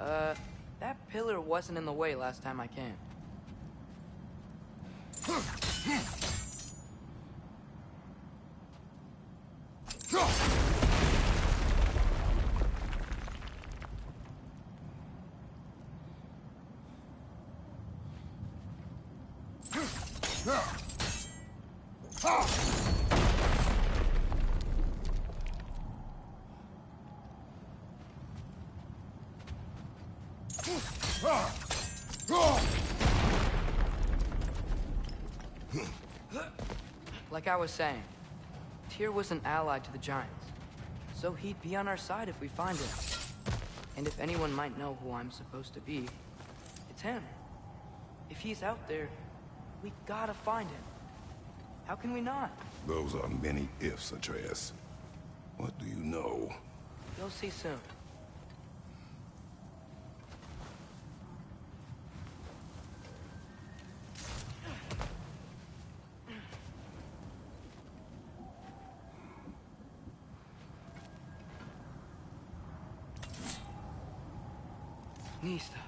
That pillar wasn't in the way last time I came. Like I was saying, Tyr was an ally to the Giants, so he'd be on our side if we find him. And if anyone might know who I'm supposed to be, it's him. If he's out there, we gotta find him. How can we not? Those are many ifs, Atreus. What do you know? You'll see soon. Nista.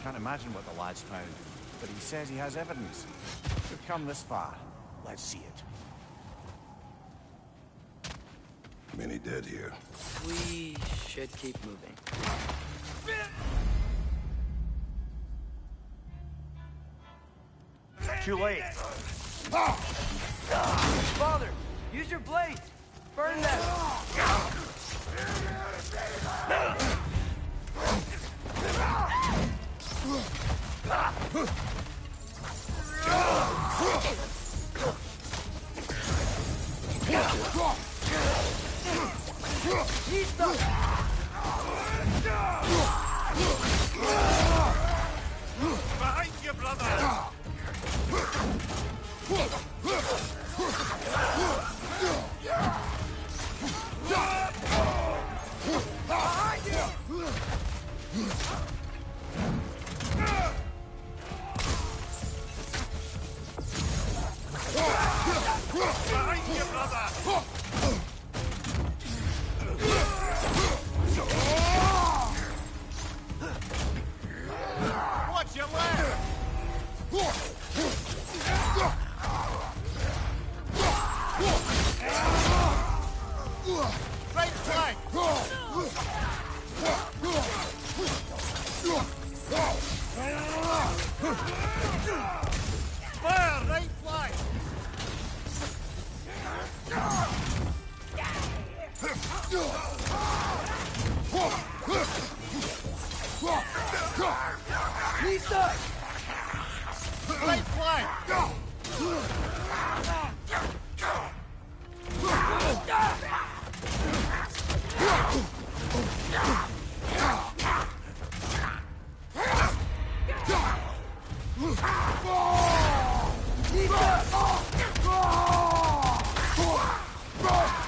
Can't imagine what the lad's found, but he says he has evidence. We've come this far. Let's see it. Many dead here. We should keep moving. Too late. Father, use your blades! Burn them! Behind you, brother! Behind you! Behind you, brother! Watch your left! Right flank! Fire, right flank! Lisa! Right flank!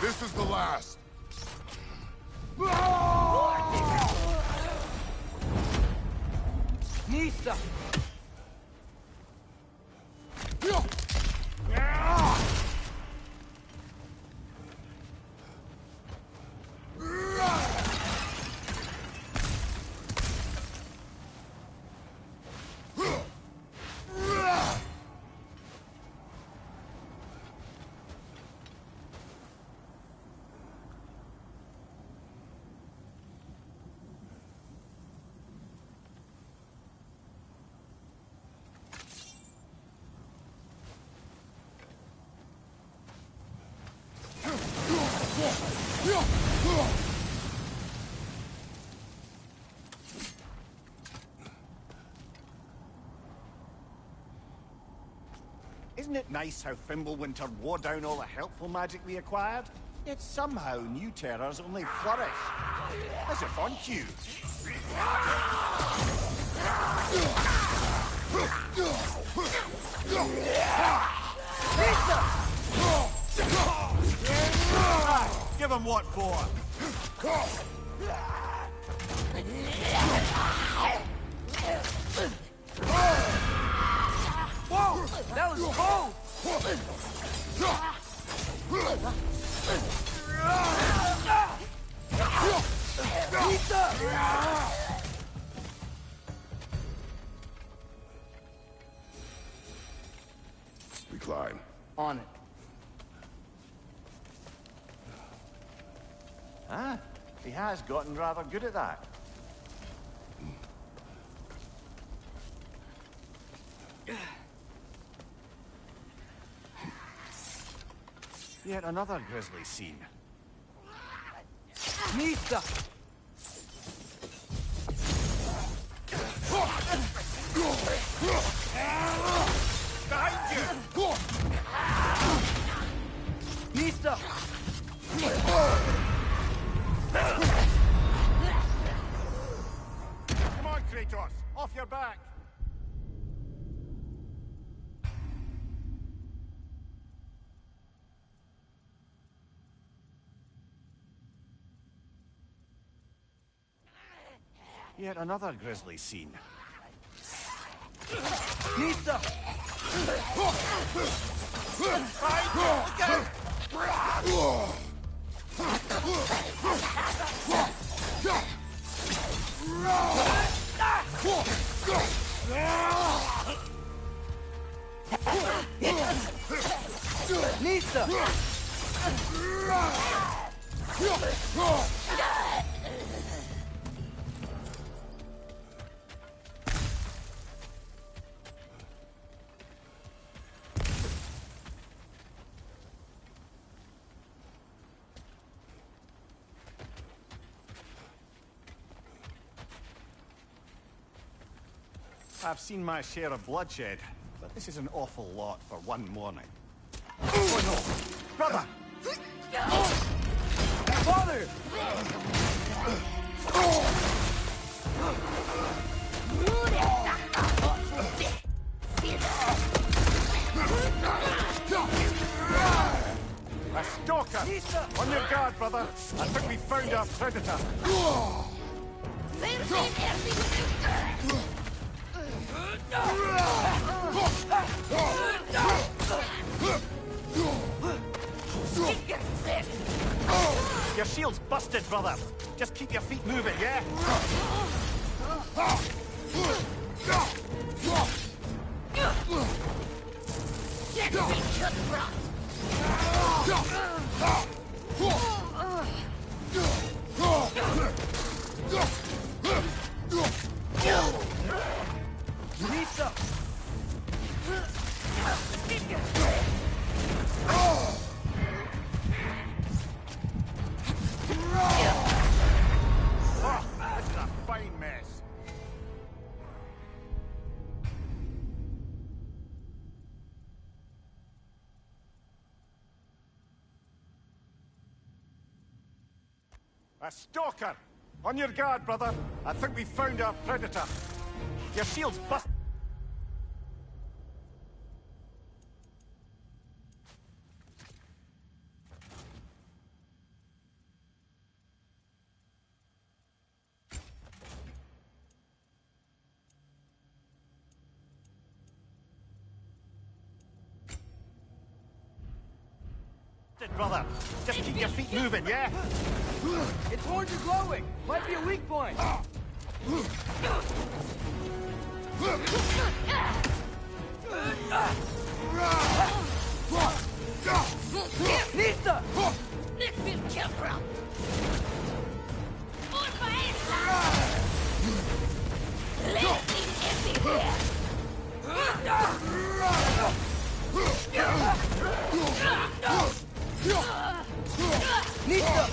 This is the last. Nista! Isn't it nice how Fimbulwinter wore down all the helpful magic we acquired? Yet somehow new terrors only flourish. As if on cue. Give him what for? Whoa! That was cold! We climb. On it. Ah, he has gotten rather good at that. Yet another grisly scene. Nista! Behind you! Nista! Come on, Kratos! Off your back! Yet another grisly scene. Nista! Nista! I've seen my share of bloodshed, but this is an awful lot for one morning. Oh no! Brother! Father! A stalker! On your guard, brother! I think we found our predator. Your shield's busted, brother. Just keep your feet moving, yeah? Nista! Oh, this is a fine mess. A stalker! On your guard, brother. I think we found our predator. Your shield's busted. Brother, just keep your feet moving, yeah? Its horns are glowing! Might be a weak point! Nista! Nista!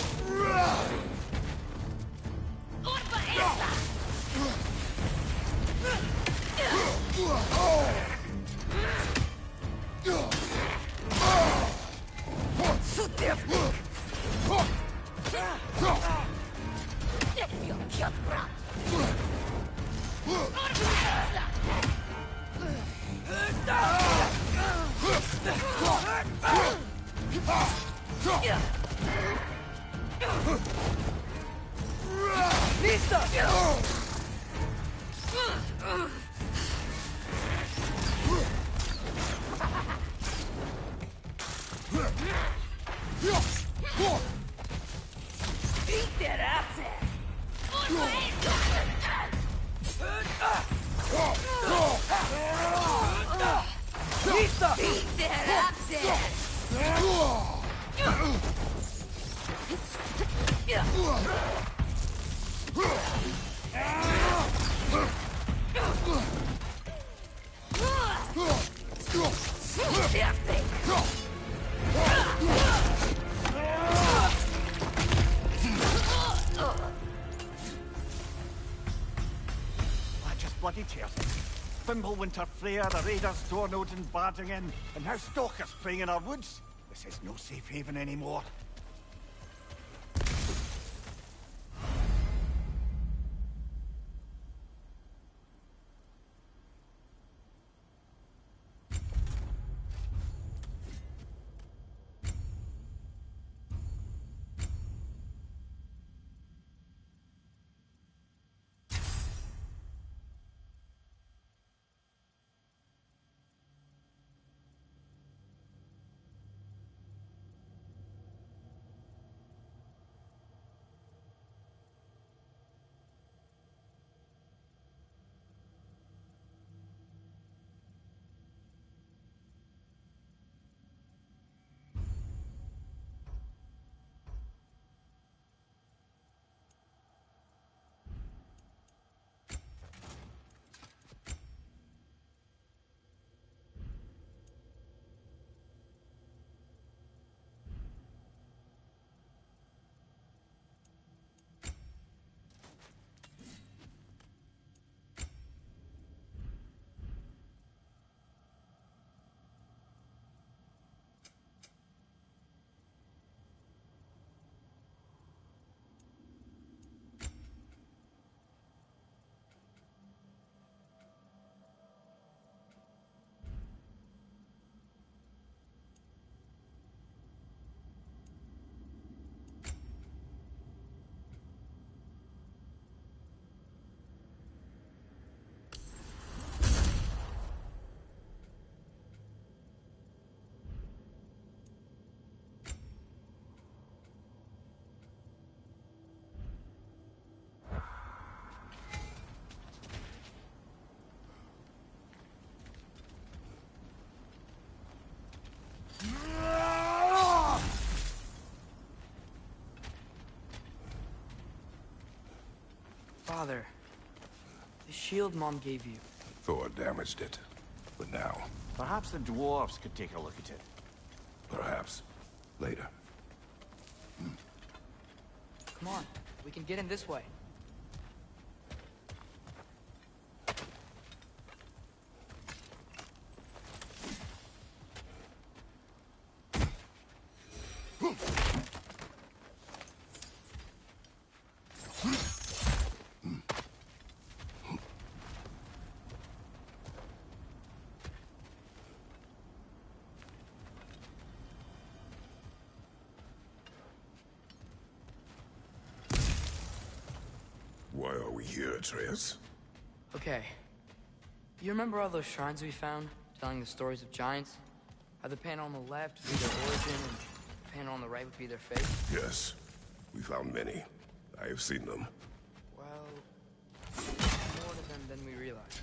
Bloody tears. Fimbulwinter Freya, the raiders, Dornodin barging in, and now stalkers preying in our woods. This is no safe haven anymore. Father, the shield Mom gave you. Thor damaged it. But now, Perhaps the dwarves could take a look at it. perhaps, later. Come on, we can get in this way. Why are we here, Atreus? Okay. You remember all those shrines we found, telling the stories of giants? How the panel on the left would be their origin, and the panel on the right would be their fate? Yes. We found many. I have seen them. Well, more to them than we realized.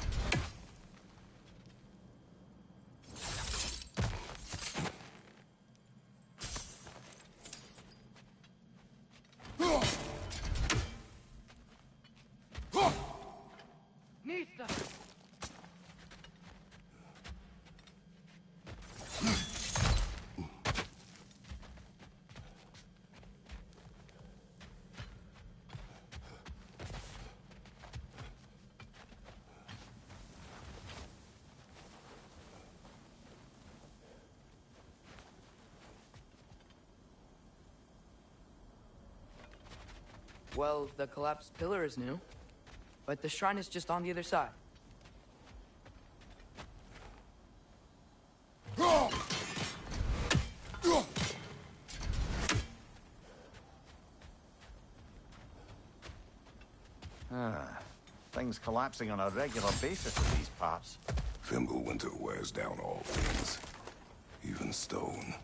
Well, the collapsed pillar is new, but the shrine is just on the other side. Things collapsing on a regular basis in these parts. Fimbulwinter wears down all things, even stone.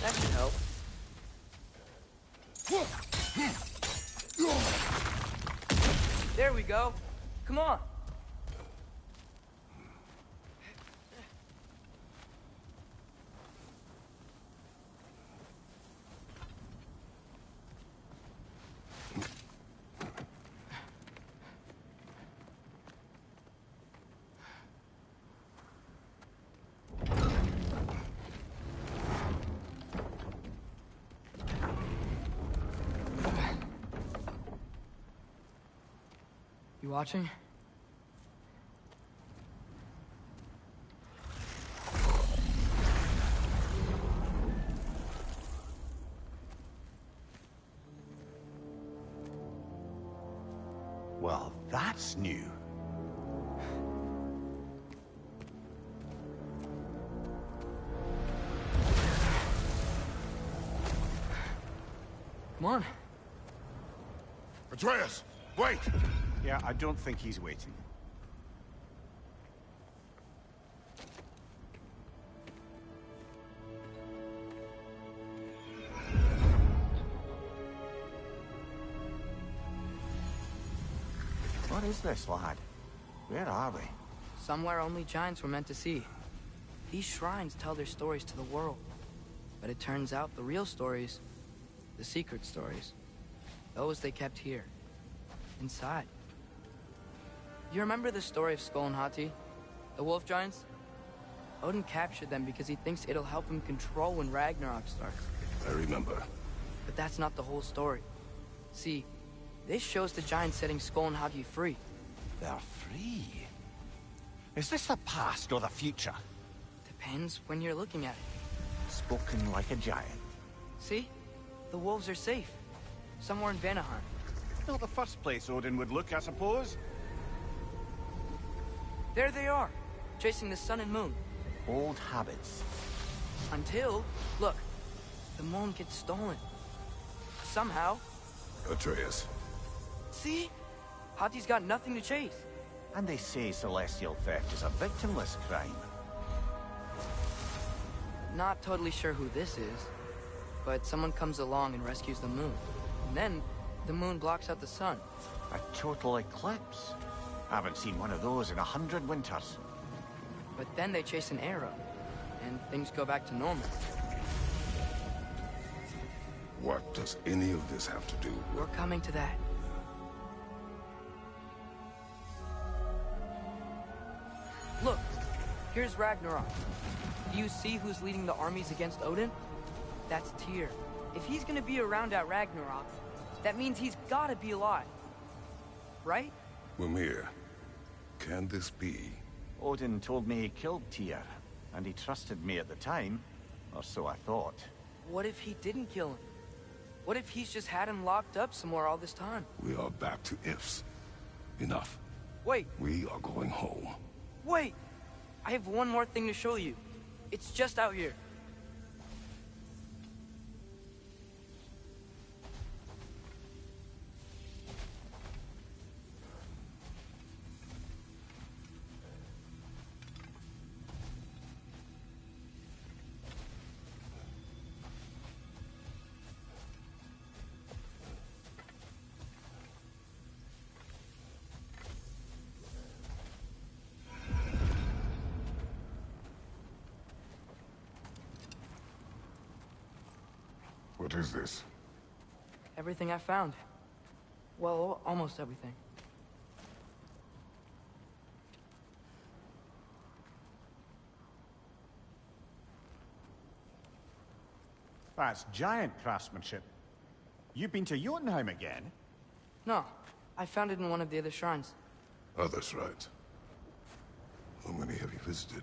That should help. There we go. Come on. You watching? Well, that's new. Come on. Atreus, wait! Yeah, I don't think he's waiting. What is this, lad? Where are we? Somewhere only giants were meant to see. These shrines tell their stories to the world. But it turns out the real stories, the secret stories, those they kept here, inside. You remember the story of Skull and Hati, the wolf giants? Odin captured them because he thinks it'll help him control when Ragnarok starts. I remember. But that's not the whole story. See, this shows the giants setting Skull and Hati free. They're free. Is this the past or the future? Depends when you're looking at it. Spoken like a giant. See? The wolves are safe. Somewhere in Vanaheim. Not the first place Odin would look, I suppose. There they are, chasing the sun and moon. Old habits. Until, look, the moon gets stolen. Somehow. Atreus. See? Hati's got nothing to chase. And they say celestial theft is a victimless crime. Not totally sure who this is, but someone comes along and rescues the moon. And then, the moon blocks out the sun. A total eclipse. Haven't seen one of those in 100 winters. But then they chase an arrow, and things go back to normal. What does any of this have to do We're with... coming to that. Look, here's Ragnarok. Do you see who's leading the armies against Odin? That's Tyr. If he's gonna be around at Ragnarok, that means he's gotta be alive. Right? Mimir, can this be? Odin told me he killed Tyr, and he trusted me at the time, or so I thought. What if he didn't kill him? What if he's just had him locked up somewhere all this time? We are back to ifs. Enough. Wait, We are going home. wait! I have one more thing to show you. It's just out here. What is this? everything I found. Well, almost everything. That's giant craftsmanship. You've been to Jotunheim again? No, I found it in one of the other shrines. Other shrines. How many have you visited?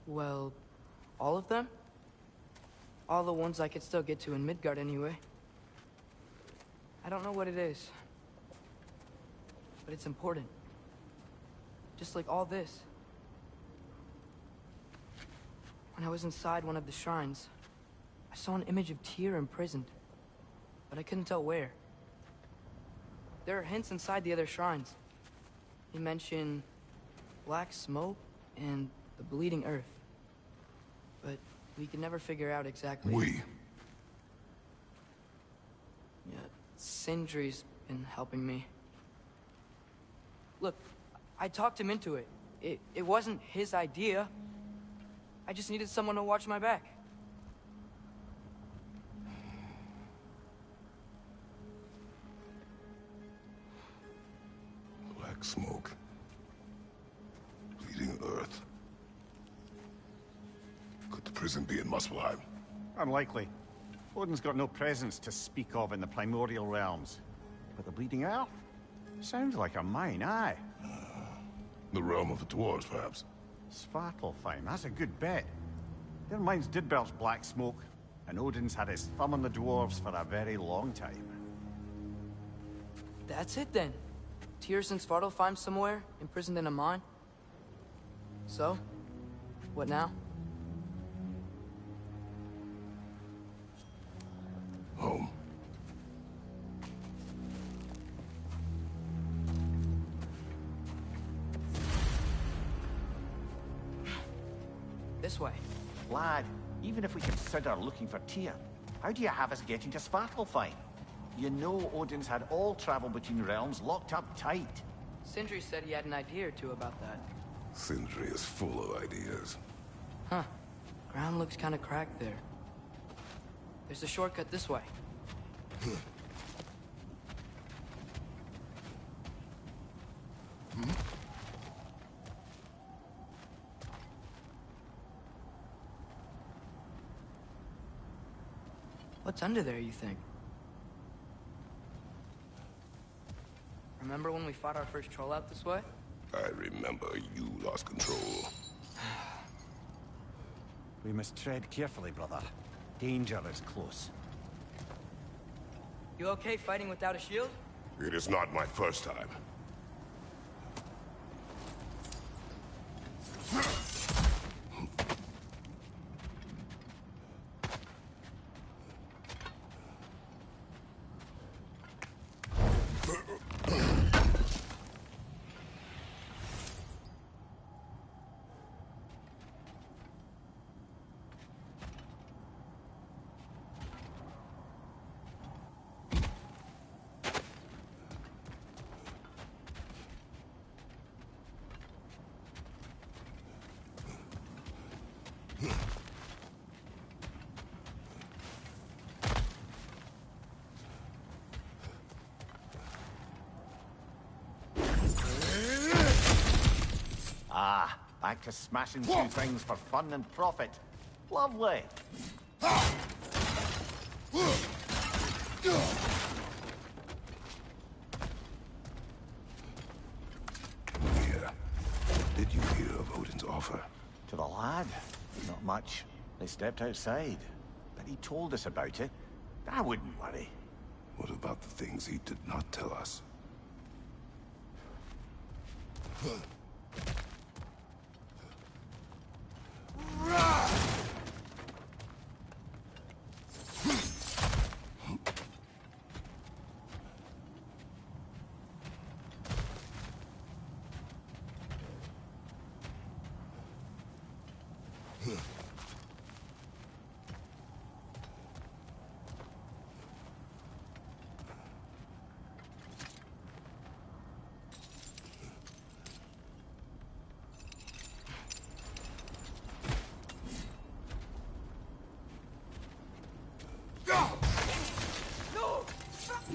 Well, all of them? All the ones I could still get to in Midgard anyway. I don't know what it is, but it's important. Just like all this. When I was inside one of the shrines, I saw an image of Tyr imprisoned, but I couldn't tell where. There are hints inside the other shrines. They mention black smoke and the bleeding earth. But we could never figure out exactly... We? Yeah, Sindri's been helping me. Look, I talked him into it. It wasn't his idea. I just needed someone to watch my back. Black smoke. Bleeding earth. Could the prison be in Muspelheim? Unlikely. Odin's got no presence to speak of in the primordial realms. But the Bleeding Earth? Sounds like a mine, aye. The realm of the dwarves, perhaps. Svartalfheim, that's a good bet. Their mines did belch black smoke, and Odin's had his thumb on the dwarves for a very long time. That's it then. Tyr's in Svartalfheim somewhere, imprisoned in a mine. So, what now? Home. This way. Lad, even if we consider looking for Tyr, how do you have us getting to Svartalfheim? You know Odin's had all travel between realms locked up tight. Sindri said he had an idea or two about that. Sindri is full of ideas. Huh. Ground looks kind of cracked there. There's a shortcut this way. What's under there, you think? Remember when we fought our first troll out this way? I remember you lost control. We must tread carefully, brother. Danger is close. You okay fighting without a shield? It is not my first time. Ah, back to smashing through things for fun and profit. Lovely. Here. Did you hear of Odin's offer? To the lad? Not much. They stepped outside. But he told us about it. I wouldn't worry. What about the things he did not tell us?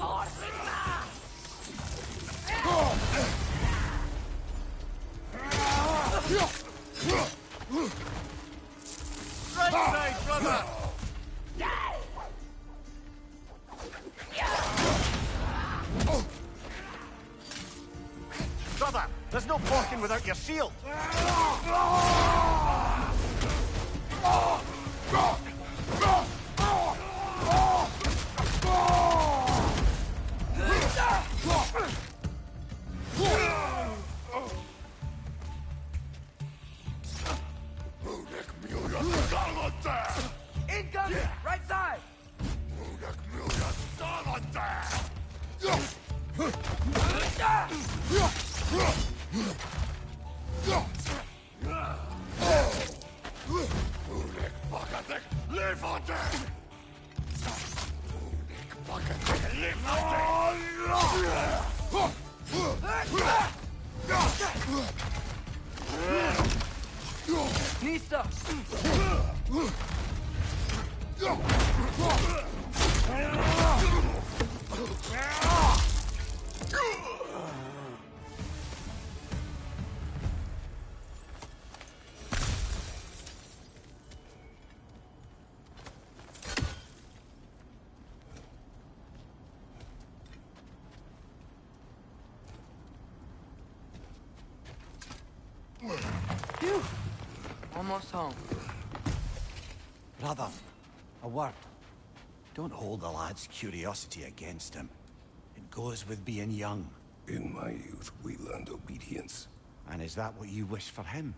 Right side, brother! Brother, there's no walking without your shield. Incoming! Right side! Nista! Phew! Almost home. Brother, a word. Don't hold the lad's curiosity against him. It goes with being young. In my youth, we learned obedience. And is that what you wish for him?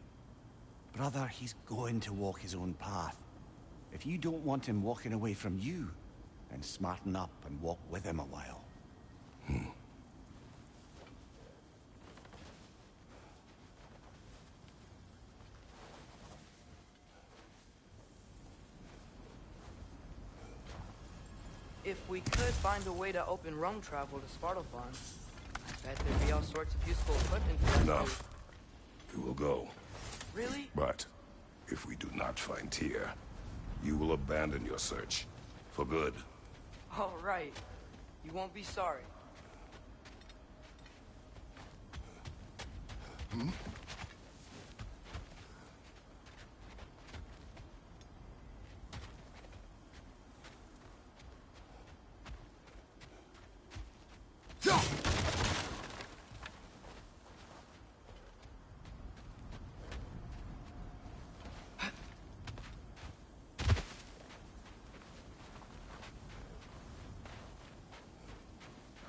Brother, he's going to walk his own path. If you don't want him walking away from you, then smarten up and walk with him a while. If we could find a way to open roam travel to Svartalfheim, I bet there'd be all sorts of useful equipment for us. Enough. We will go. Really? But if we do not find Tyr, you will abandon your search. For good. All right. You won't be sorry.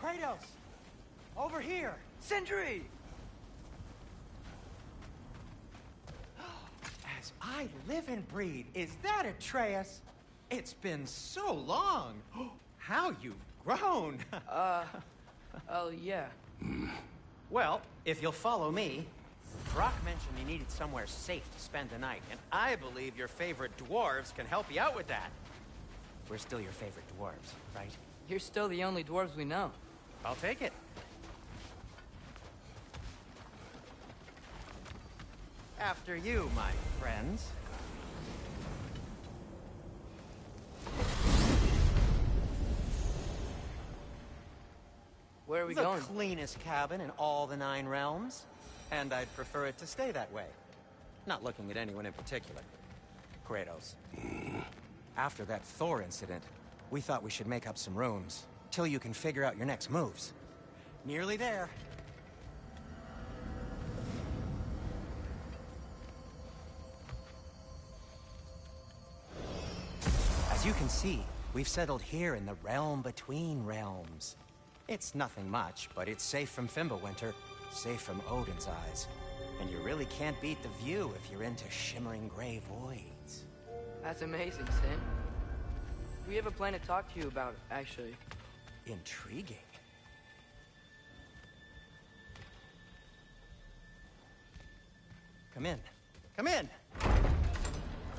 Kratos! Over here! Sindri! As I live and breathe, is that Atreus? It's been so long! How you've grown! Oh, yeah. Well, if you'll follow me, Brock mentioned you needed somewhere safe to spend the night, and I believe your favorite dwarves can help you out with that. We're still your favorite dwarves, right? You're still the only dwarves we know. I'll take it. After you, my friends. Where are we The going? cleanest cabin in all the 9 realms. And I'd prefer it to stay that way. Not looking at anyone in particular. Kratos. After that Thor incident, we thought we should make up some rooms, till you can figure out your next moves. Nearly there. As you can see, we've settled here in the realm between realms. It's nothing much, but it's safe from Fimbulwinter, safe from Odin's eyes. And you really can't beat the view if you're into shimmering gray voids. That's amazing, Sin. We have a plan to talk to you about, actually. Intriguing. Come in. Come in!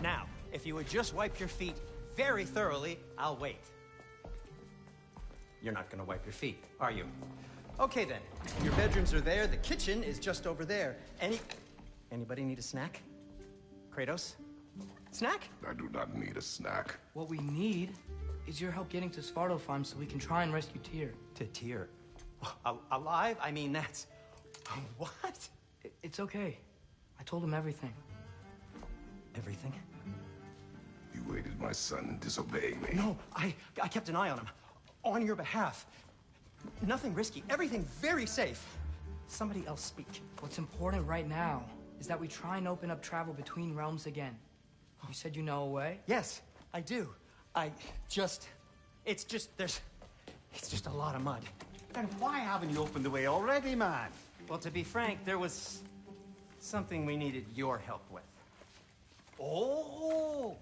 Now, if you would just wipe your feet very thoroughly, I'll wait. You're not gonna wipe your feet, are you? Okay then. Your bedrooms are there, the kitchen is just over there. Anybody need a snack? Kratos? Snack? I do not need a snack. What we need is your help getting to Svartalfheim so we can try and rescue Tyr. To Tyr? Alive? I mean, that's... What? It's okay. I told him everything. Everything? You aided my son in disobeying me. No, I kept an eye on him. On your behalf. Nothing risky. Everything very safe. Somebody else speak. What's important right now is that we try and open up travel between realms again. You said you know a way? Yes, I do. It's just a lot of mud. Then why haven't you opened the way already, man? Well, to be frank, there was something we needed your help with. Oh!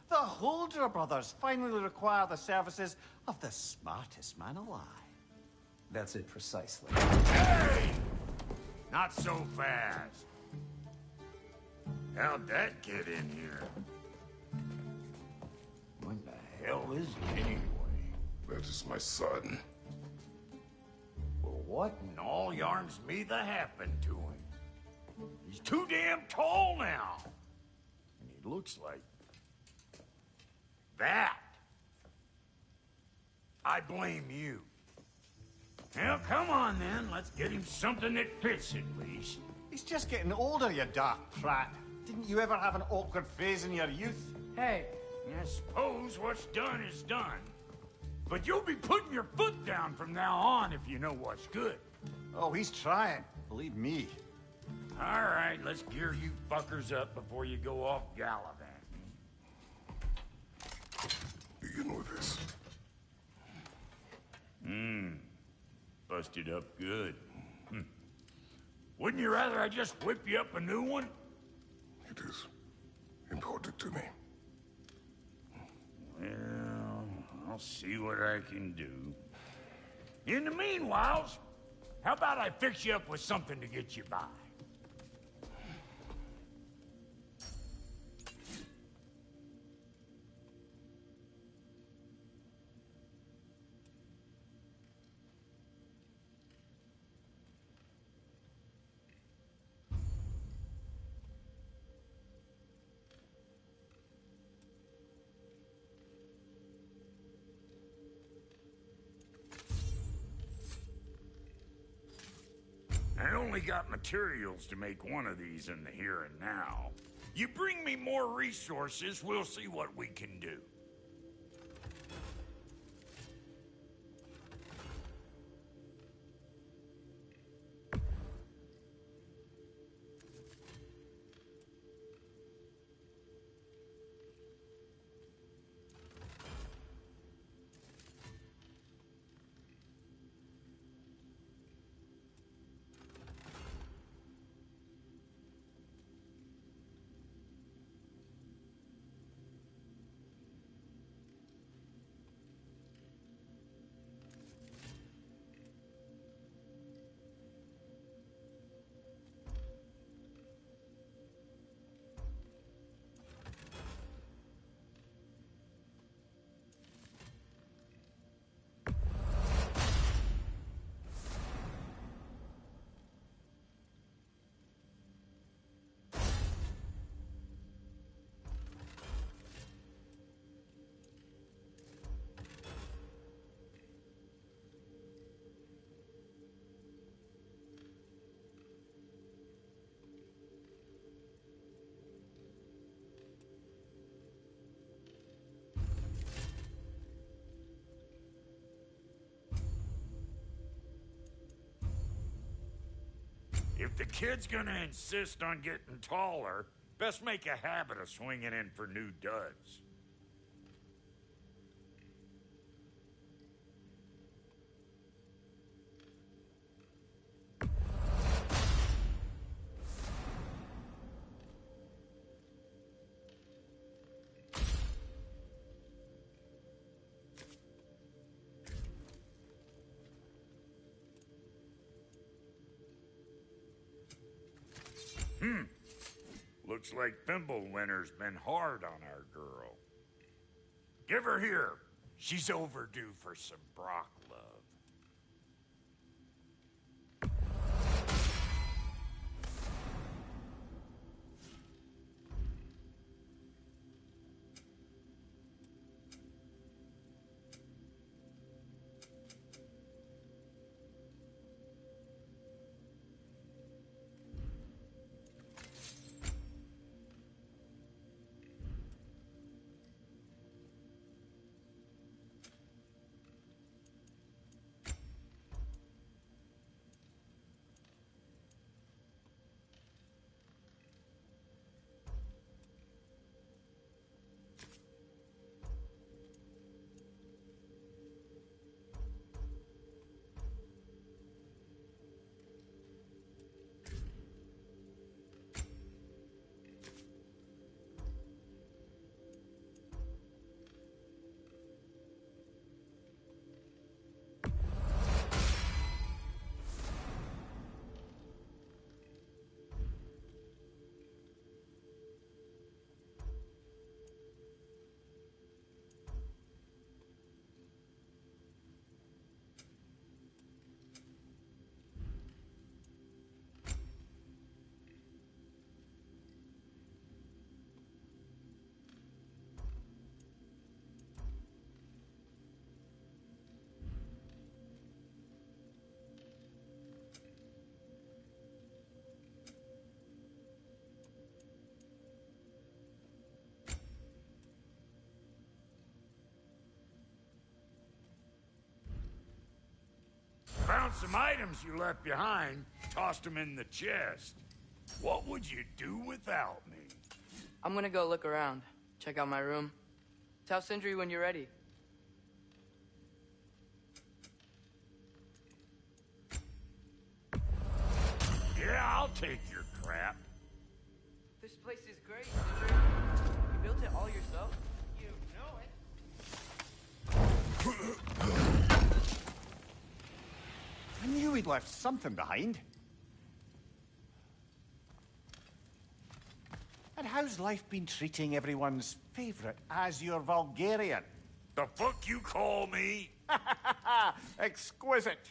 The Holder brothers finally require the services of the smartest man alive. That's it precisely. Hey! Not so fast. How'd that get in here? What the hell is he anyway? That is my son. Well, what in all yarns me that happened to him? He's too damn tall now. And he looks like... that. I blame you. Well, come on then. Let's get him something that fits at least. He's just getting older, you dark prat. Didn't you ever have an awkward phase in your youth? Hey, I suppose what's done is done. But you'll be putting your foot down from now on if you know what's good. Oh, he's trying. Believe me. All right, let's gear you fuckers up before you go off gallivanting. Begin with this. Busted up good. Wouldn't you rather I just whip you up a new one? It is important to me. Well, I'll see what I can do. In the meanwhile, how about I fix you up with something to get you by? I only got materials to make one of these in the here and now. You bring me more resources, we'll see what we can do. If the kid's gonna insist on getting taller, best make a habit of swinging in for new duds. Looks like Thimblewinter's been hard on our girl. Give her here. She's overdue for some Brock love. some items you left behind, tossed them in the chest. What would you do without me? I'm gonna go look around. Check out my room. Tell Sindri when you're ready. Yeah, I'll take your crap. This place is great, Sindri. You built it all yourself? You know it. I knew we'd left something behind. And how's life been treating everyone's favorite Azure Vulgarian? The fuck you call me? Exquisite.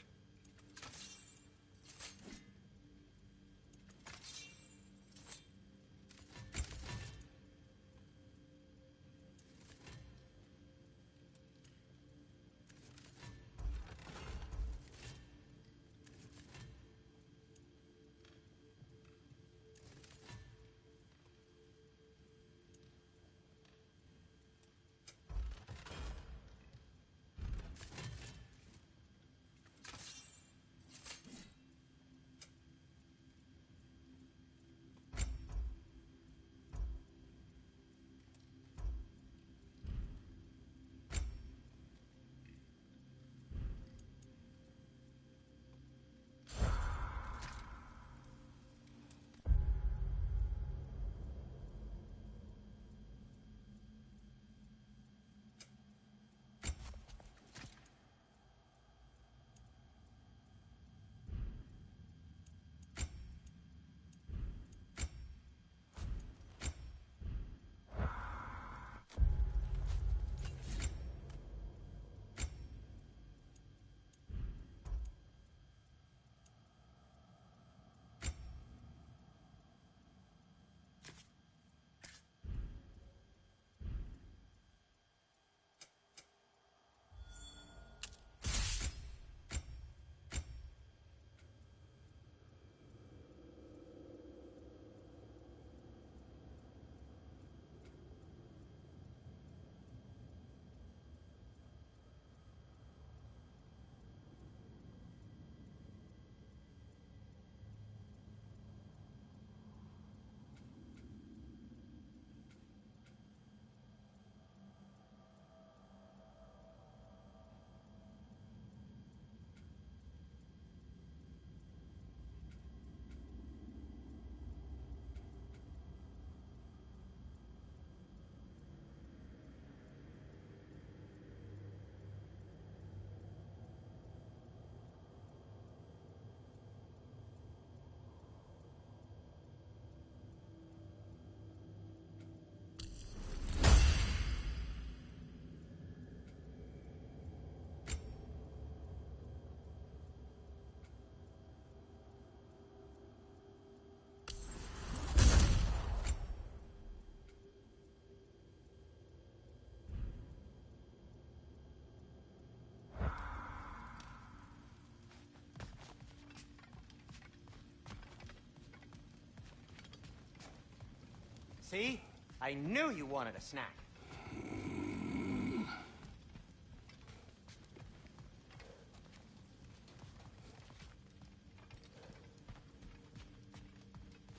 See? I knew you wanted a snack.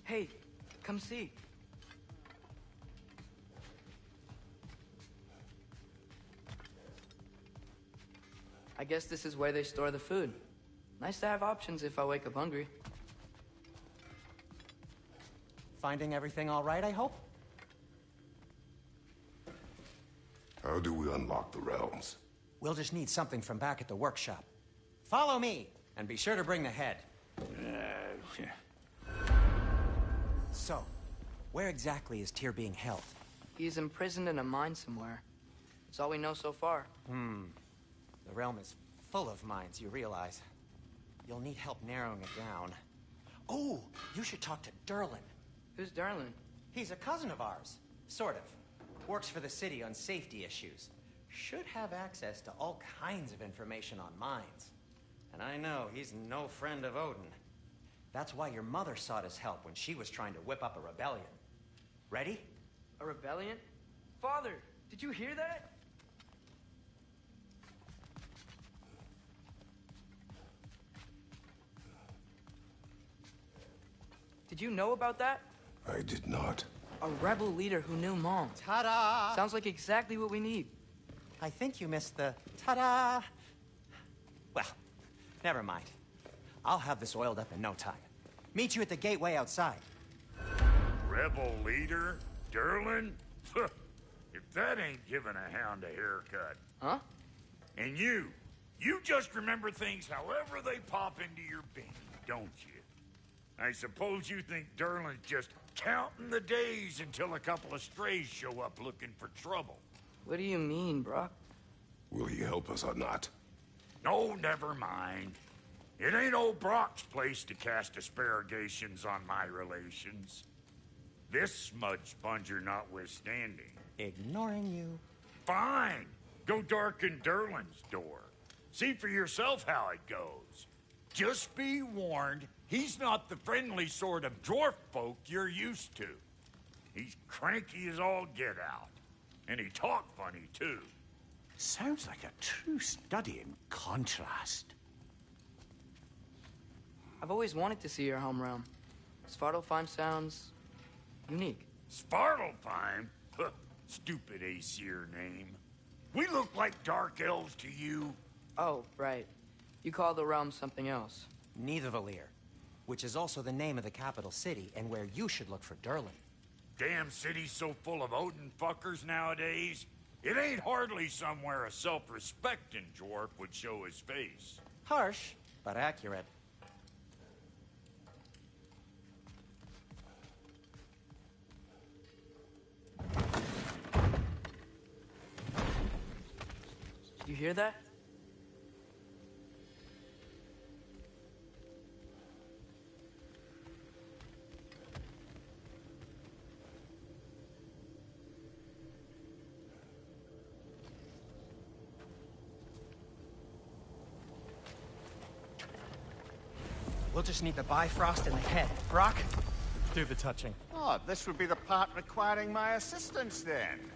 Hey, come see. I guess this is where they store the food. Nice to have options if I wake up hungry. Finding everything all right, I hope? How do we unlock the realms? We'll just need something from back at the workshop. Follow me, and be sure to bring the head. So, where exactly is Tyr being held? He's imprisoned in a mine somewhere. That's all we know so far. The realm is full of mines, you realize. You'll need help narrowing it down. Oh, you should talk to Derlin. Who's Darlin? He's a cousin of ours. Sort of. Works for the city on safety issues. Should have access to all kinds of information on mines. And I know he's no friend of Odin. That's why your mother sought his help when she was trying to whip up a rebellion. Ready? A rebellion? Father, did you hear that? Did you know about that? I did not. A rebel leader who knew Mom. Ta-da! Sounds like exactly what we need. I think you missed the ta-da. Well, never mind. I'll have this oiled up in no time. Meet you at the gateway outside. Rebel leader? Durlin? If that ain't giving a hound a haircut. Huh? And you just remember things however they pop into your bean, don't you? I suppose you think Durlin's just counting the days until a couple of strays show up looking for trouble. What do you mean, Brock? Will he help us or not? No, never mind. It ain't old Brock's place to cast asparagations on my relations. This smudge sponger notwithstanding. Ignoring you. Fine. Go darken Durlin's door. See for yourself how it goes. Just be warned, he's not the friendly sort of dwarf folk you're used to. He's cranky as all get out. And he talk funny, too. Sounds like a true study in contrast. I've always wanted to see your home realm. Svartalfheim sounds unique. Svartalfheim? Huh, stupid Aesir name. We look like dark elves to you. Oh, right. You call the realm something else. Nidavellir, which is also the name of the capital city and where you should look for Durlin. Damn city's so full of Odin fuckers nowadays. It ain't hardly somewhere a self-respecting dwarf would show his face. Harsh, but accurate. You hear that? We'll just need the Bifrost in the head. Brock, do the touching. Oh, this would be the part requiring my assistance then.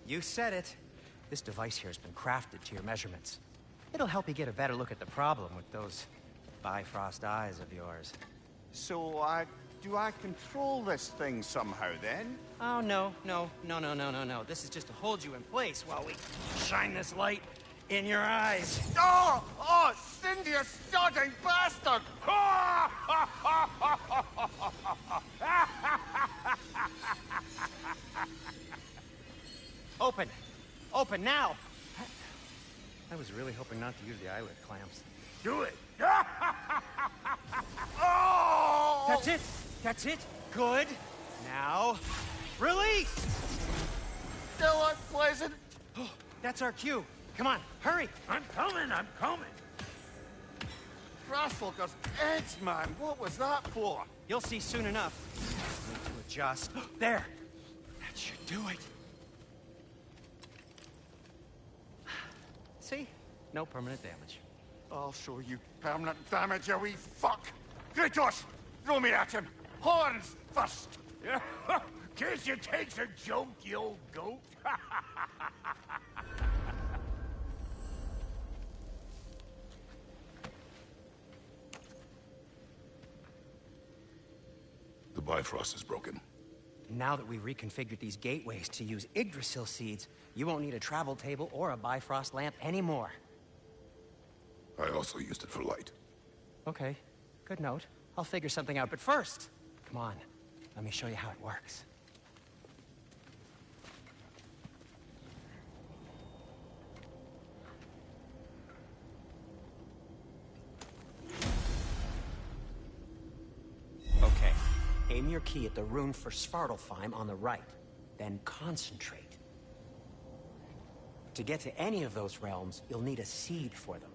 You said it. This device here has been crafted to your measurements. It'll help you get a better look at the problem with those Bifrost eyes of yours. So, do I control this thing somehow then? Oh, no. This is just to hold you in place while we shine this light in your eyes. Oh, Cindy, you sodding bastard! Open! Open now! I was really hoping not to use the eyelid clamps. Do it. Oh! That's it! That's it! Good! Now, release! Still unpleasant. Oh, that's our cue. Come on, hurry! I'm coming. Frostwalker's eggs, man. What was that for? You'll see soon enough. Need to adjust. There! That should do it. See? No permanent damage. I'll show you permanent damage, you wee fuck. Kratos, throw me at him. Horns first. Guess you takes a joke, you old goat. The Bifrost is broken. Now that we've reconfigured these gateways to use Yggdrasil seeds, you won't need a travel table or a Bifrost lamp anymore. I also used it for light. Okay, good note. I'll figure something out, but first, come on, let me show you how it works. Okay, aim your key at the rune for Svartalfheim on the right, then concentrate. To get to any of those realms, you'll need a seed for them.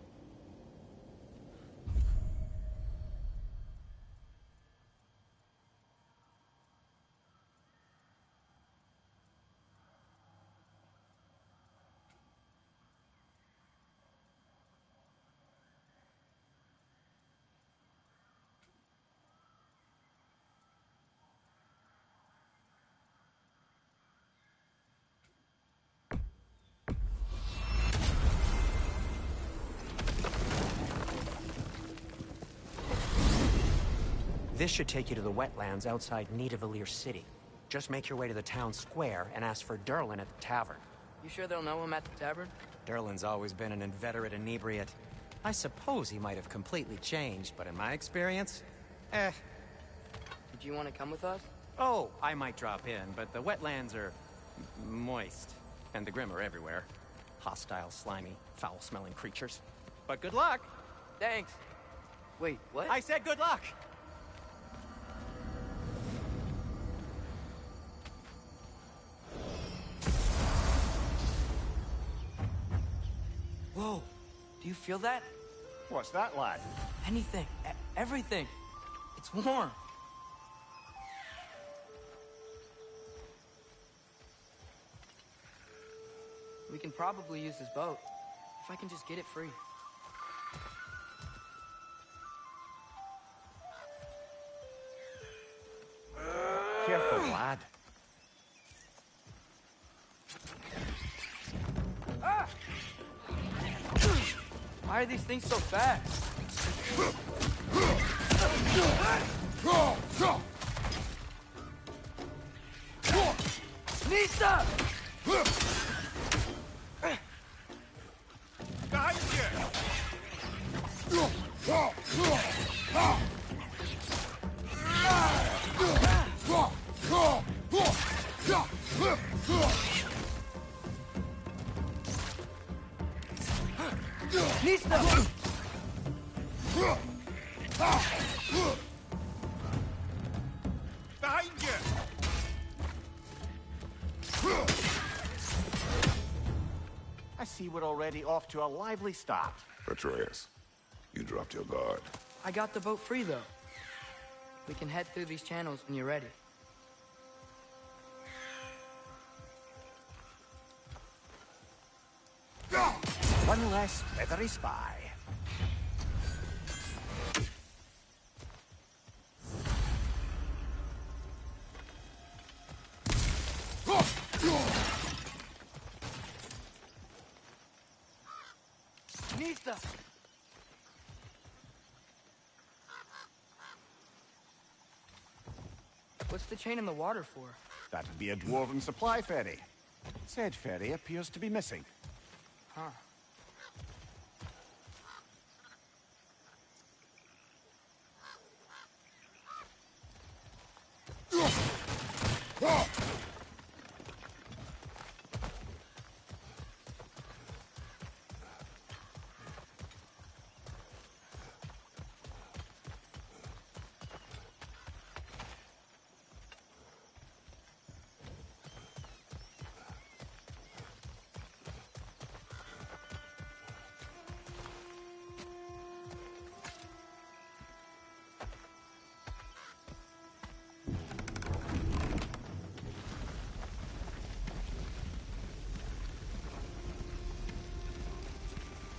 This should take you to the wetlands outside Nidavellir City. Just make your way to the town square and ask for Derlin at the tavern. You sure they'll know him at the tavern? Derlin's always been an inveterate inebriate. I suppose he might have completely changed, but in my experience, Did you want to come with us? Oh, I might drop in, but the wetlands are moist, and the Grim are everywhere. Hostile, slimy, foul-smelling creatures. But good luck! Thanks. Wait, what? I said good luck! Whoa, do you feel that? What's that, lad? Anything, everything. It's warm. We can probably use this boat, if I can just get it free. Careful, lad. Why are these things so fast? Nista! Behind Nista! Behind you! I see we're already off to a lively start. Atreus, you dropped your guard. I got the boat free, though. We can head through these channels when you're ready. One less feathery spy. Nista! What's the chain in the water for? That'd be a dwarven supply ferry. Said ferry appears to be missing. Huh.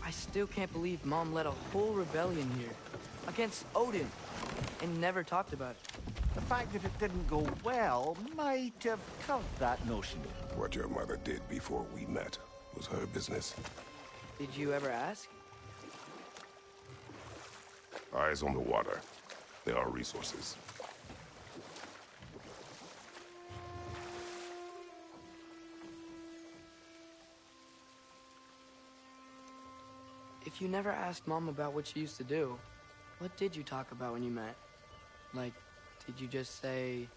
I still can't believe Mom led a whole rebellion here against Odin and never talked about it. The fact that it didn't go well might have curbed that notion. What your mother did before we met was her business. Did you ever ask? Eyes on the water. There are resources. If you never asked Mom about what she used to do, what did you talk about when you met? Like, did you just say...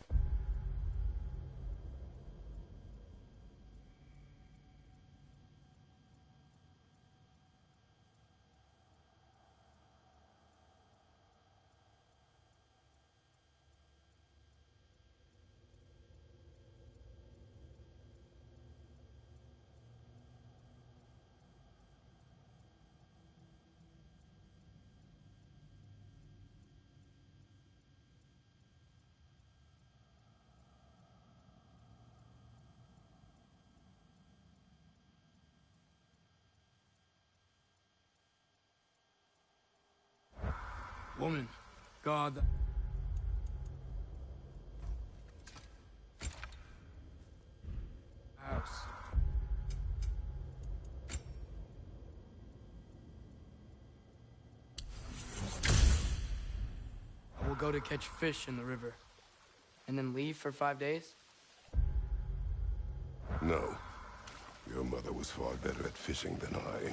Woman, God... House. I will go to catch fish in the river, and then leave for 5 days? No. Your mother was far better at fishing than I.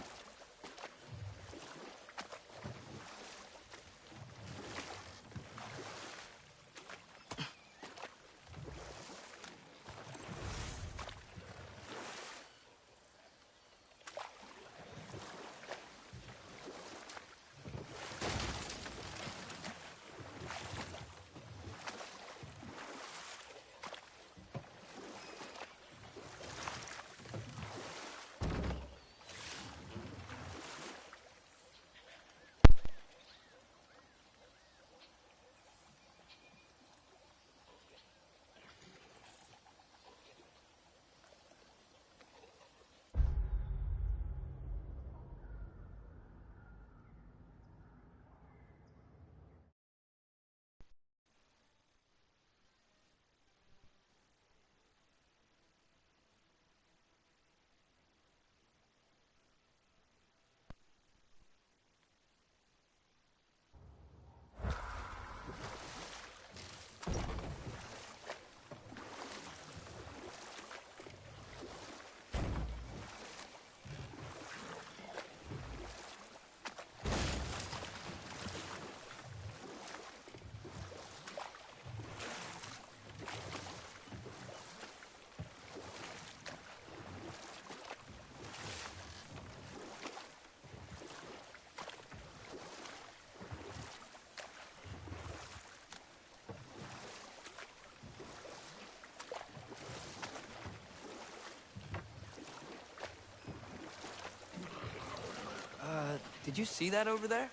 Did you see that over there?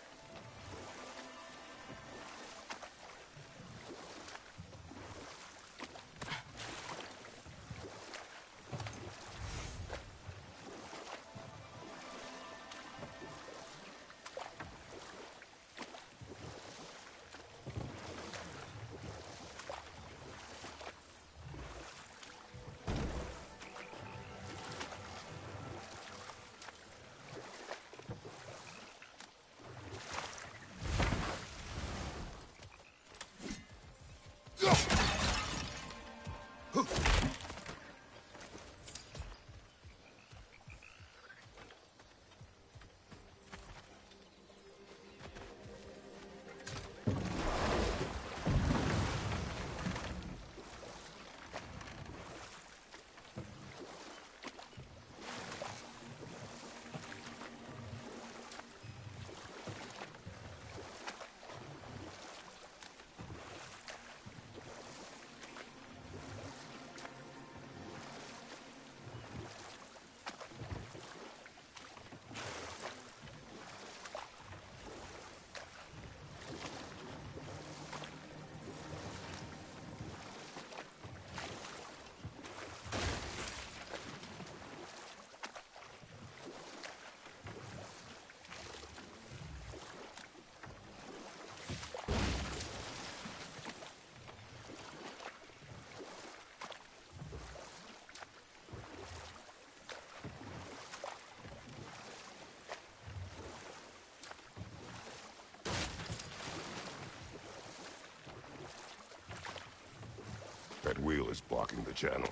That wheel is blocking the channel.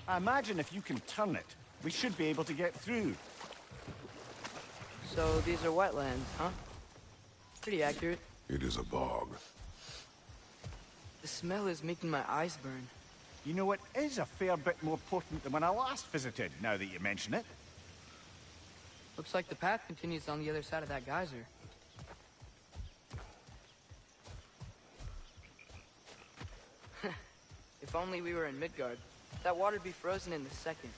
I imagine if you can turn it, we should be able to get through. So these are wetlands, huh? Pretty accurate. It is a bog. The smell is making my eyes burn. You know, it is a fair bit more potent than when I last visited, now that you mention it. Looks like the path continues on the other side of that geyser. If only we were in Midgard. That water'd be frozen in a second.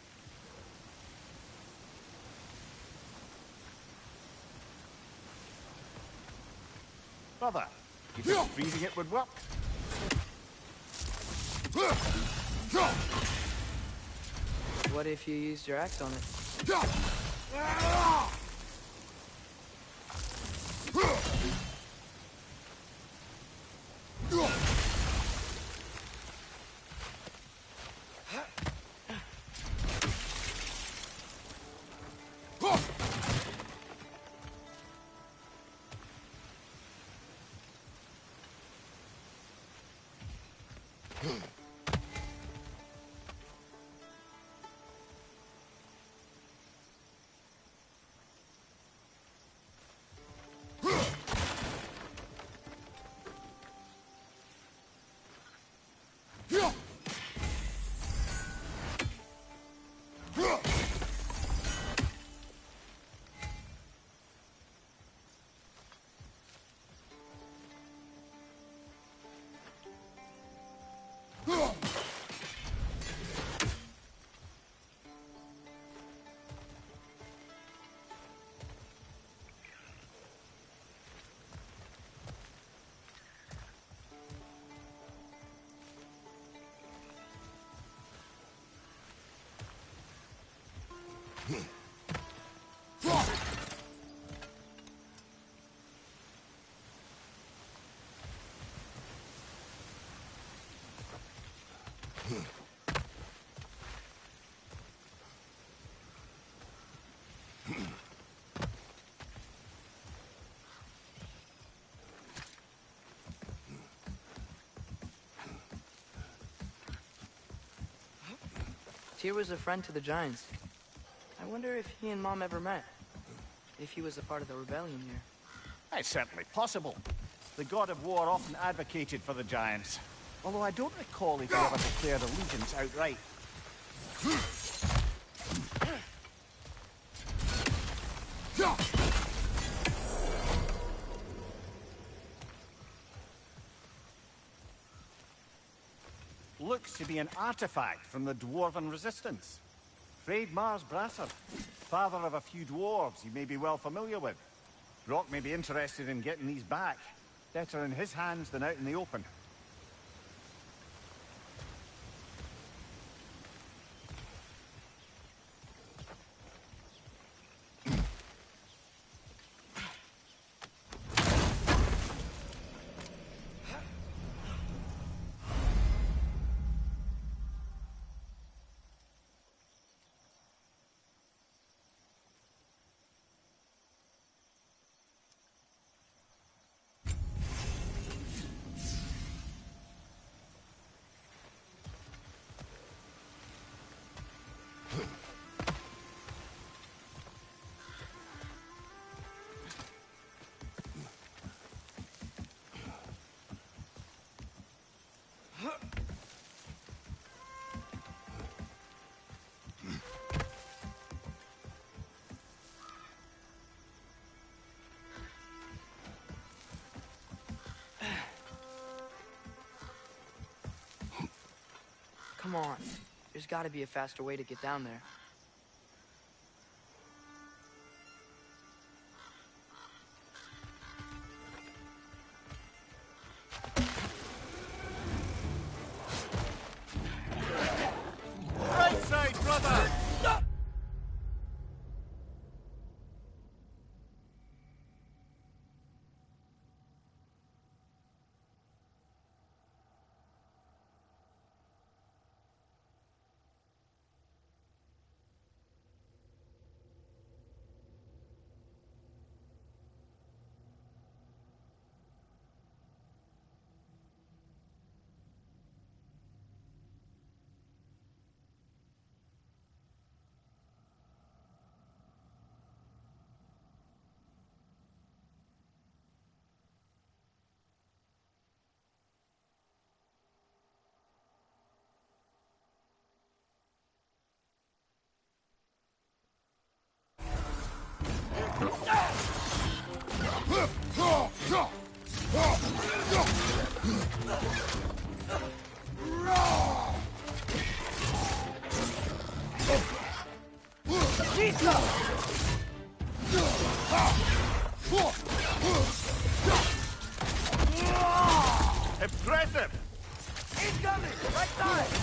Brother, you think freezing it would work? What if you used your axe on it? Tyr was a friend to the Giants. I wonder if he and Mom ever met. If he was a part of the rebellion here. It's certainly possible. The god of war often advocated for the Giants. Although I don't recall if he ever declared allegiance outright. Looks to be an artifact from the Dwarven Resistance. Freyed Mars Brasser, father of a few dwarves you may be well familiar with. Brock may be interested in getting these back. Better in his hands than out in the open. Come on. There's gotta be a faster way to get down there. Right side, brother! Impressive! Incoming! Right side!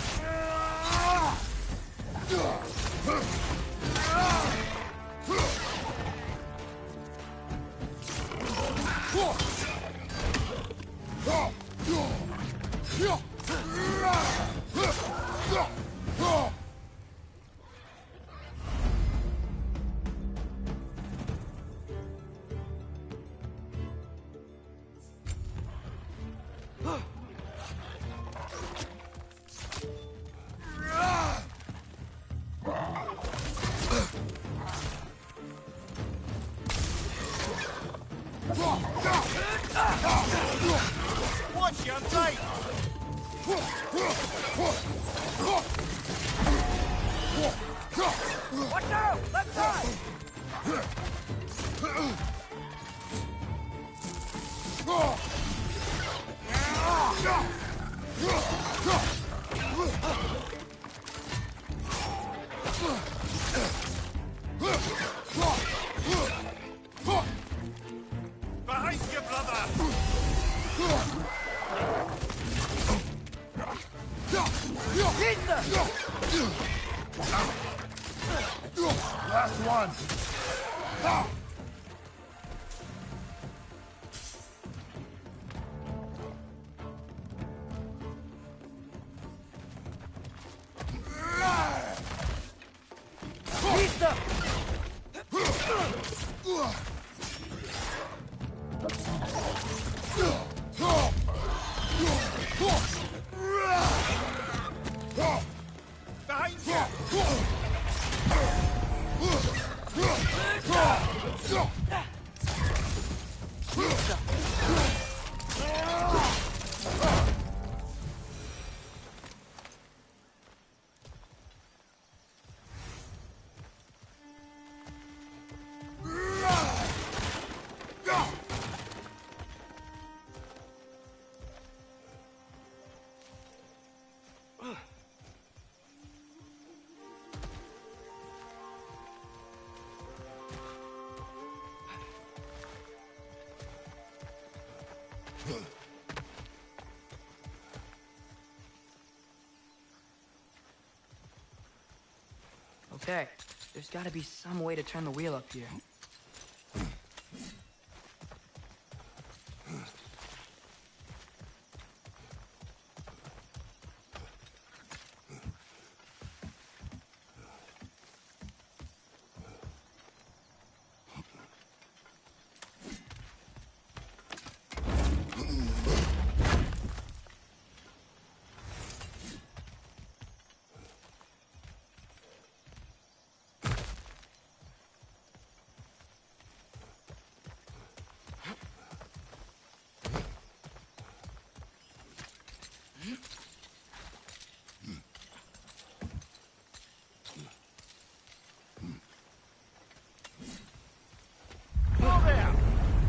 Watch your sight! Watch out! Left side! Behind you, brother! Last one! Behind you! Okay, there's gotta be some way to turn the wheel up here. Go there!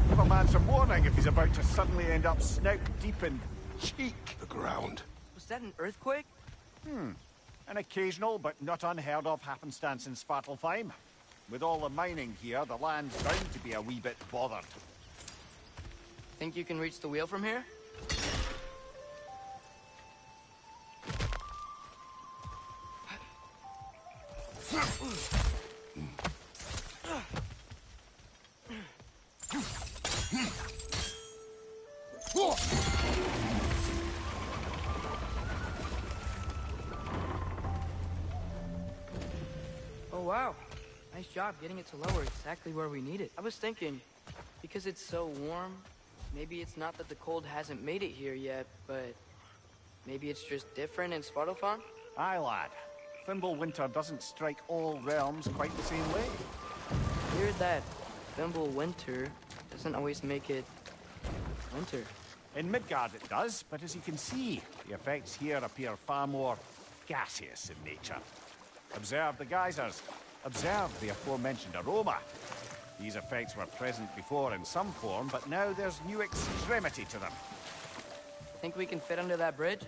Give a man some warning if he's about to suddenly end up snout deep in cheek. The ground. Was that an earthquake? An occasional but not unheard of happenstance in Svartalfheim. With all the mining here, the land's bound to be a wee bit bothered. Think you can reach the wheel from here? Oh wow, nice job getting it to lower exactly where we need it. I was thinking, because it's so warm, maybe it's not that the cold hasn't made it here yet, but maybe it's just different in Svartalfheim? Aye, lad. Fimbulwinter doesn't strike all realms quite the same way. Weird that Fimbulwinter doesn't always make it winter. In Midgard it does, but as you can see, the effects here appear far more gaseous in nature. Observe the geysers. Observe the aforementioned aroma. These effects were present before in some form, but now there's new extremity to them. Think we can fit under that bridge?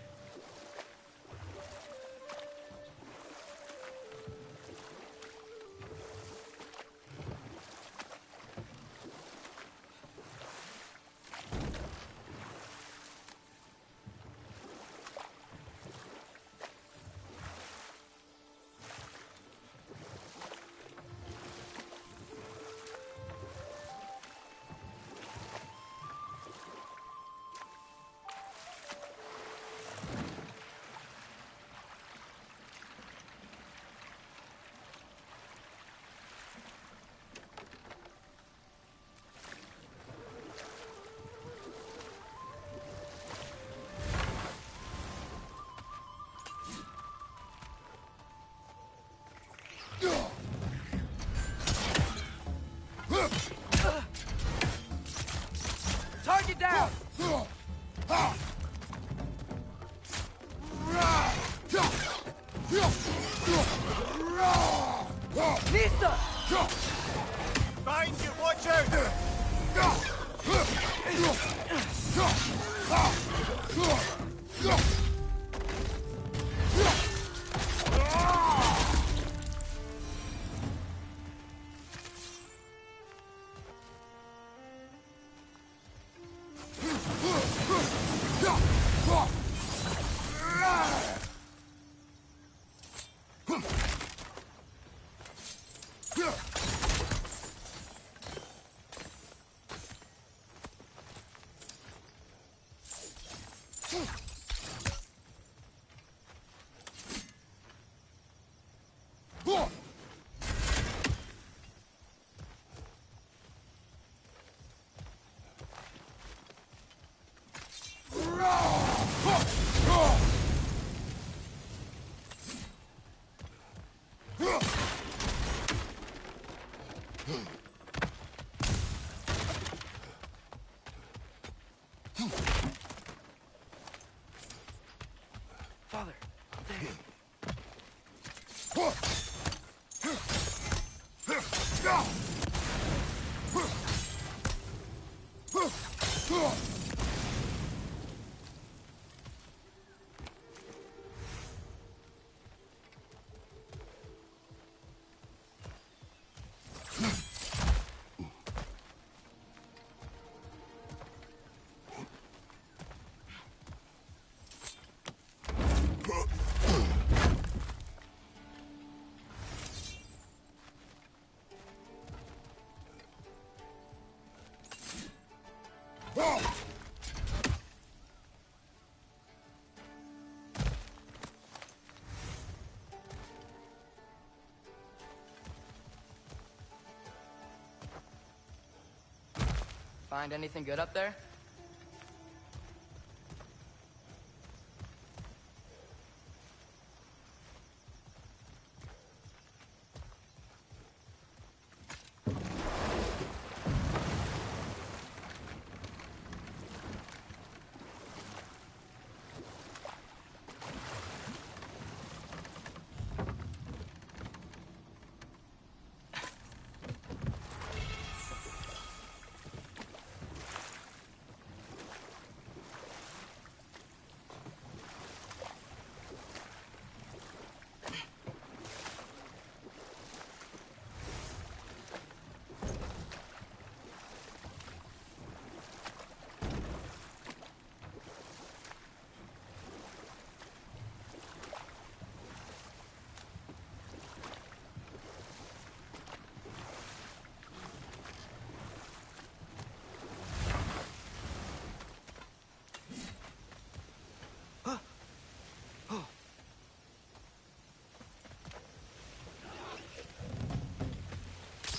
Target down! Nista! Behind you, watch out! Father, there. Find anything good up there?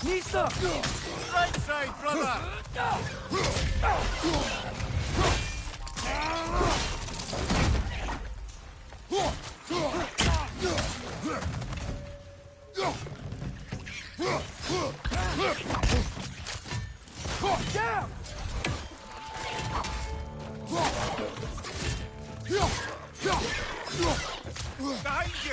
Nista! Right side, brother! Down! Behind you!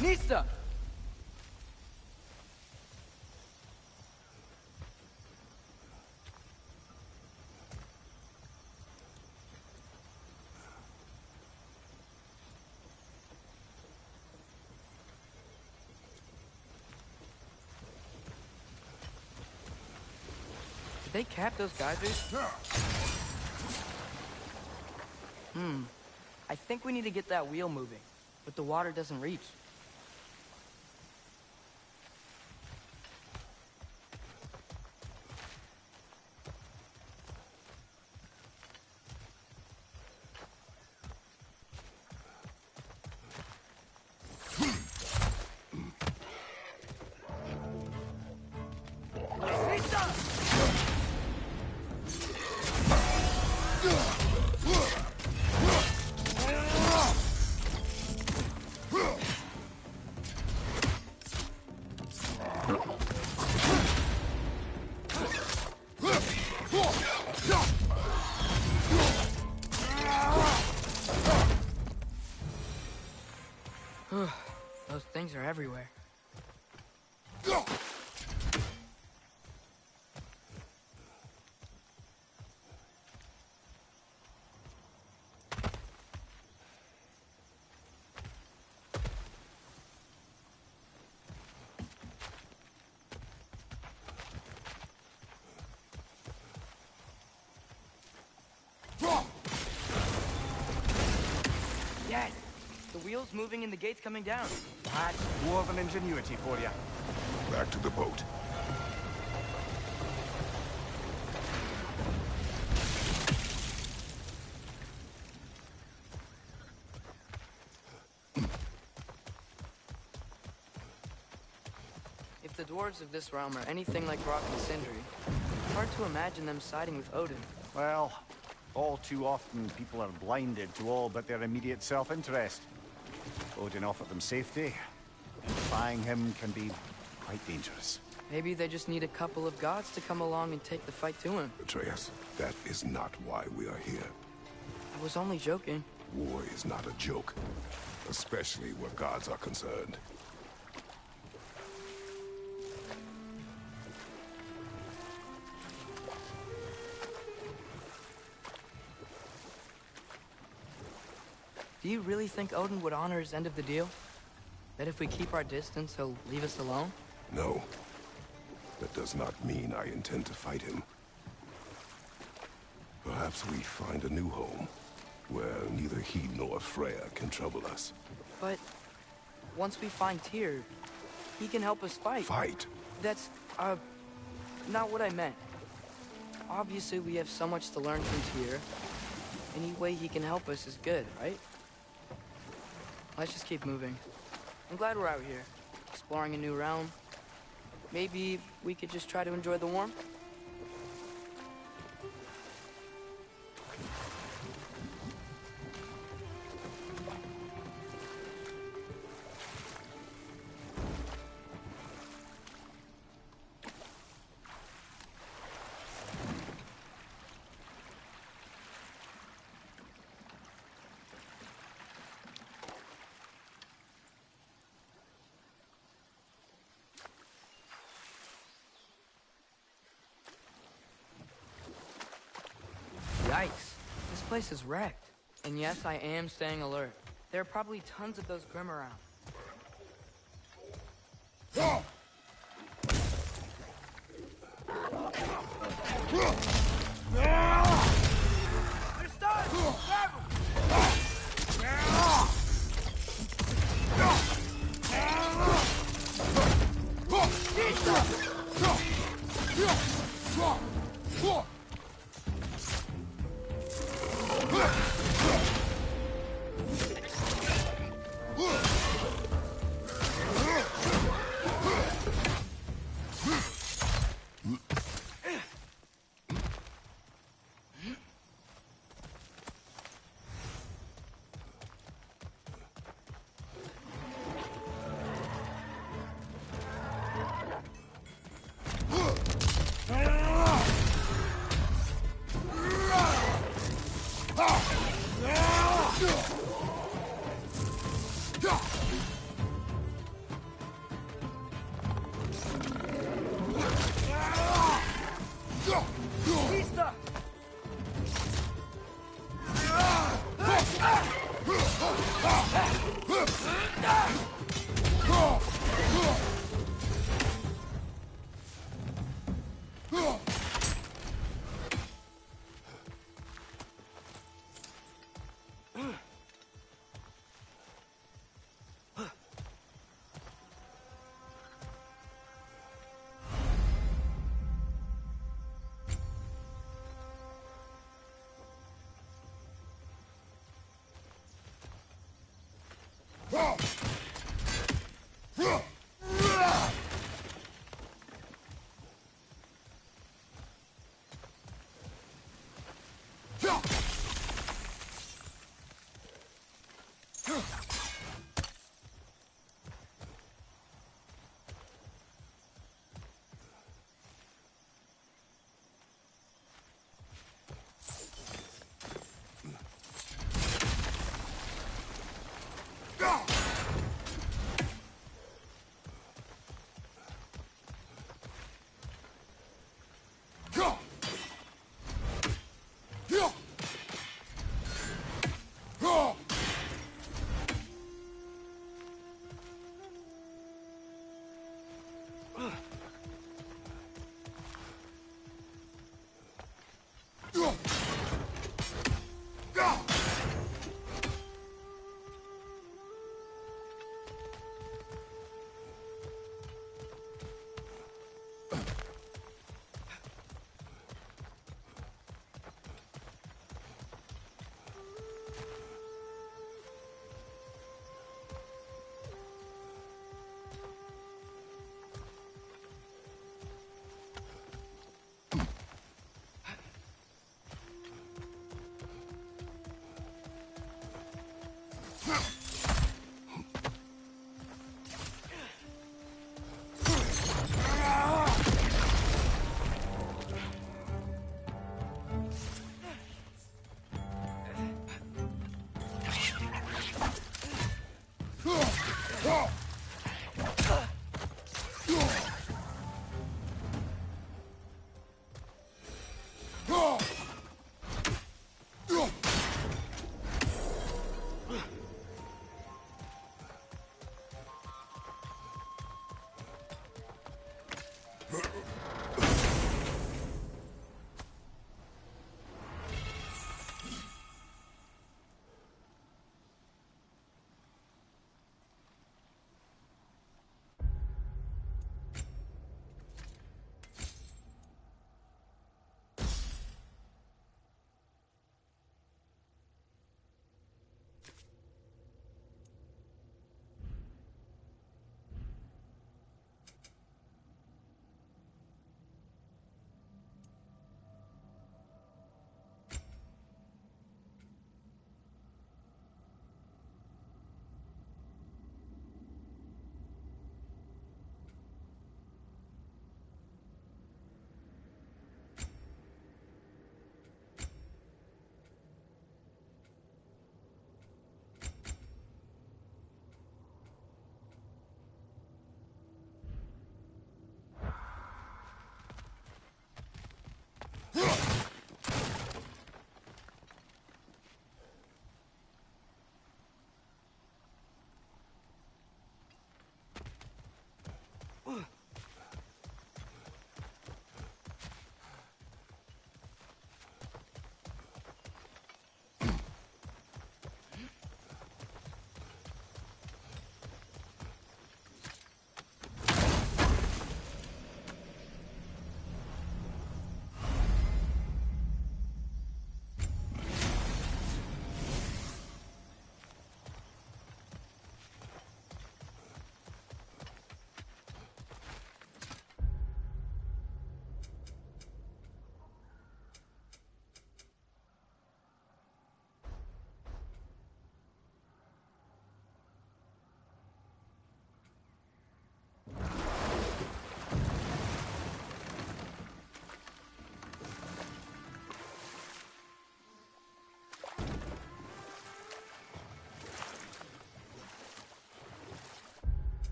Nista! Did they cap those geysers? I think we need to get that wheel moving, but the water doesn't reach. Nista! Those things are everywhere. Yes! The wheel's moving and the gate's coming down. That's dwarven ingenuity for you. Back to the boat. If the dwarves of this realm are anything like Rock and Sindri, it's hard to imagine them siding with Odin. Well, all too often people are blinded to all but their immediate self-interest. Odin offered them safety. Defying him can be quite dangerous. Maybe they just need a couple of gods to come along and take the fight to him. Atreus, that is not why we are here. I was only joking. War is not a joke, especially where gods are concerned. Do you really think Odin would honor his end of the deal? That if we keep our distance, he'll leave us alone? No. That does not mean I intend to fight him. Perhaps we find a new home, where neither he nor Freya can trouble us. But once we find Tyr, he can help us fight. Fight? That's, not what I meant. Obviously, we have so much to learn from Tyr. Any way he can help us is good, right? Let's just keep moving. I'm glad we're out here, exploring a new realm. Maybe we could just try to enjoy the warmth? Yikes. This place is wrecked. And yes, I am staying alert. There are probably tons of those Grim around.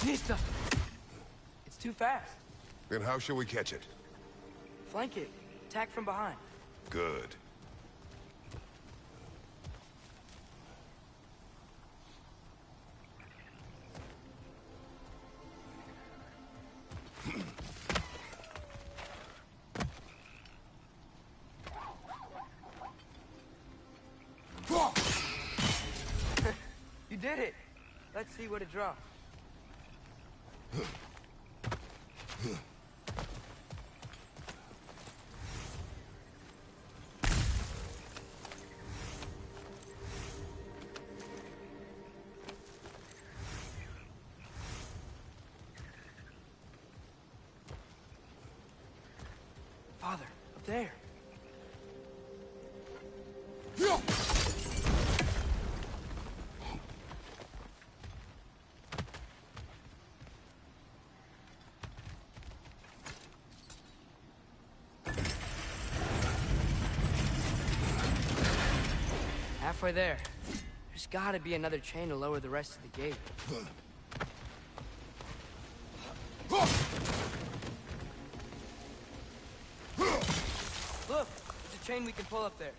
Nista! It's too fast. Then how shall we catch it? Flank it. Attack from behind. Good. You did it! Let's see what it drops. Father, up there. Halfway there. There's gotta be another chain to lower the rest of the gate. Look! There's a chain we can pull up there.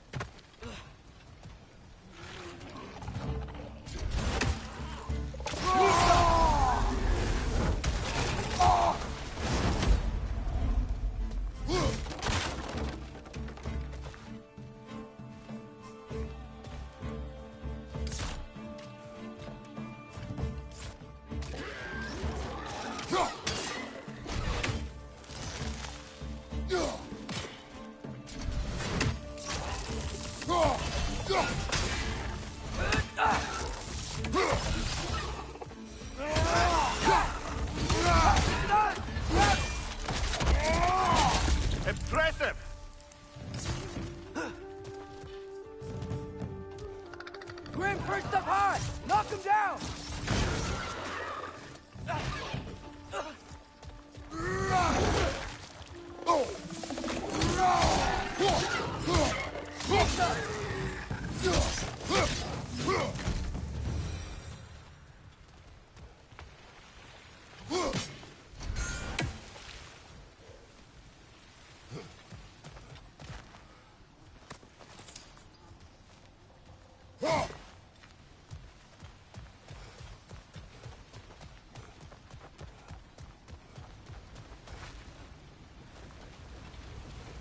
Impressive! Grim, perched up high! Knock him down!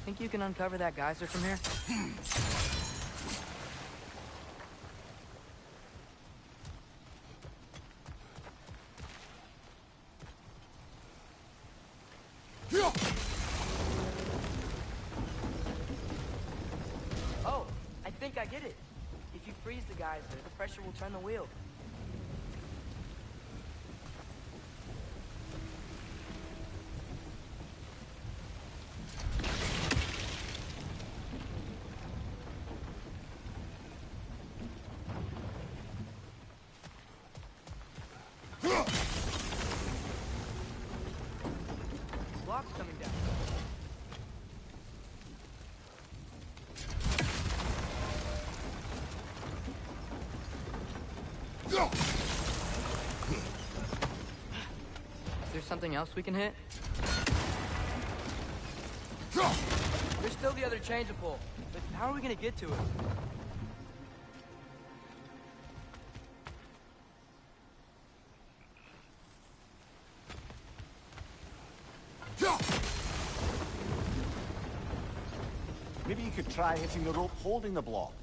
Think you can uncover that geyser from here? Oh, I think I get it. If you freeze the geyser, the pressure will turn the wheel. Block's coming down. Is there something else we can hit? There's still the other chain to pull, but how are we gonna get to it? Maybe you could try hitting the rope holding the block.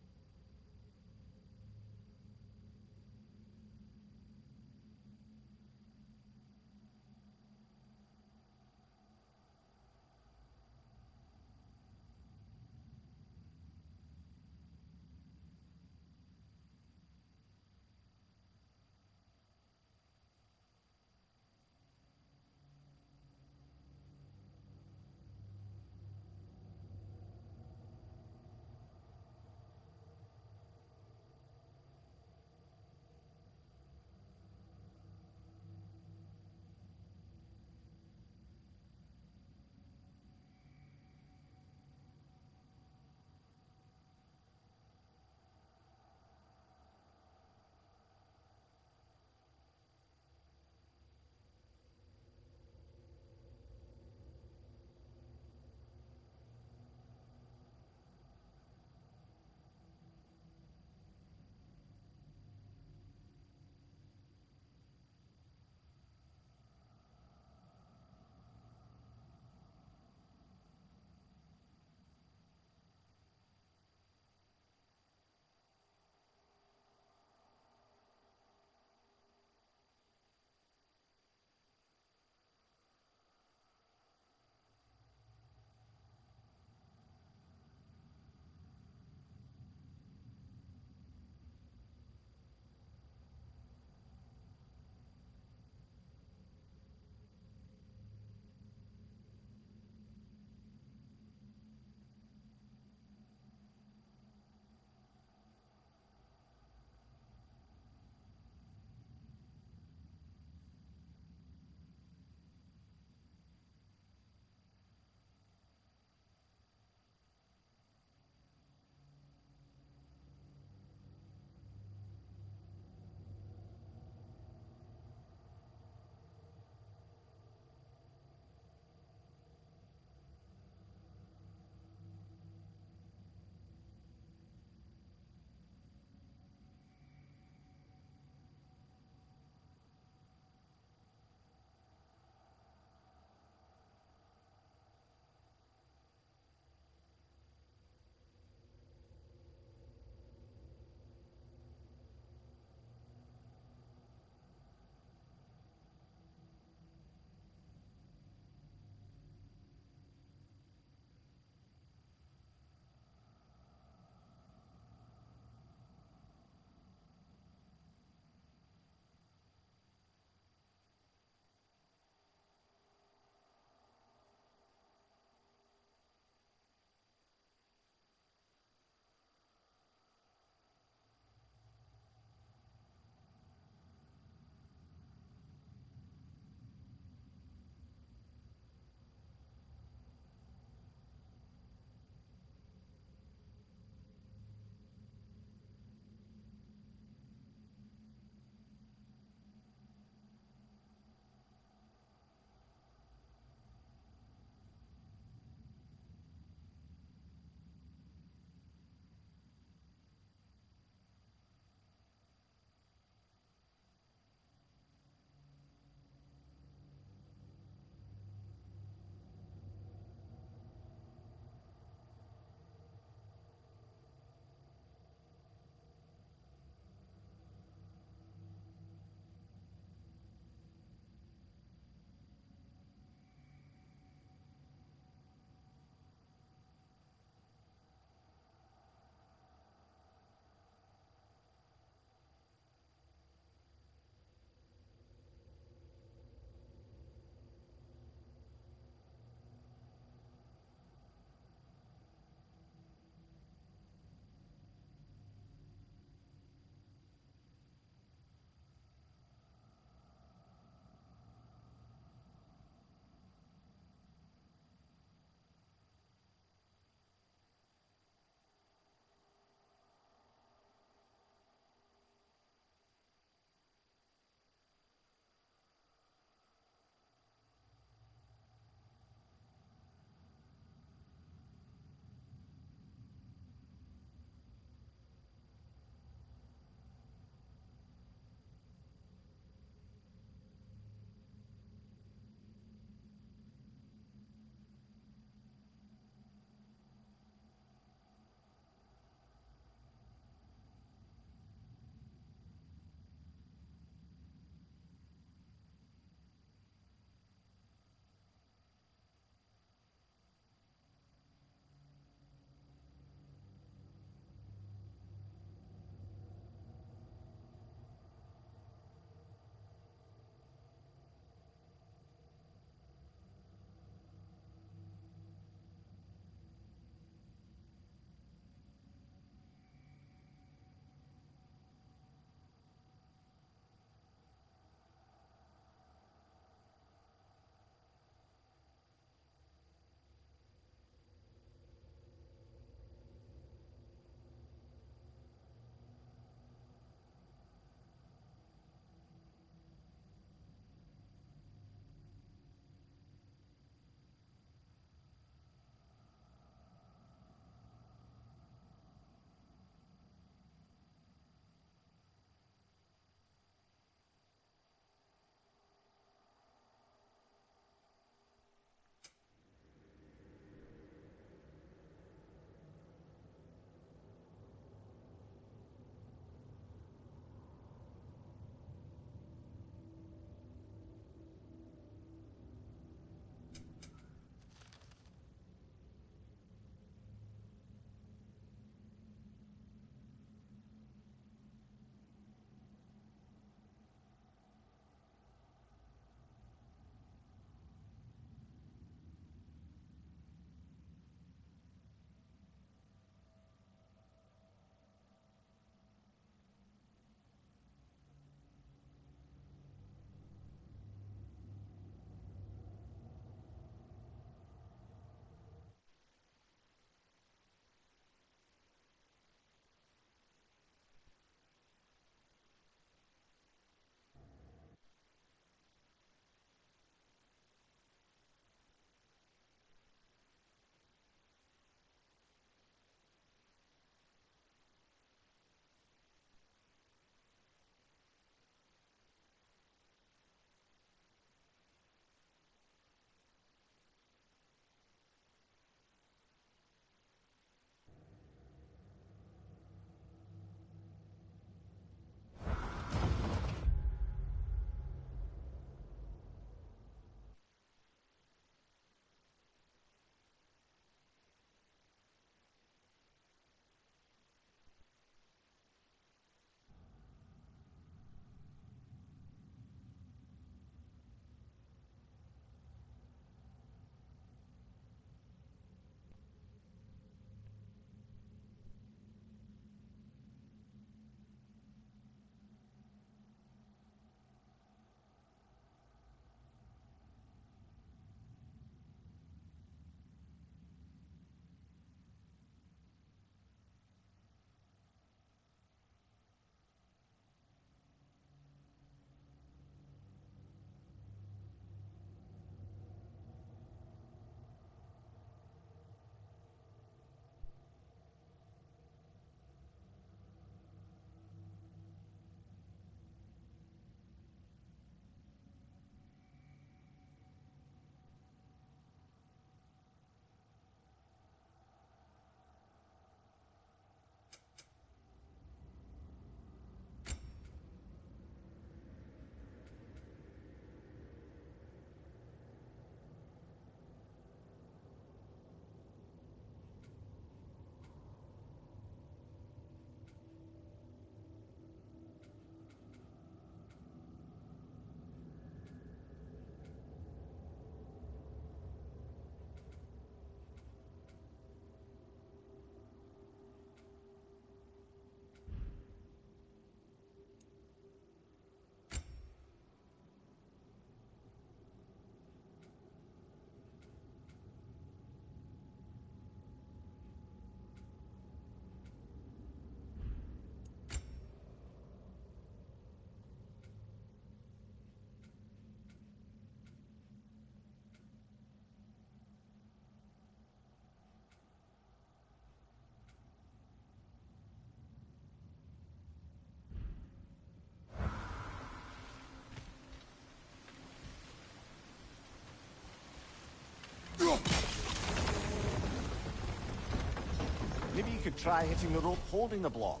Maybe you could try hitting the rope holding the block.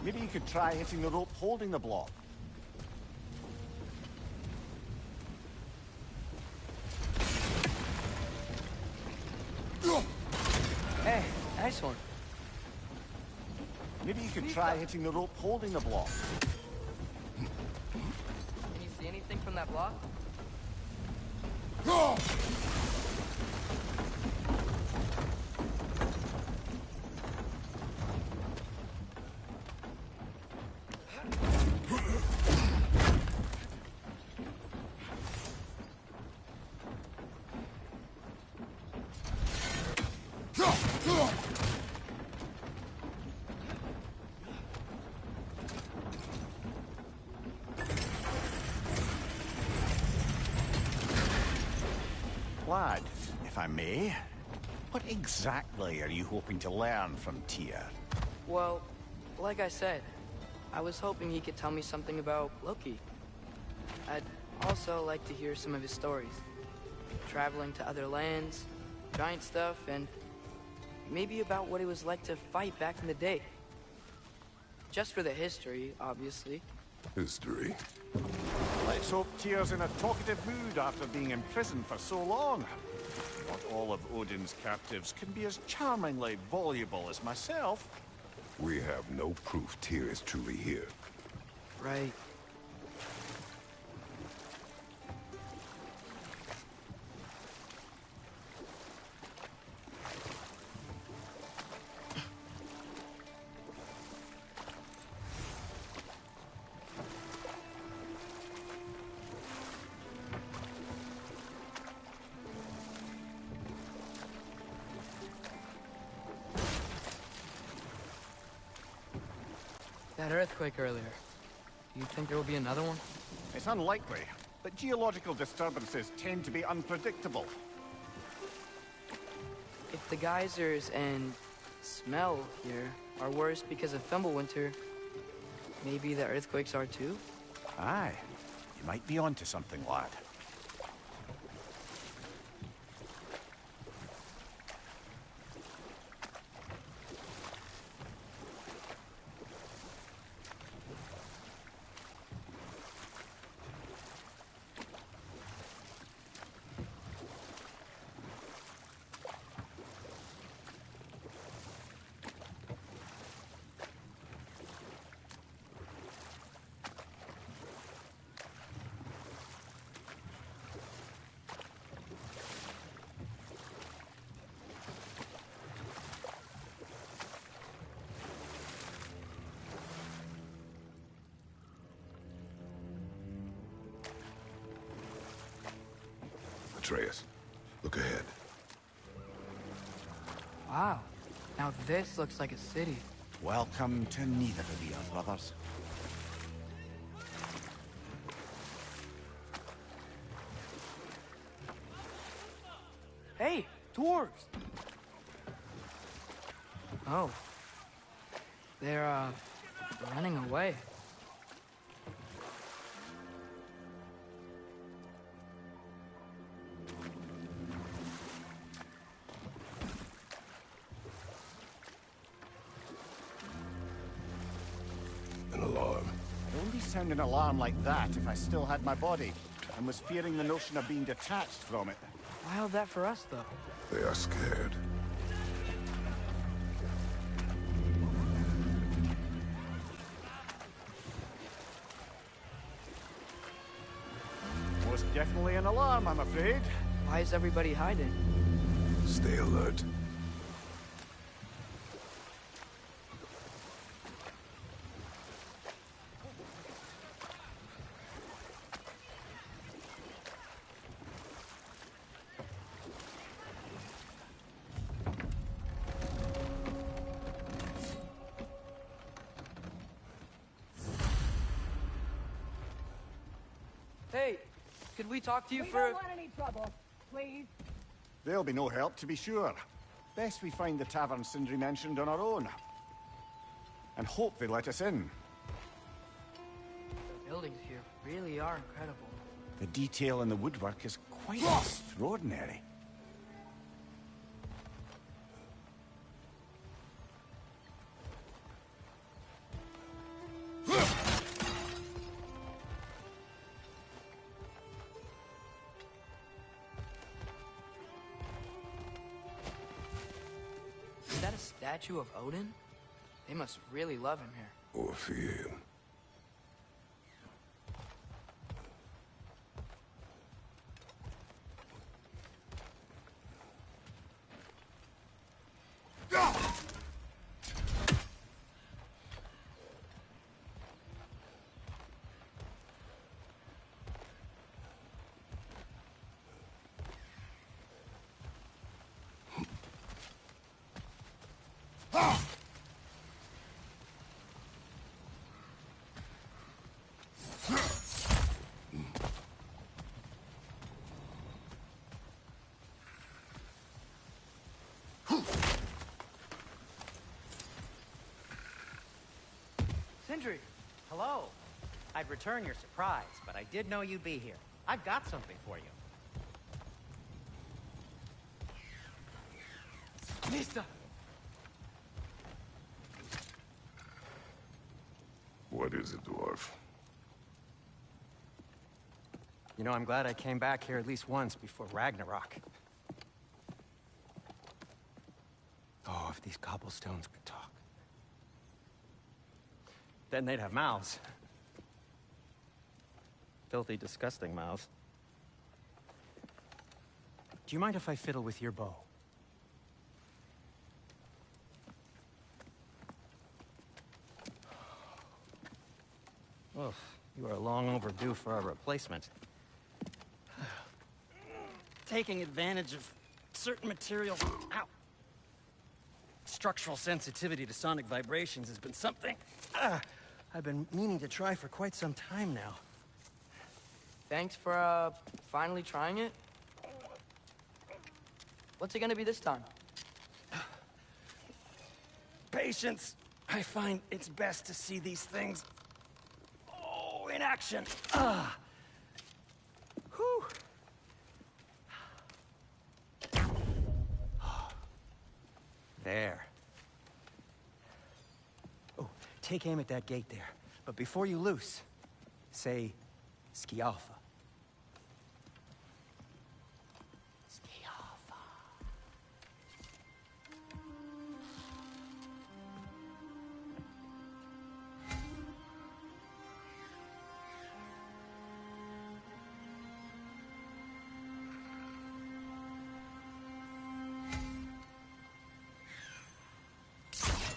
Maybe you could try hitting the rope holding the block. Hey, nice one. Maybe you could try hitting the rope holding the block. Can you see anything from that block? Lad, if I may, what exactly are you hoping to learn from Tyr? Well, like I said, I was hoping he could tell me something about Loki. I'd also like to hear some of his stories. Traveling to other lands, giant stuff, and maybe about what it was like to fight back in the day. Just for the history, obviously. History. Let's hope Tyr's in a talkative mood after being in prison for so long. Not all of Odin's captives can be as charmingly voluble as myself. We have no proof Tyr is truly here. Right. That earthquake earlier. Do you think there will be another one? It's unlikely, but geological disturbances tend to be unpredictable. If the geysers and smell here are worse because of Fimbulwinter, maybe the earthquakes are too? Aye, you might be onto something, lad. Atreus, look ahead. Wow. Now this looks like a city. Welcome to Nidavellir, brothers. Hey, dwarves! Oh. They're, running away. An alarm. I'd only sound an alarm like that if I still had my body, and was fearing the notion of being detached from it. Wild that for us, though. They are scared. Most definitely an alarm, I'm afraid. Why is everybody hiding? Stay alert. Hey, could we talk to you We for... don't want any trouble, please. There'll be no help, to be sure. Best we find the tavern Sindri mentioned on our own. And hope they let us in. The buildings here really are incredible. The detail in the woodwork is quite extraordinary. Is that a statue of Odin? They must really love him here. Or fear him. Sindri! Hello. I'd return your surprise, but I did know you'd be here. I've got something for you. Mista! What is it, dwarf? You know, I'm glad I came back here at least once before Ragnarok. Oh, if these cobblestones could talk. Then they'd have mouths. Filthy, disgusting mouths. Do you mind if I fiddle with your bow? Oh, you are long overdue for a replacement. Taking advantage of certain materials. Ow. Structural sensitivity to sonic vibrations has been something I've been meaning to try for quite some time now. Thanks for, finally trying it. What's it gonna be this time? Patience. I find it's best to see these things, in action. Whew. There. Oh, take aim at that gate there. But before you loose, say, Skialfa.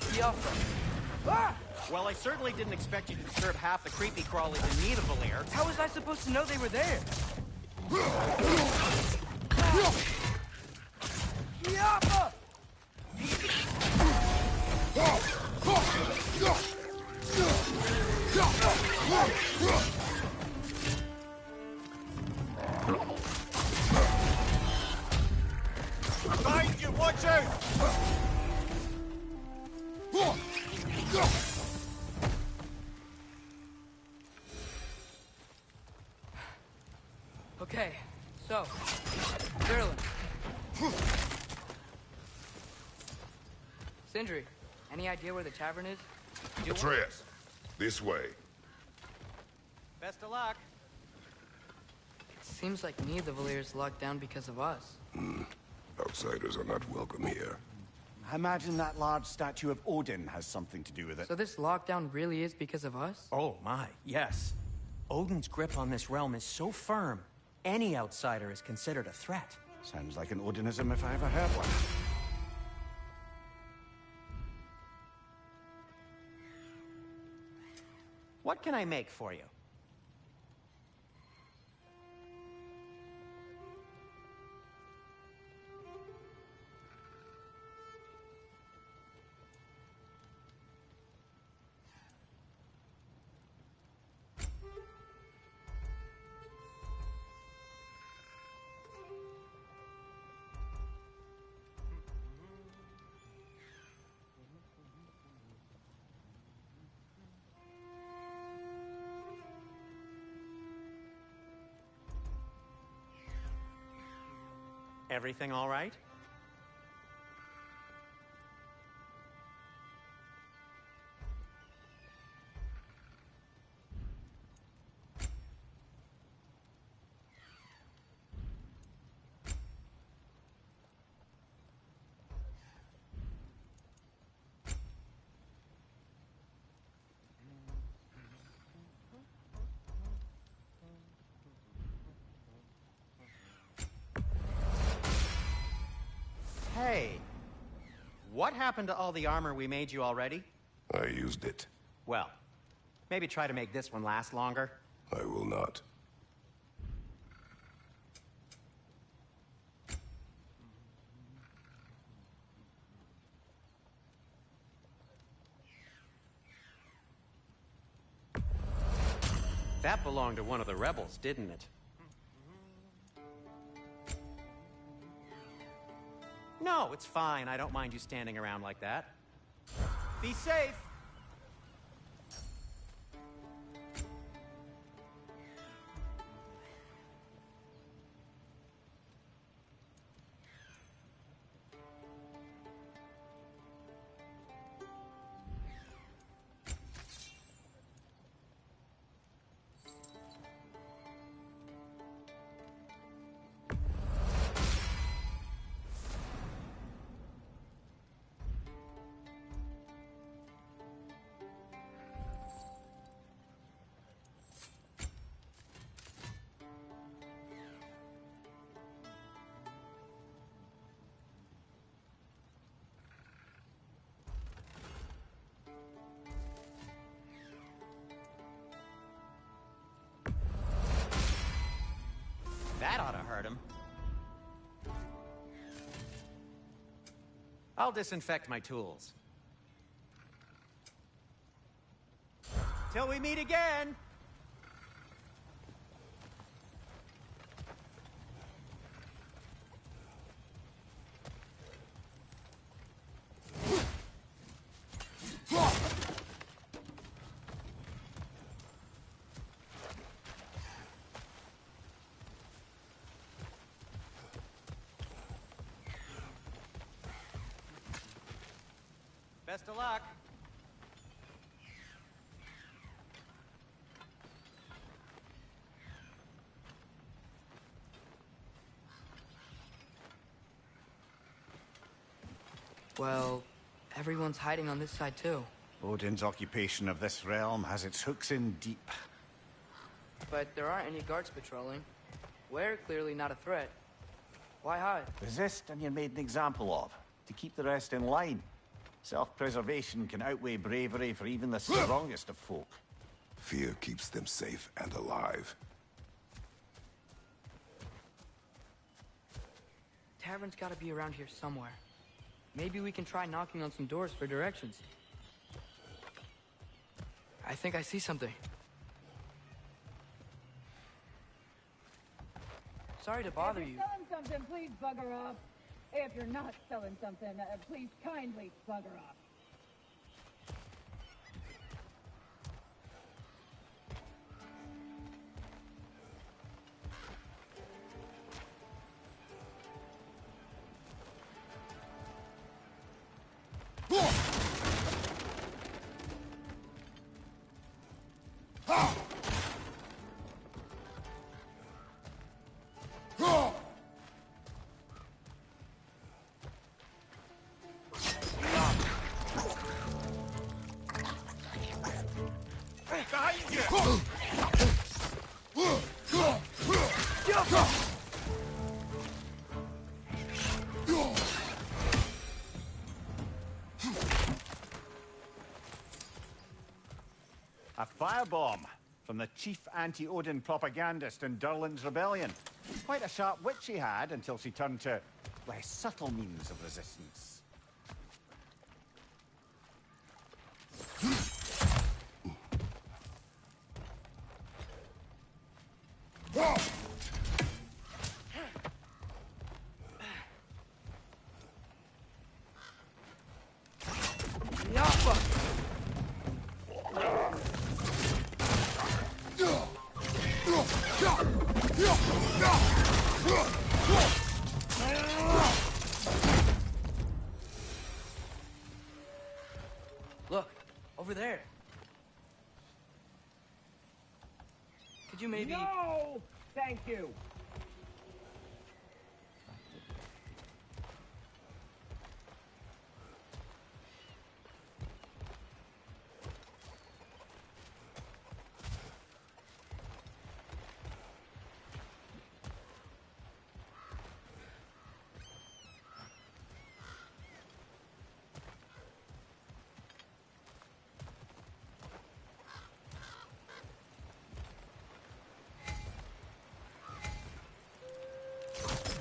Skialfa. Ah! Well, I certainly didn't expect you to disturb half the creepy crawlies in need of a lair. How was I supposed to know they were there? Yappa! Behind you, watch out! Okay, so, Durlin. Sindri, any idea where the tavern is? Atreus, this way. Best of luck. It seems like neither Valyr's locked down because of us. Outsiders are not welcome here. I imagine that large statue of Odin has something to do with it. So this lockdown really is because of us? Oh my, yes. Odin's grip on this realm is so firm, any outsider is considered a threat. Sounds like an Odinism if I ever heard one. What can I make for you? Everything all right? Hey, what happened to all the armor we made you already? I used it. Well, maybe try to make this one last longer. I will not. That belonged to one of the rebels, didn't it? No, it's fine. I don't mind you standing around like that. Be safe! That ought to hurt him. I'll disinfect my tools. Till we meet again! Best of luck. Well, everyone's hiding on this side too. Odin's occupation of this realm has its hooks in deep. But there aren't any guards patrolling. We're clearly not a threat. Why hide? Resist and you're made an example of, to keep the rest in line. Self-preservation can outweigh bravery for even the strongest of folk. Fear keeps them safe and alive. Tavern's gotta be around here somewhere. Maybe we can try knocking on some doors for directions. I think I see something. Sorry to bother If you. you're selling something, please bugger off. If you're not selling something, please kindly bugger off. A firebomb from the chief anti-Odin propagandist in Durlin's rebellion. Quite a sharp wit she had until she turned to less subtle means of resistance. Could you maybe... No! Thank you.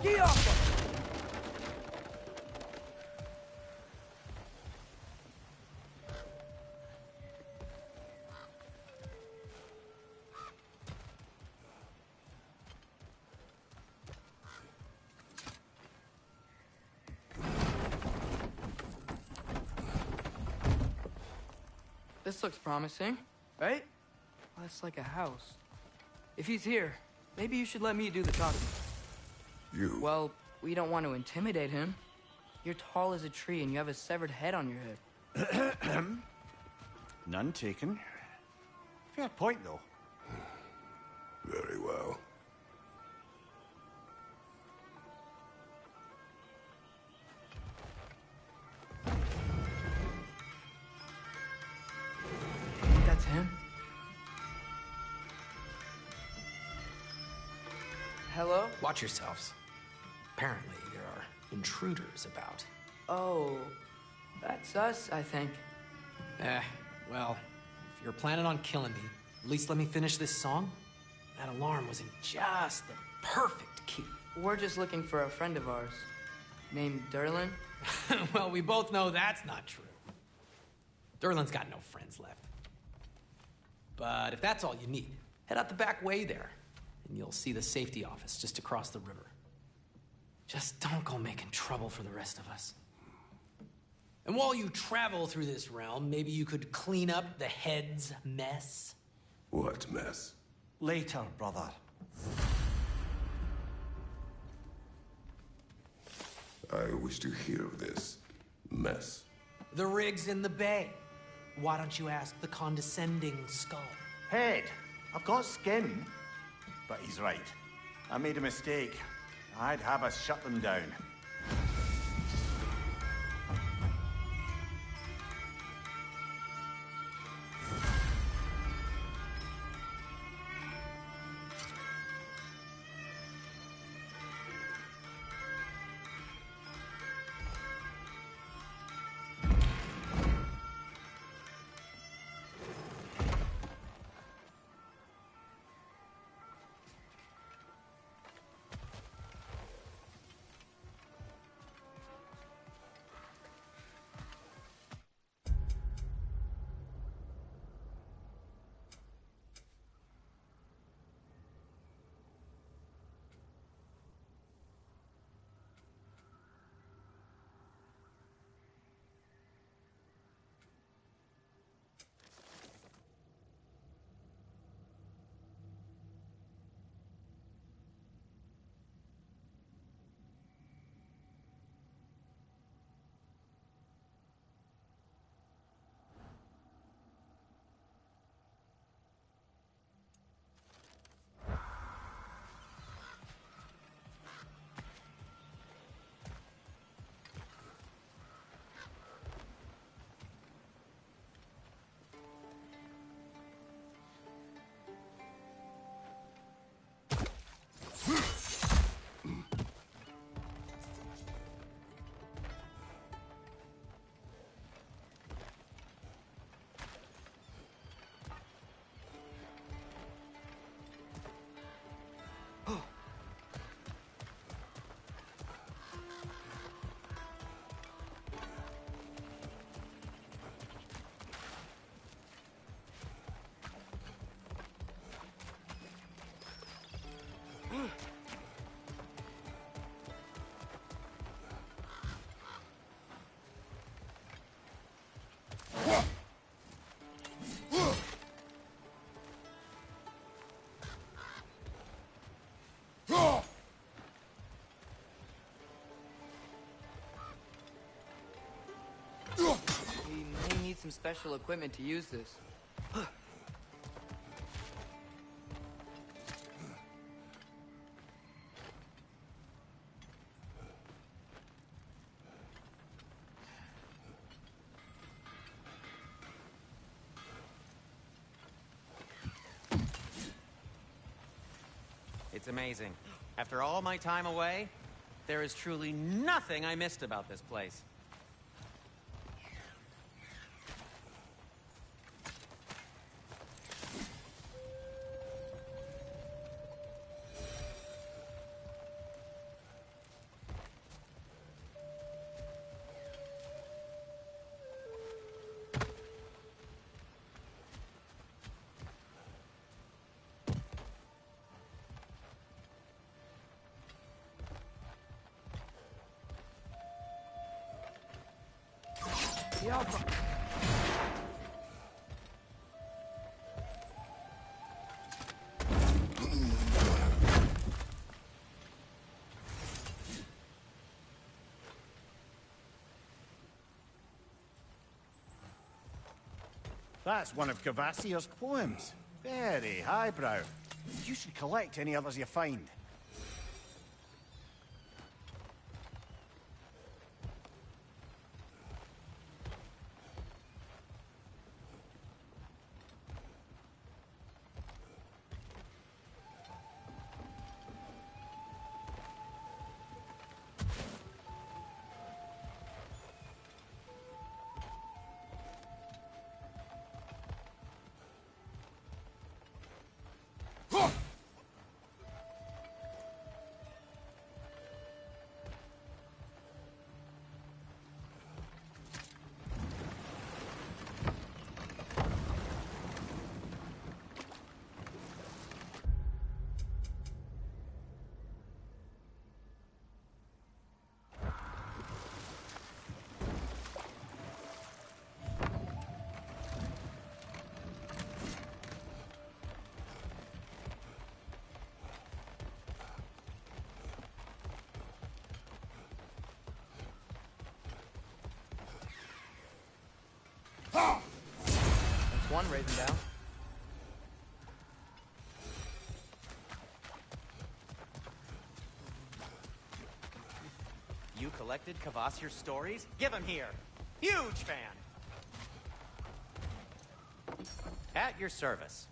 Get off him! This looks promising, right? Well, that's like a house. If he's here, maybe you should let me do the talking. You... Well, we don't want to intimidate him. You're tall as a tree and you have a severed head on your head. None taken. Fair point, though. Very well. Think that's him? Hello? Watch yourselves. Apparently, there are intruders about. Oh, that's us, I think. Well, if you're planning on killing me, at least let me finish this song. That alarm was in just the perfect key. We're just looking for a friend of ours, named Derlin. Well, we both know that's not true. Derlin's got no friends left. But if that's all you need, head out the back way there, and you'll see the safety office just across the river. Just don't go making trouble for the rest of us. And while you travel through this realm, maybe you could clean up the head's mess? What mess? Later, brother. I wish to hear of this mess. The rig's in the bay. Why don't you ask the condescending skull? Head, I've got skin. But he's right. I made a mistake. I'd have us shut them down. We may need some special equipment to use this. It's amazing. After all my time away, there is truly nothing I missed about this place. Yeah, but... That's one of Kvasir's poems. Very highbrow. You should collect any others you find. That's one raising down. You collected Kvasir's stories? Give them here. Huge fan. At your service.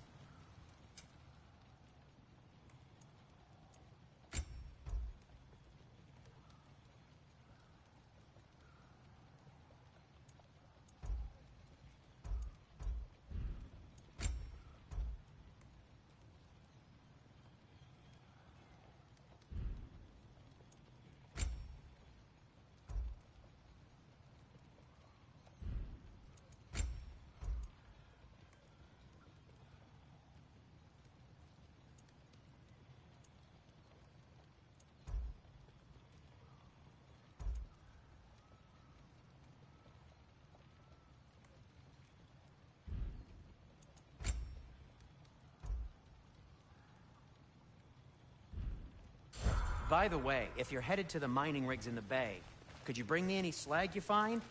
By the way, if you're headed to the mining rigs in the bay, could you bring me any slag you find?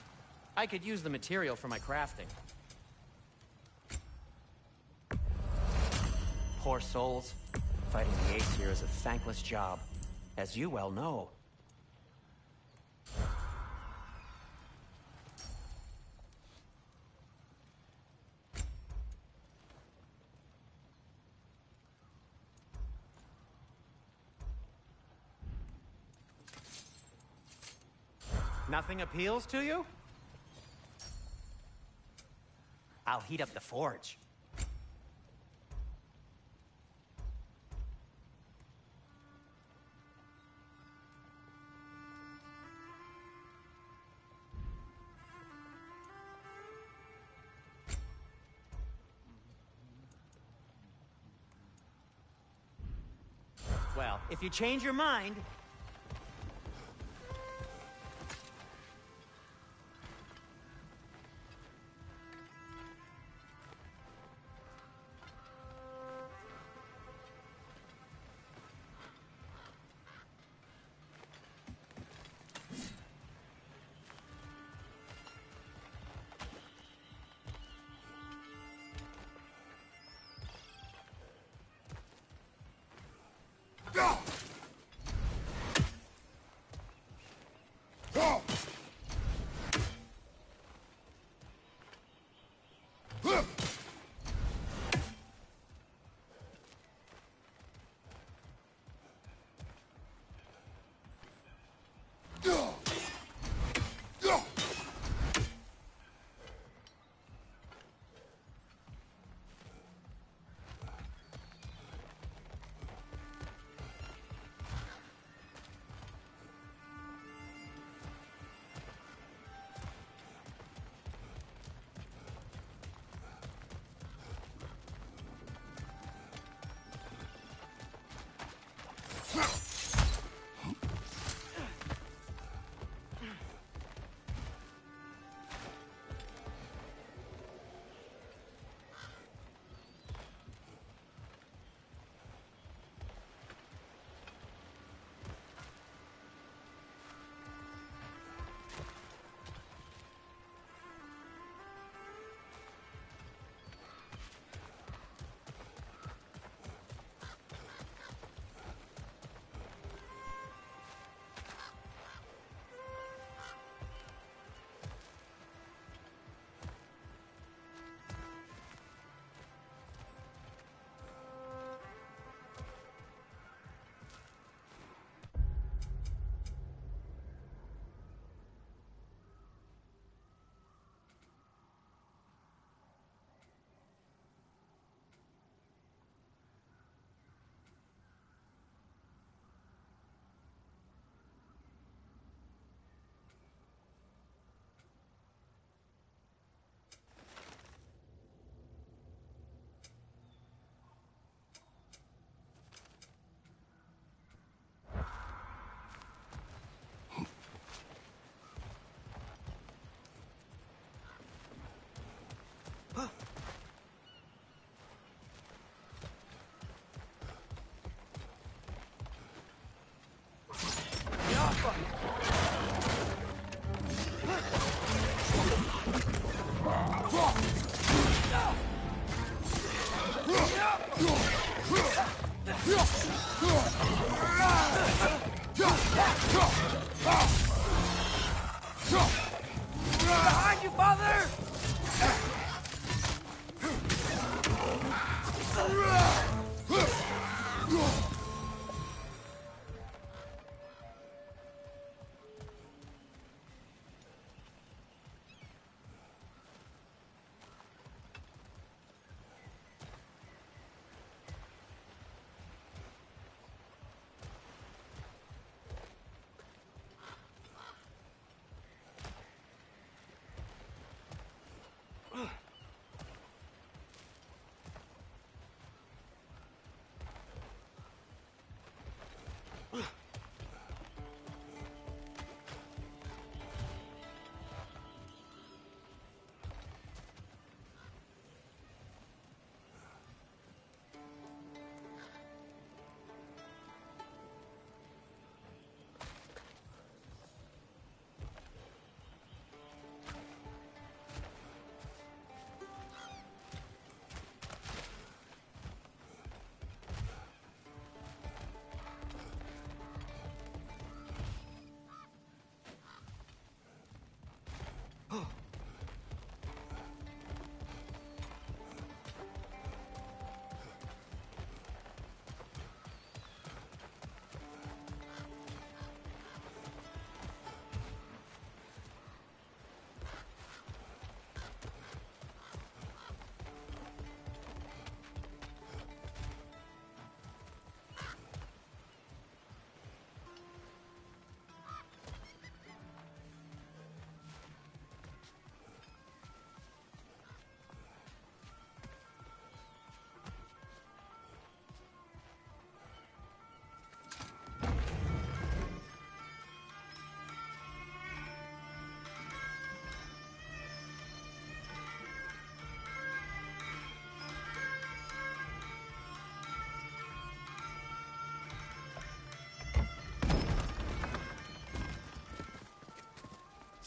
I could use the material for my crafting. Poor souls. Fighting the Ace here is a thankless job, as you well know. Nothing appeals to you? I'll heat up the forge. Well, if you change your mind... Behind you, father!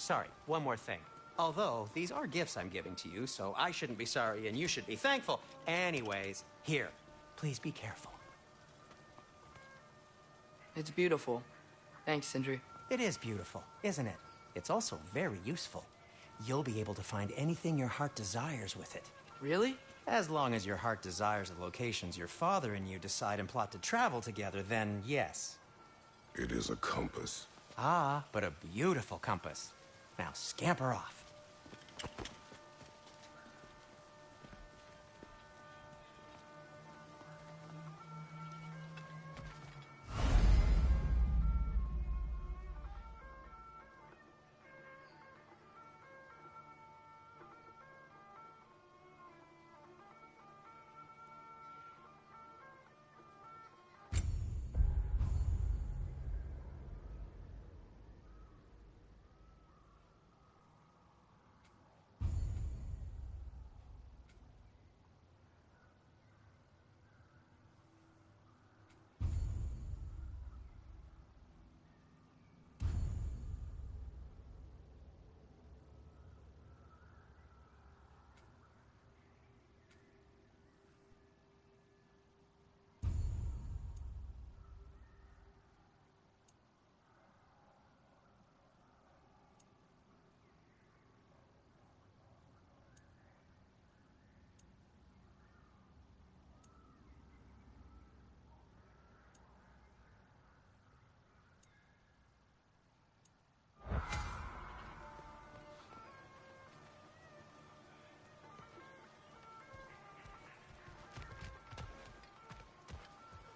Sorry, one more thing. Although, these are gifts I'm giving to you, so I shouldn't be sorry and you should be thankful. Anyways, here, please be careful. It's beautiful. Thanks, Sindri. It is beautiful, isn't it? It's also very useful. You'll be able to find anything your heart desires with it. Really? As long as your heart desires the locations your father and you decide and plot to travel together, then yes. It is a compass. Ah, but a beautiful compass. Now scamper off.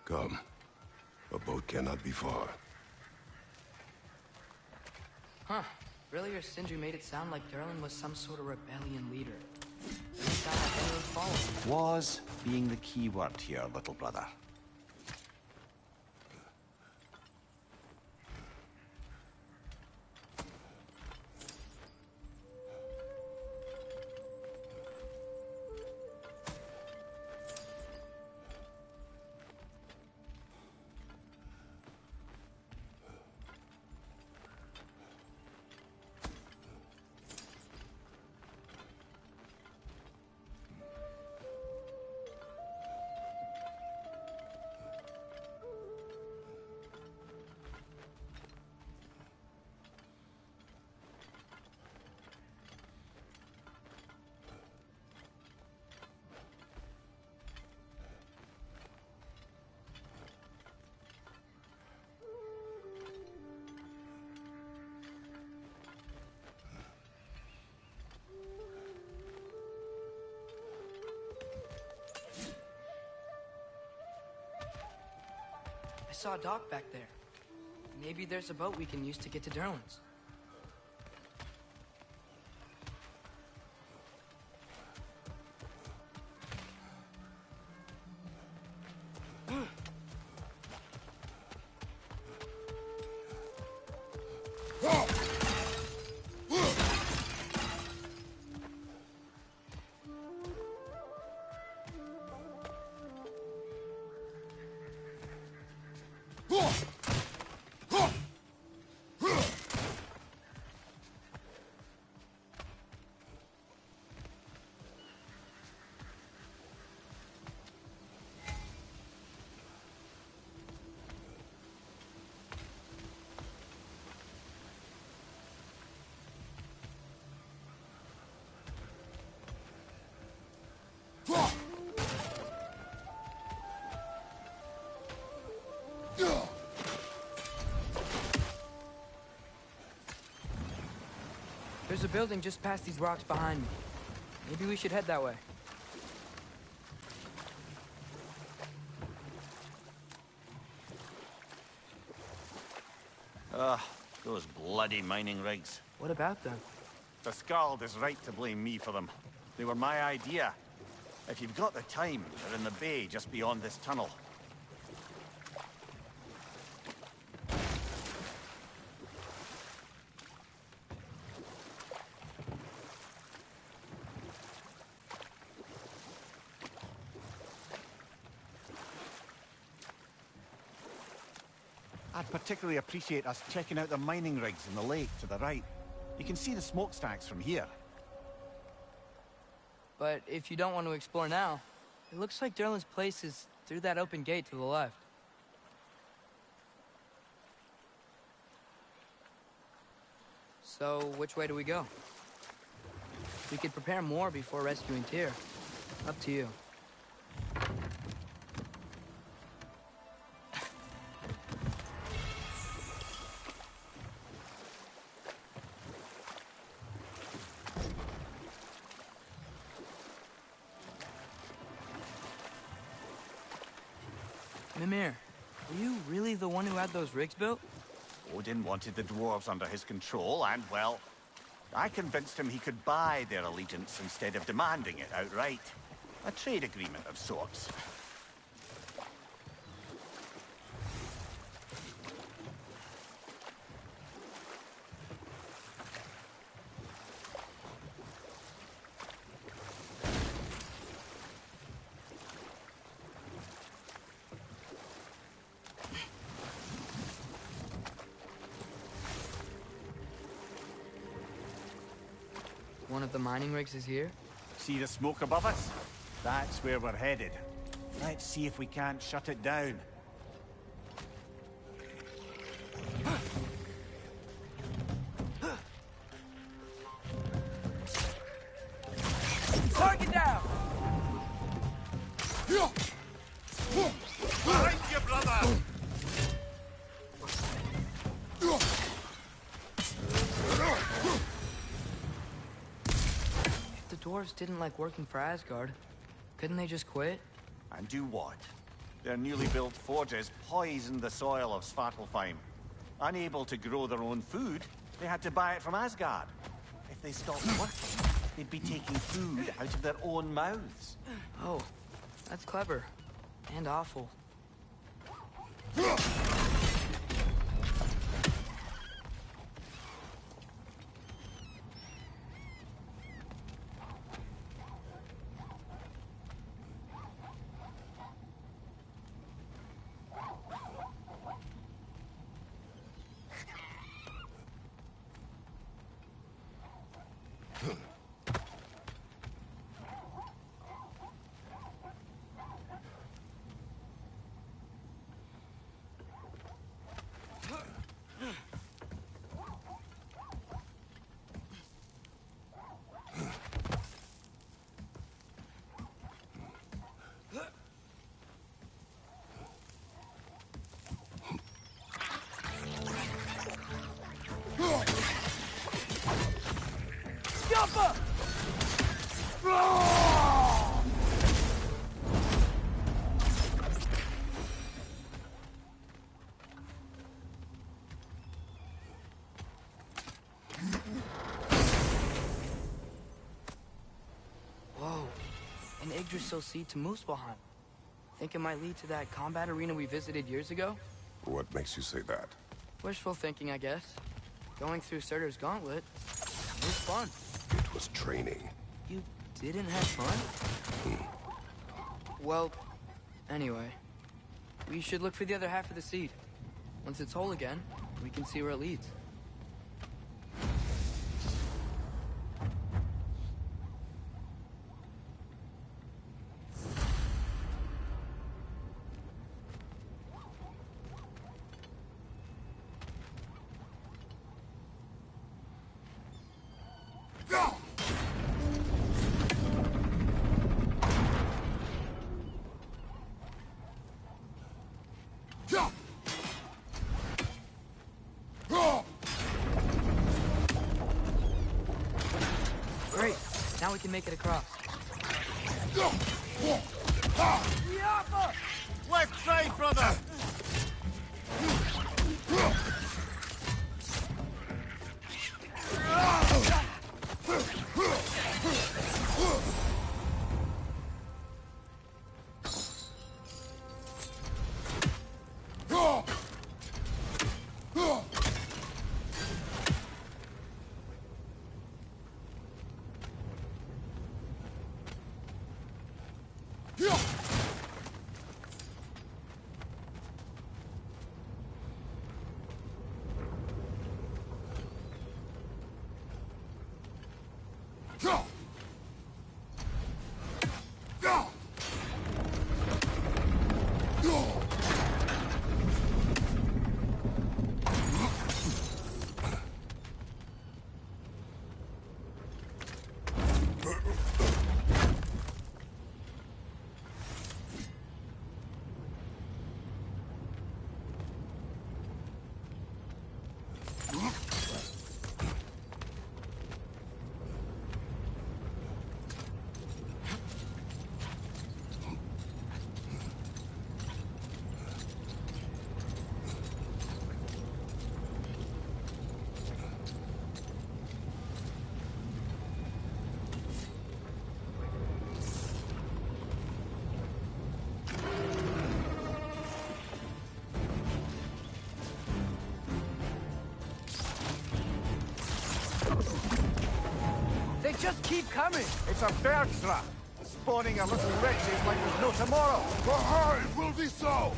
Come. A boat cannot be far. Huh. Earlier, Sindri made it sound like Durlin was some sort of rebellion leader. Doesn't sound like anyone followed him. Was being the key word here, little brother. I saw a dock back there. Maybe there's a boat we can use to get to Derlin's. There's a building just past these rocks behind me. Maybe we should head that way. Ugh, those bloody mining rigs. What about them? The Skald is right to blame me for them. They were my idea. If you've got the time, they're in the bay just beyond this tunnel. I'd particularly appreciate us checking out the mining rigs in the lake to the right. You can see the smokestacks from here. But if you don't want to explore now, it looks like Derlin's place is through that open gate to the left. So, which way do we go? We could prepare more before rescuing Tyr. Up to you. Mimir, were you really the one who had those rigs built? Odin wanted the dwarves under his control, and, well, I convinced him he could buy their allegiance instead of demanding it outright. A trade agreement of sorts. One of the mining rigs is here? See the smoke above us? That's where we're headed. Let's see if we can't shut it down. Target down! Behind you, brother! If the dwarves didn't like working for Asgard, couldn't they just quit? And do what? Their newly built forges poisoned the soil of Svartalfheim. Unable to grow their own food, they had to buy it from Asgard. If they stopped working, they'd be taking food out of their own mouths. Oh, that's clever. And awful. still seed to Muspelheim. Think it might lead to that combat arena we visited years ago? What makes you say that? Wishful thinking, I guess. Going through Surtur's gauntlet was fun. It was training. You didn't have fun? Well, anyway. We should look for the other half of the seed. Once it's whole again, we can see where it leads. Great. Now we can make it across. Left side, brother! They just keep coming! It's a bird trap, spawning a little wretches like there's no tomorrow. For her, it will be so!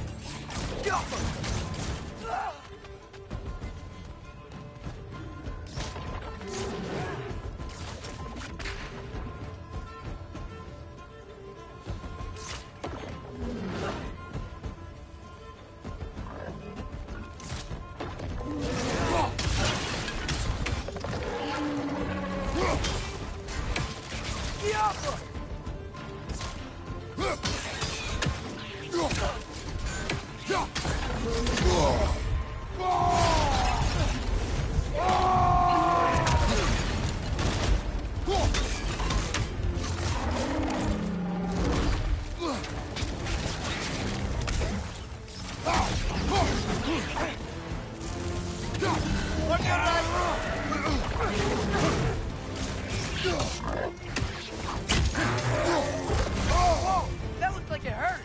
That looked like it hurt!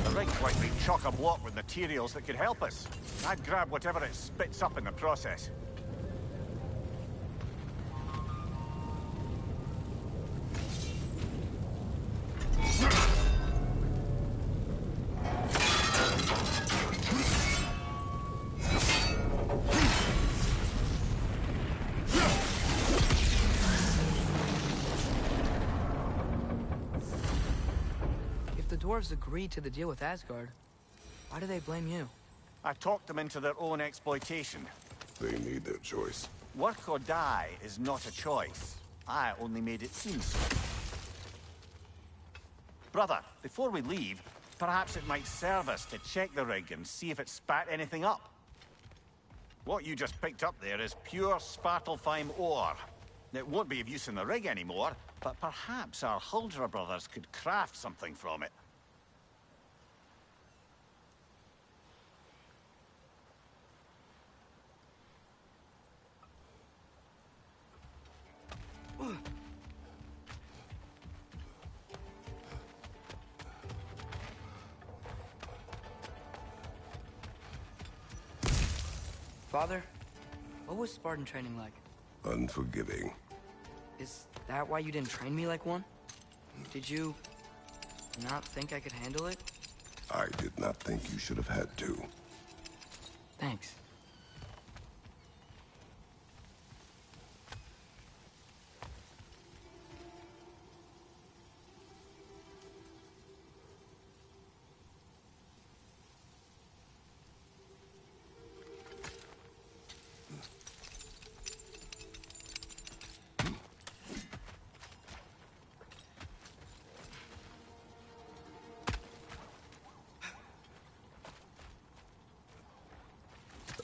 The rig's likely chock-a-block with materials that could help us. I'd grab whatever it spits up in the process. If the dwarves agreed to the deal with Asgard, why do they blame you? I talked them into their own exploitation. They made their choice. Work or die is not a choice. I only made it seem so. Brother, before we leave, Perhaps it might serve us to check the rig and see if it spat anything up. What you just picked up there is pure Svartalfheim ore. It won't be of use in the rig anymore, but perhaps our Huldra brothers could craft something from it. Father, what was Spartan training like? Unforgiving. Is that why you didn't train me like one? Did you not think I could handle it? I did not think you should have had to. Thanks.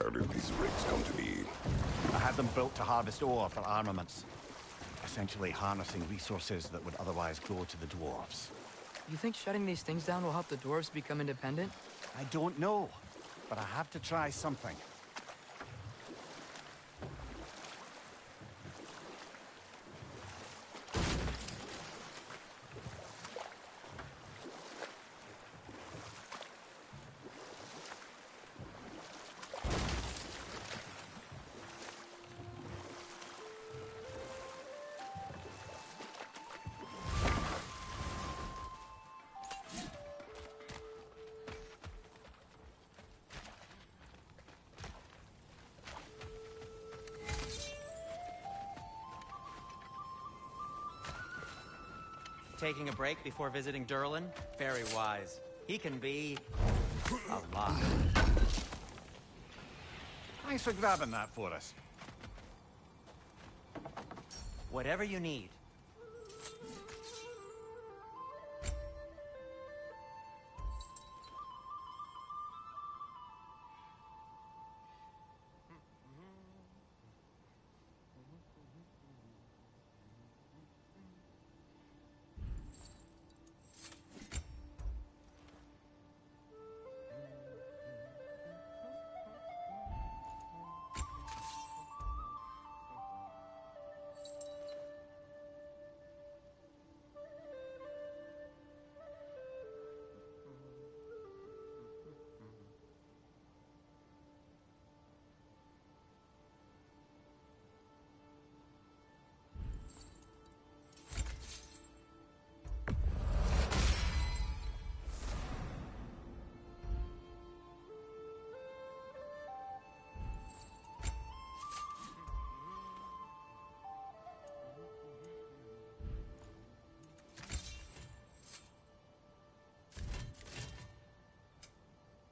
How did these rigs come to be? I had them built to harvest ore for armaments. Essentially harnessing resources that would otherwise go to the dwarves. You think shutting these things down will help the dwarves become independent? I don't know, but I have to try something. Taking a break before visiting Durlin? Very wise. He can be a lot. Thanks for grabbing that for us. Whatever you need.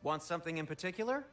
Want something in particular?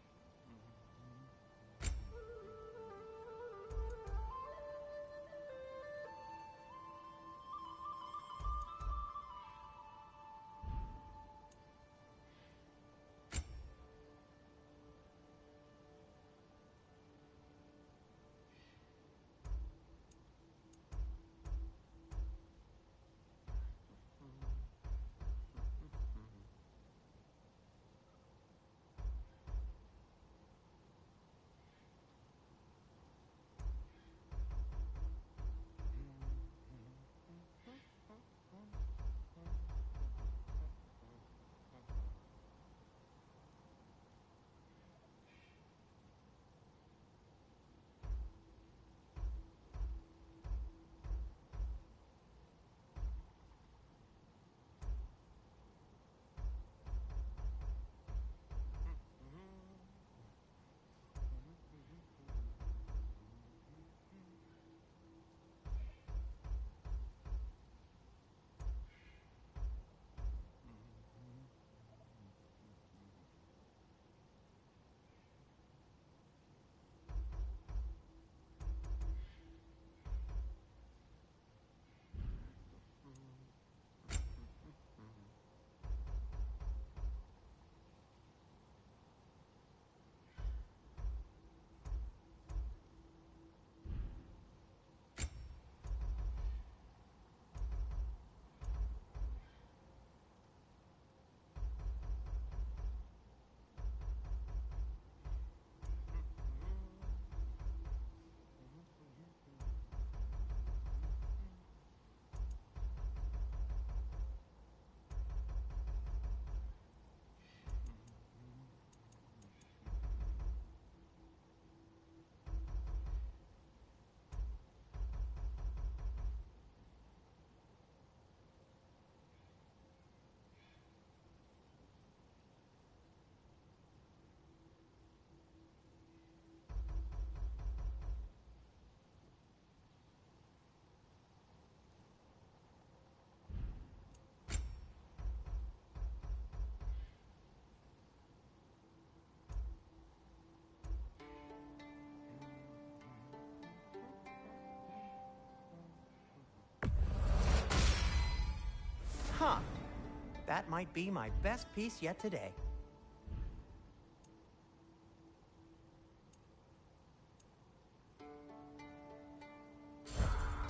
that might be my best piece yet today.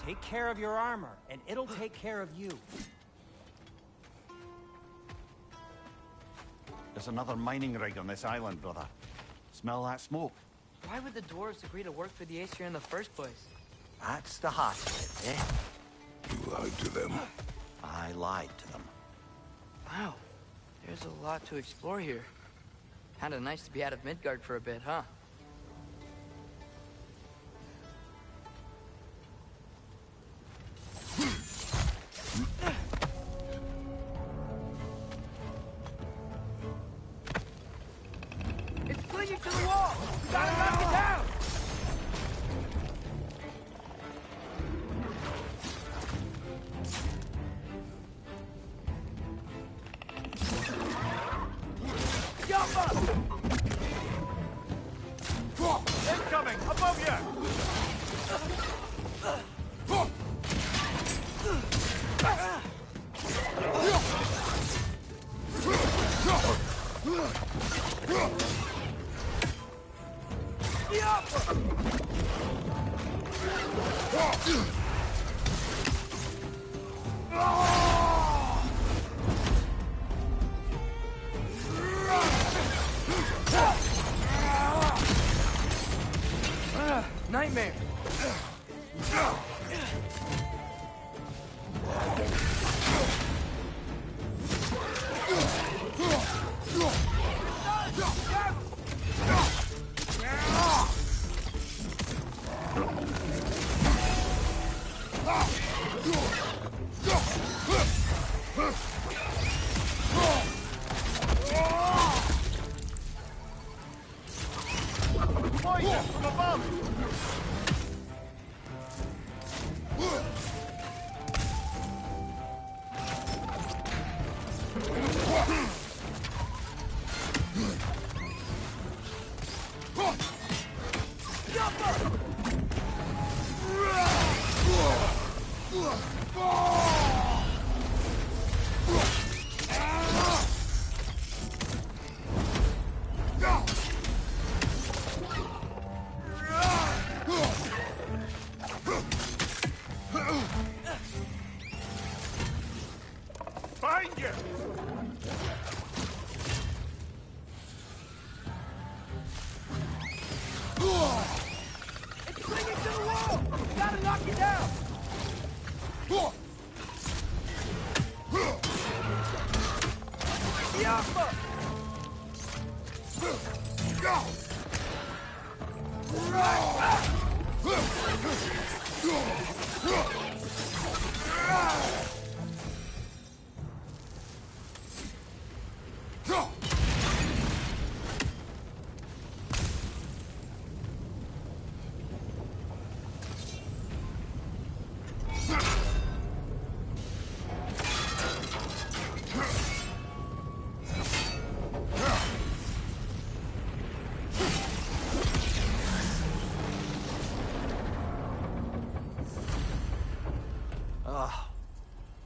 Take care of your armor, and it'll take care of you. There's another mining rig on this island, brother. Smell that smoke? Why would the dwarves agree to work for the Aesir in the first place? That's the heart of it, eh? You lied to them. I lied to them. Wow, there's a lot to explore here. Kinda nice to be out of Midgard for a bit, huh? It's clinging to the wall! We gotta knock it down! Incoming! Above you! Nightmare! Poison from above! Find you! It's clinging to the wall! We gotta knock it down! Yappa!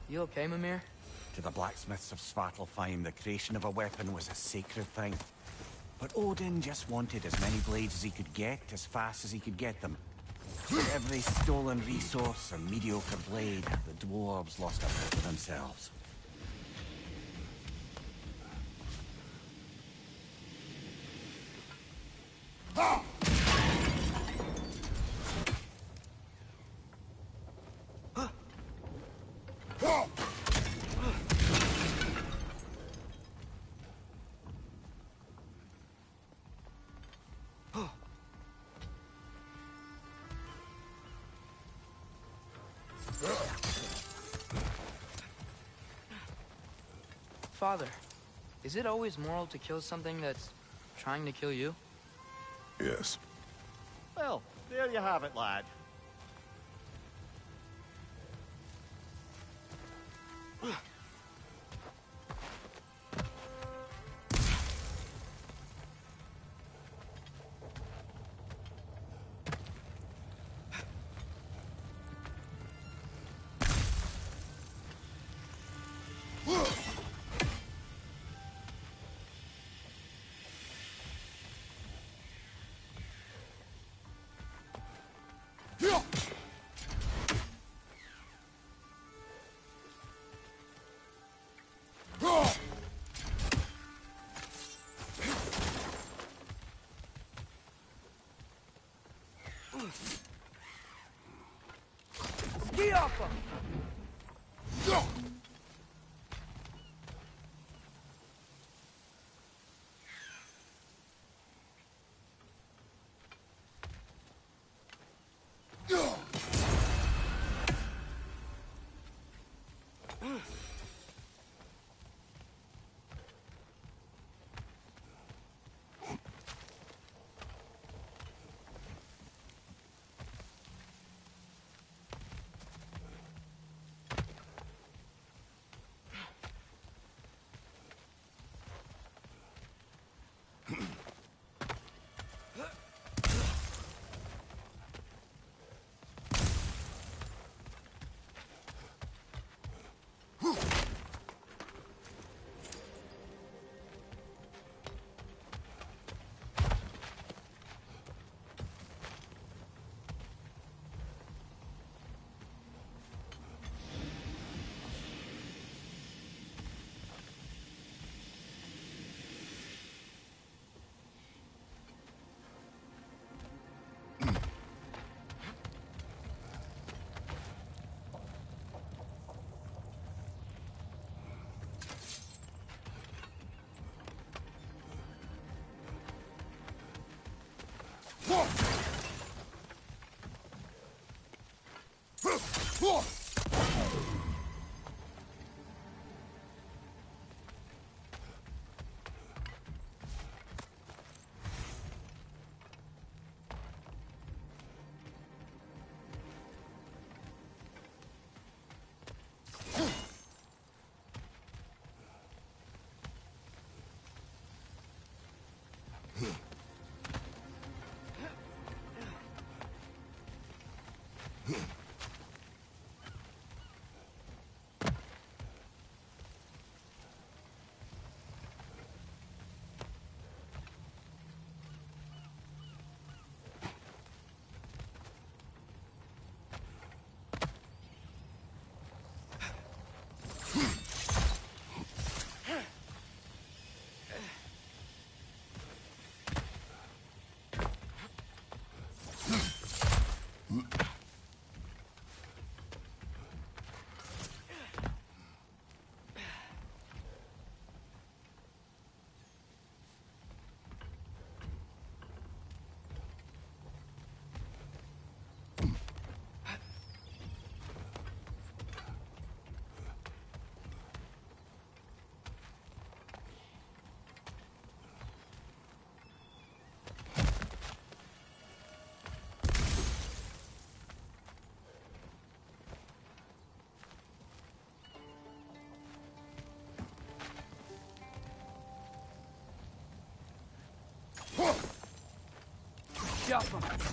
You okay, Mimir? To the blacksmiths of Svartalfheim, the creation of a weapon was a sacred thing. But Odin just wanted as many blades as he could get, as fast as he could get them. For every stolen resource or mediocre blade, the dwarves lost a bit of themselves. Father, is it always moral to kill something that's trying to kill you? Yes. Well, there you have it, lad. Ski off him! Jump him!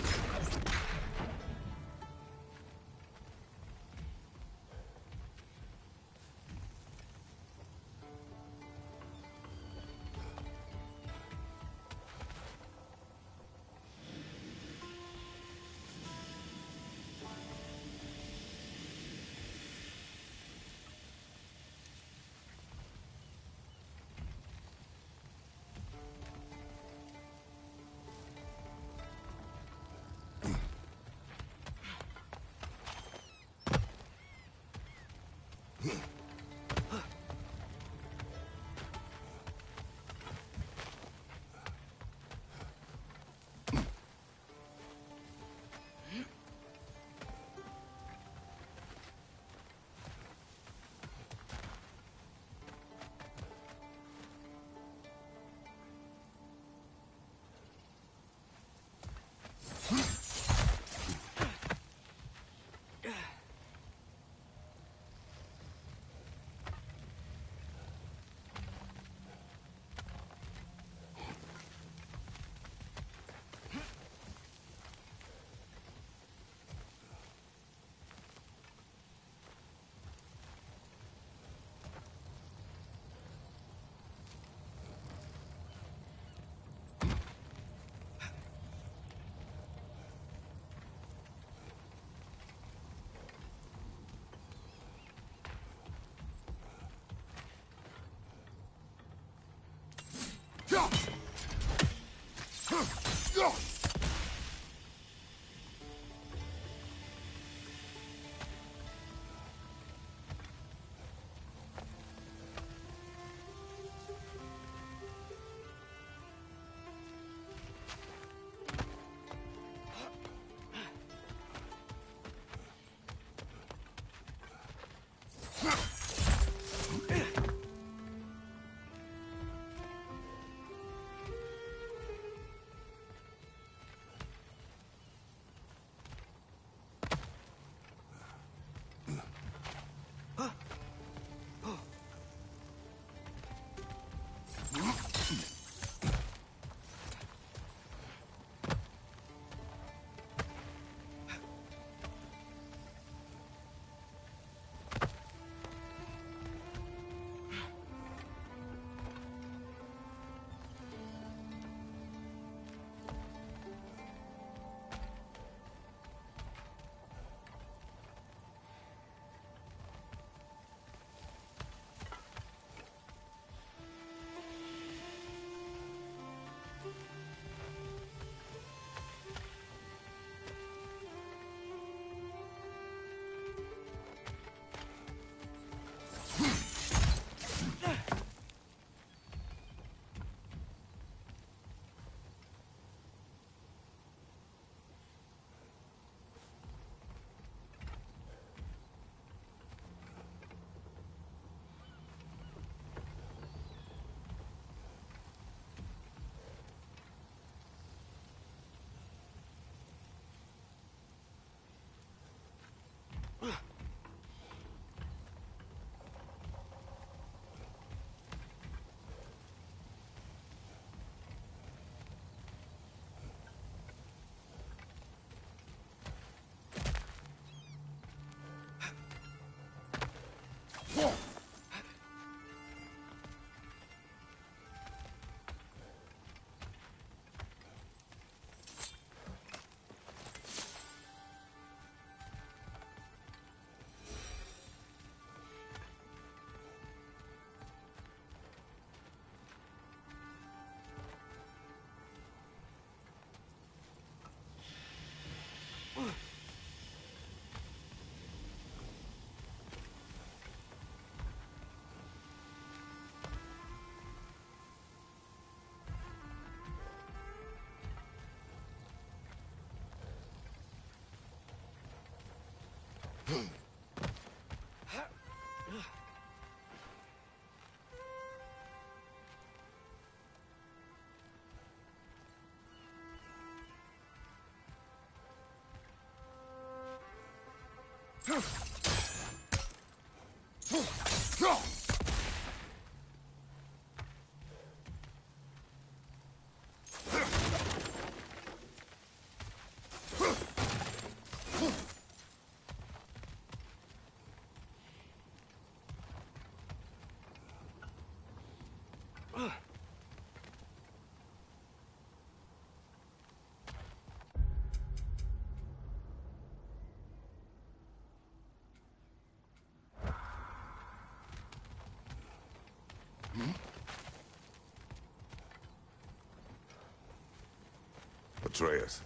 Atreus,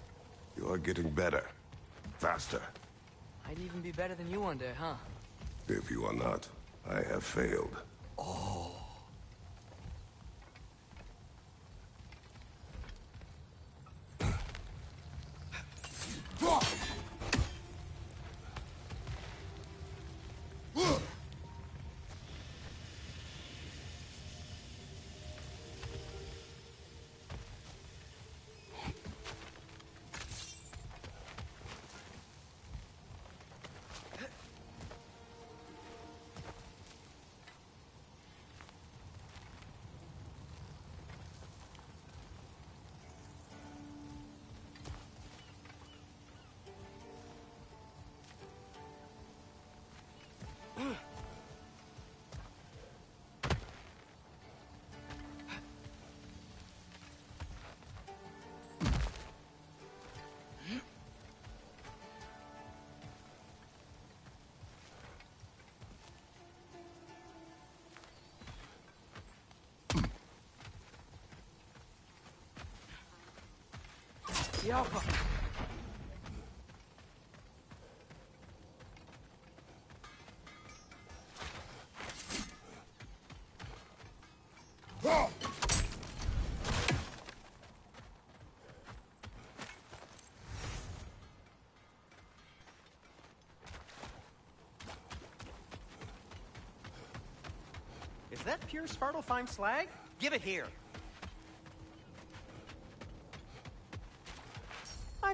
you are getting better. Faster. I'd even be better than you one day, huh? If you are not, I have failed. The Alpha! Is that pure Svartalfheim slag? Give it here.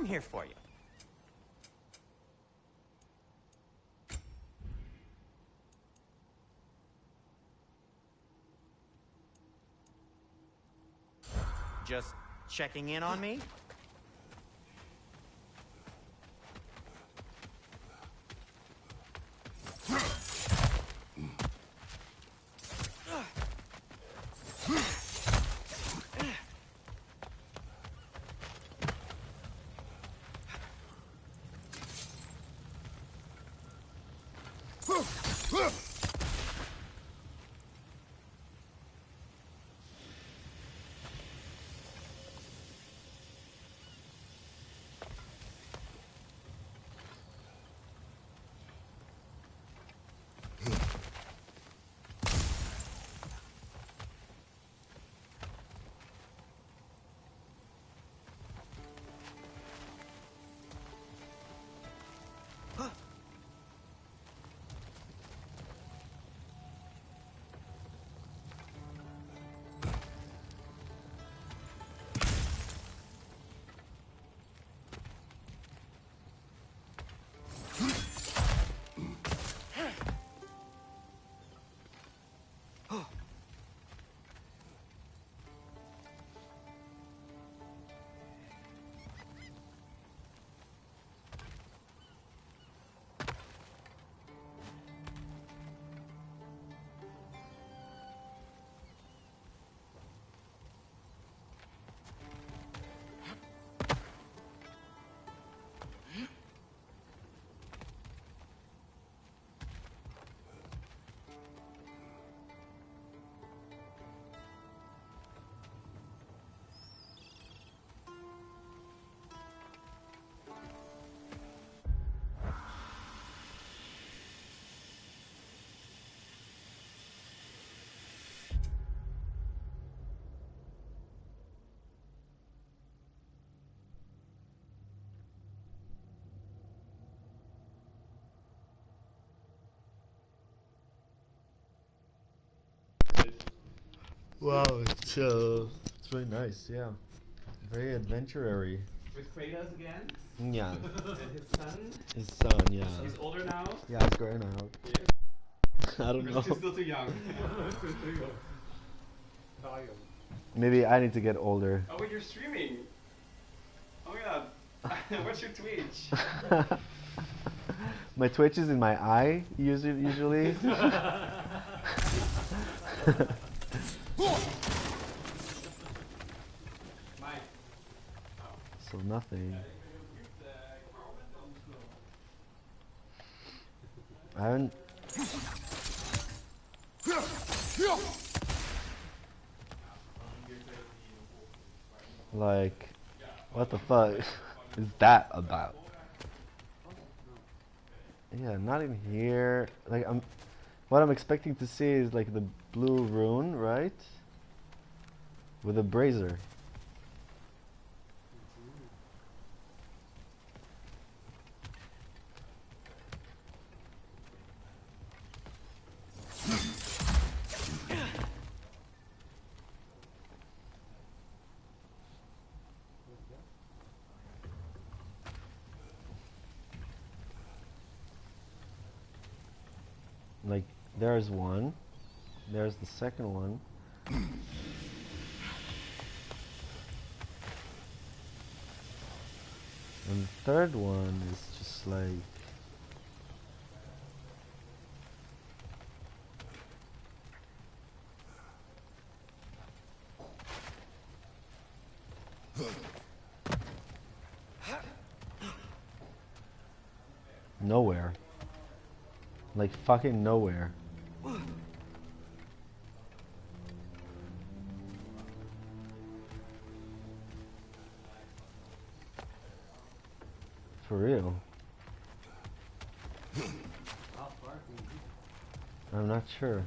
I'm here for you. Just checking in on me? Wow, it's very nice. Yeah, very adventurary. With Kratos again? Yeah. And his son? His son, yeah. He's older now? Yeah, he's growing out. Yeah. I don't know. He's still too young. Still too young. Maybe I need to get older. Oh, wait, you're streaming. Oh my god. What's your Twitch? My Twitch is in my eye, usually. So nothing. I haven't. Like, what the fuck is that about? Yeah, not in here. Like, what I'm expecting to see is like the blue rune, right? With a brazier. Like, there's one. There's the second one. And the third one is just like... nowhere. Like fucking nowhere. For real. I'm not sure.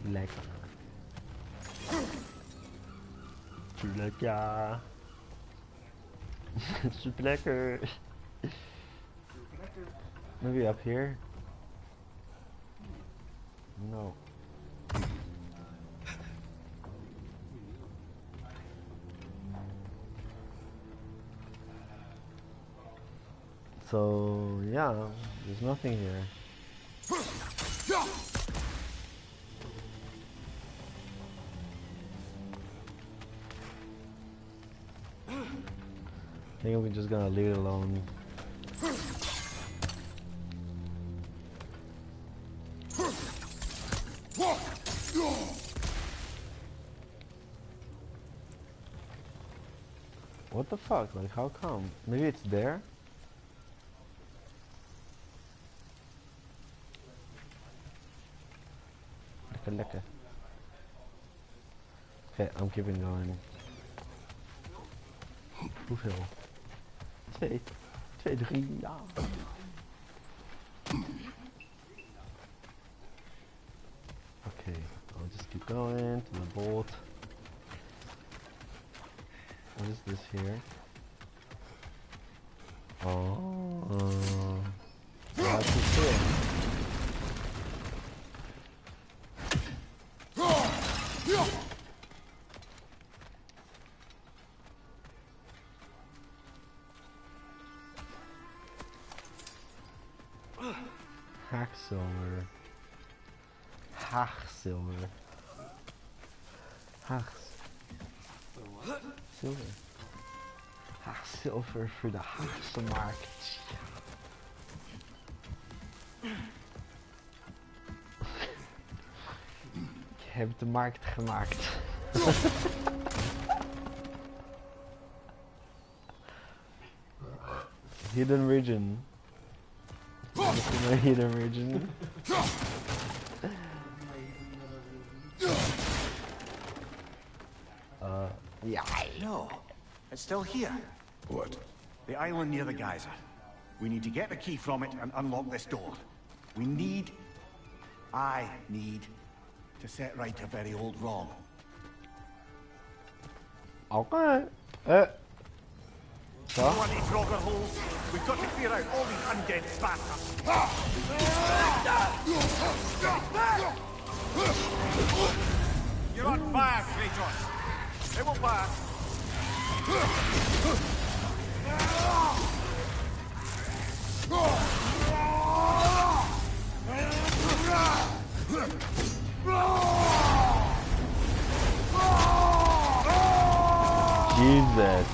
Lekker. Lekker. Super lekker. Maybe up here? No. So, yeah, there's nothing here. I think we're just gonna leave it alone. What the fuck? Like, how come? Maybe it's there? Lekker. Okay, I'm keeping going. Hoeveel? 2, 3, ja. Okay, I'll just keep going to the bolt. What is this here? Oh, that's it. Hacksilver. Hacksilver. Silver. Hacksilver voor de Haagse markt. Ik heb de markt gemaakt. Hidden region. This is my hidden region. Yeah. No, it's still here. What? The island near the geyser. We need to get the key from it and unlock this door. I need to set right a very old wrong. Okay. Bloody Draugr holes. We've got to clear out all these undead bastards. You're on fire, Kratos. It will pass. Jesus.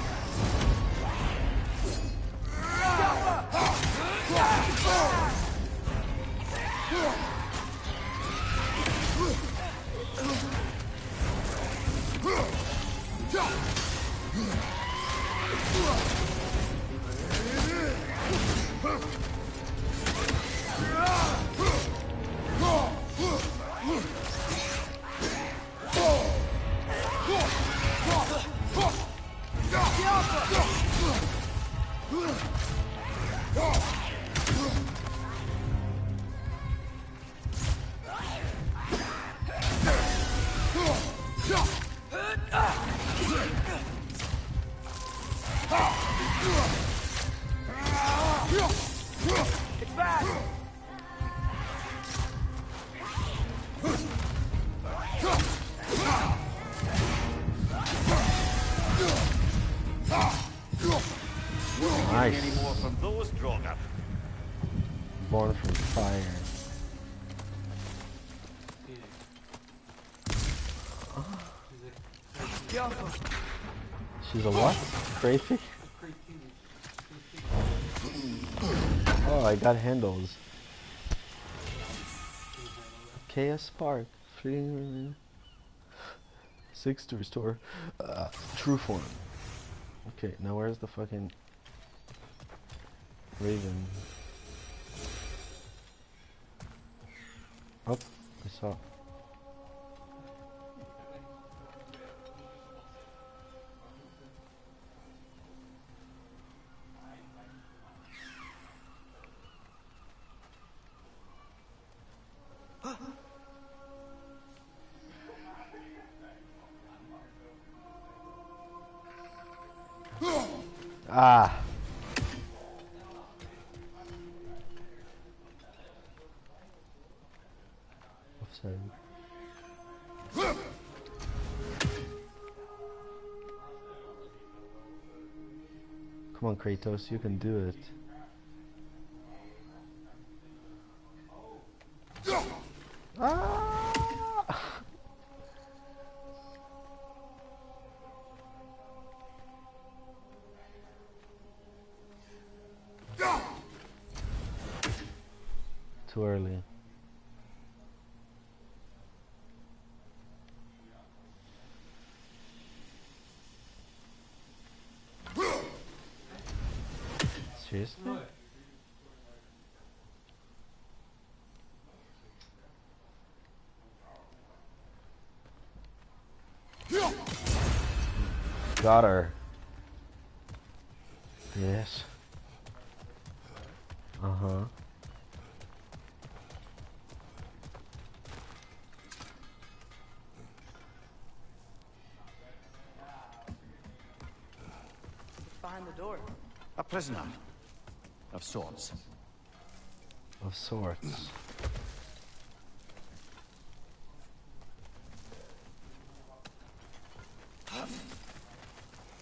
Nice. Any more from those Draugr? Born from fire. She's a what? Crazy? Oh, I got handles. KS Spark. 6 to restore true form. Okay, now where's the fucking Raven? Oh, I saw. Ah. Offside. Come on, Kratos, you can do it. Ah! Too early. Seriously? Got her. Yes. Uh-huh. Behind the door. A prisoner. Of sorts. Of sorts.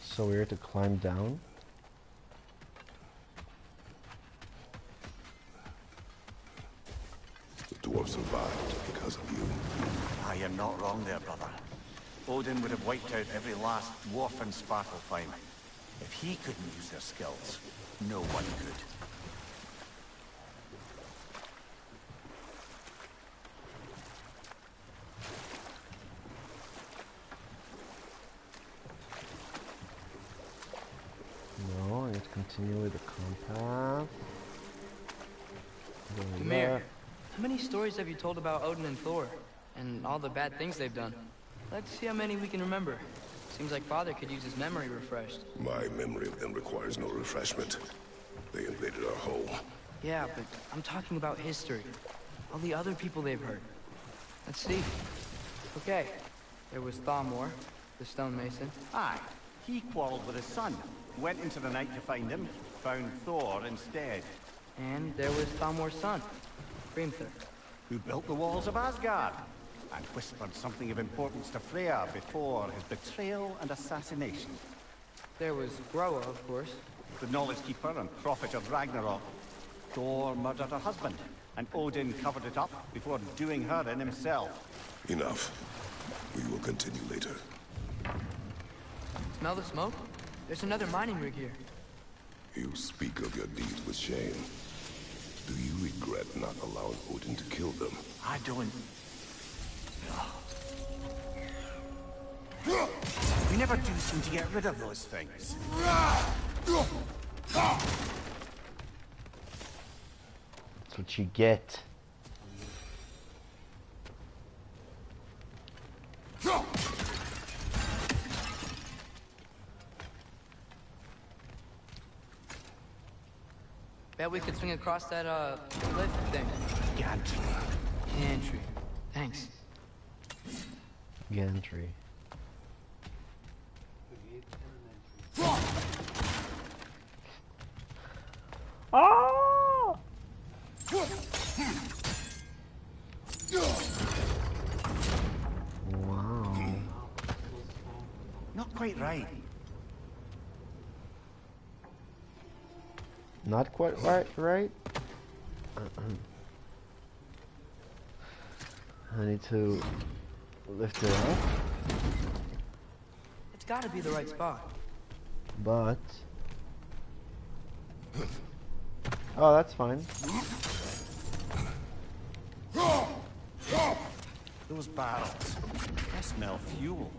So we're to climb down. The dwarf survived because of you. Ah, you're not wrong there, brother. Odin would have wiped out every last dwarf in Svartalfheim. If he couldn't use their skills, no one could. No, I need to continue with the compass. Going Mir, left. how many stories have you told about Odin and Thor? And all the bad things they've done? Let's see how many we can remember. Seems like Father could use his memory refreshed. My memory of them requires no refreshment. They invaded our home. Yeah, but I'm talking about history. All the other people they've hurt. Let's see. Okay, there was Thamor, the stonemason. Aye, he quarreled with his son. Went into the night to find him, found Thor instead. And there was Thalmor's son, Grimthur. Who built the walls of Asgard, and whispered something of importance to Freya before his betrayal and assassination. There was Groa, of course. The Knowledge Keeper and Prophet of Ragnarok. Thor murdered her husband, and Odin covered it up before doing her in himself. Enough. We will continue later. Smell the smoke? There's another mining rig here. You speak of your deeds with shame. Do you regret not allowing Odin to kill them? I don't... We never do seem to get rid of those things. That's what you get. Bet we could swing across that, cliff thing. Gantry. Gantry. Thanks. Gantry. Oh! Wow. Not quite right. Not quite right? I need to lift it up. It's gotta be the right spot. But... Oh, that's fine. Those barrels. I smell fuel.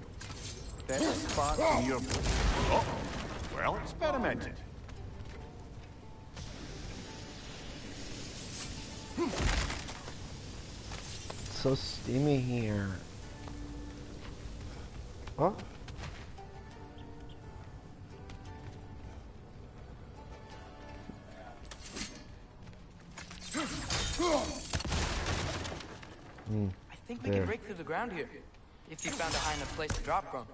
Better spot than your... Oh, well experimented. So steamy here. Oh. I think we can break through the ground here, if you found a high enough place to drop from.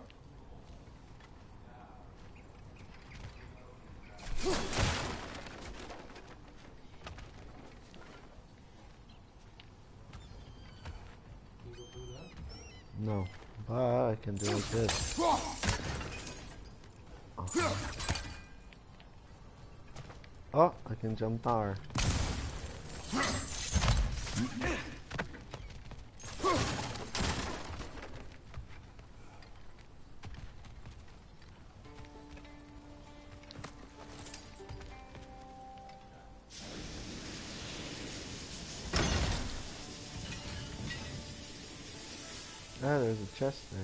No, but I can do it this. Oh, I can jump there. Ah, there's a chest there.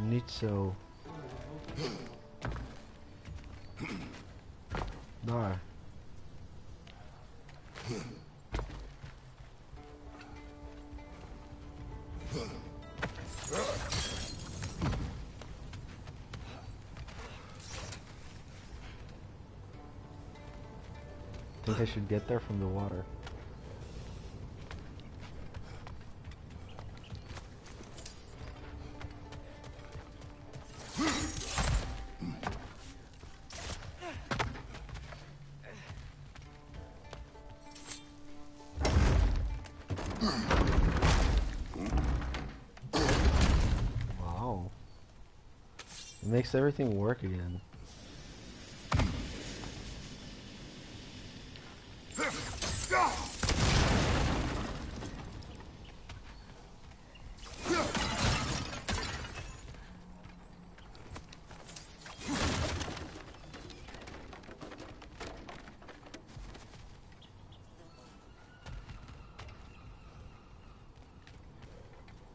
Nitso. There. I think I should get there from the water. Wow. It makes everything work again.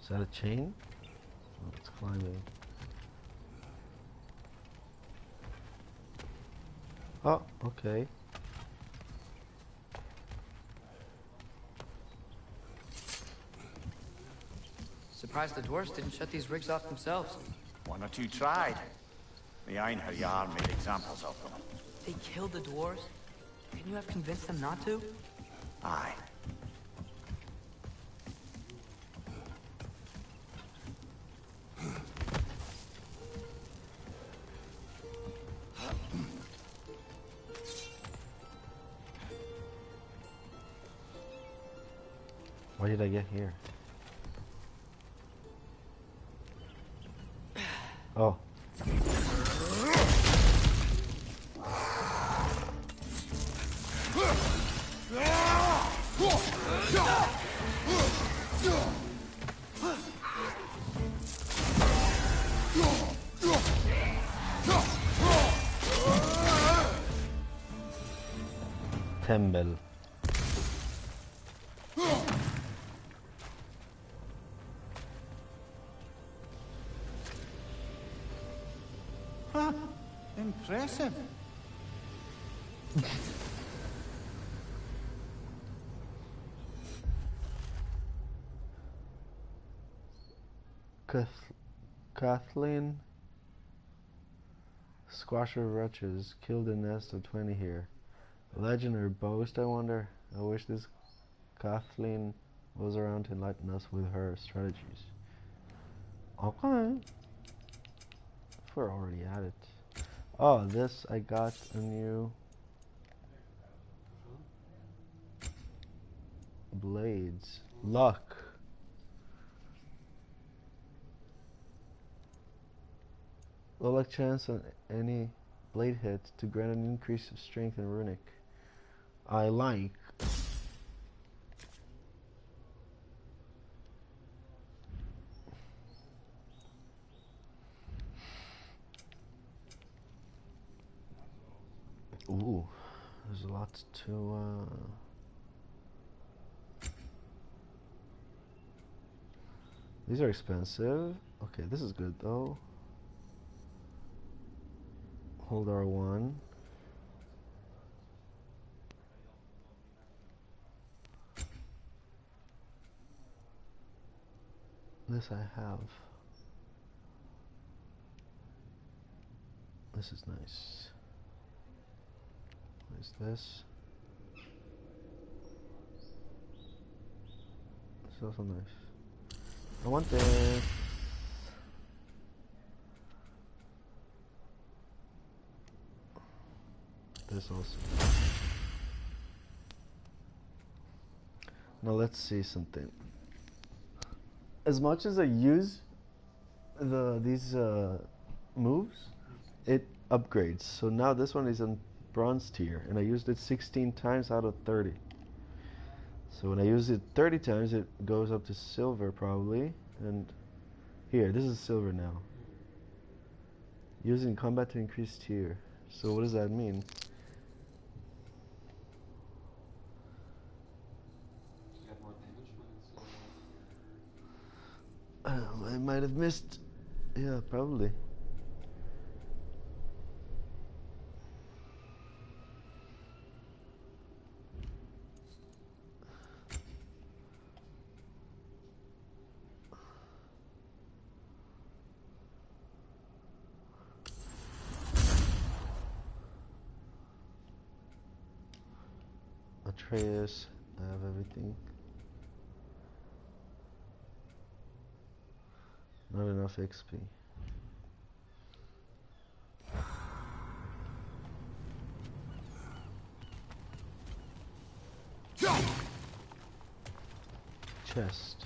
Is that a chain? Oh, it's climbing. Oh, okay. Surprised the dwarves didn't shut these rigs off themselves. One or two tried. The Einherjar made examples of them. They killed the dwarves? Can you have convinced them not to? Aye. Why did I get here? Oh. Tembel. Huh. Impressive. Kathleen Squasher Wretches killed a nest of 20 here. Legend or boast, I wonder? I wish this Kathleen was around to enlighten us with her strategies. Okay. If we're already at it. Oh, this, I got a new blades. Luck. Low luck chance on any blade hit to grant an increase of strength and runic. I like. Ooh, there's a lot to these are expensive. Okay, this is good though. Hold R1. This I have. This is nice. What is this? This is also nice. I want this. This also. Now let's see something. As much as I use these moves, it upgrades. So now this one is on bronze tier, and I used it 16 times out of 30. So when I use it 30 times, it goes up to silver probably. And here, this is silver now. Using combat to increase tier. So what does that mean? I might have missed. Yeah, probably. Atreus, I have everything. Not enough XP. Chest.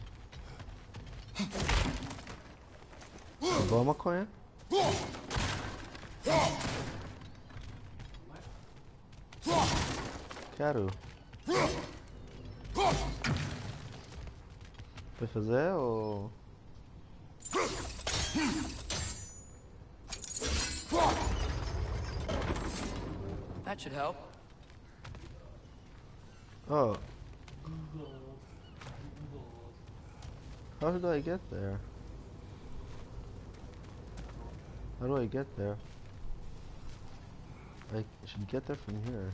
Boa maconha? Quero. Vai fazer ou... That should help. Oh. How did I get there? How do I get there? I should get there from here.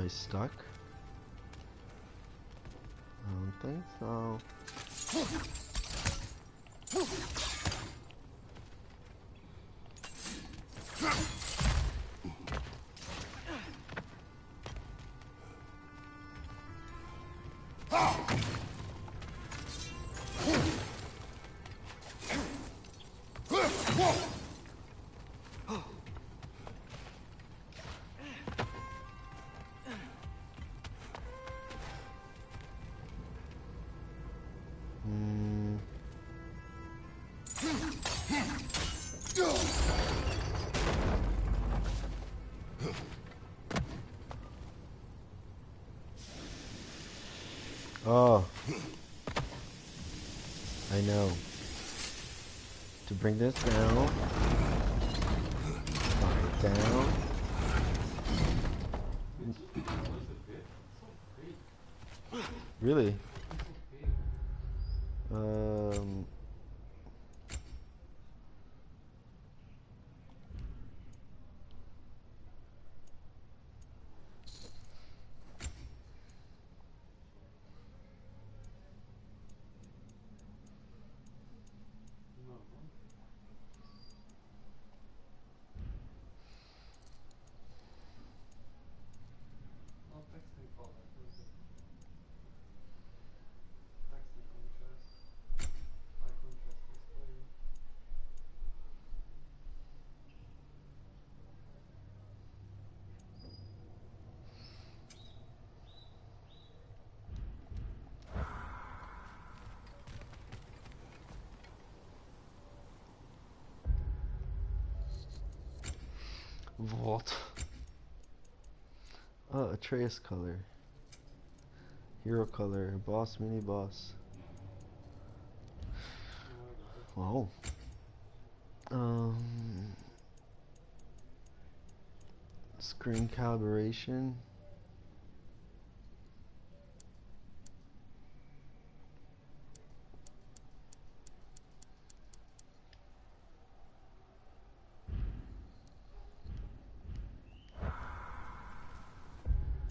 I stuck? I don't think so. Oh, I know. To bring this down, knock it down. Really? Vault. Oh, Atreus color. Hero color. Boss, mini boss. Wow. Screen calibration.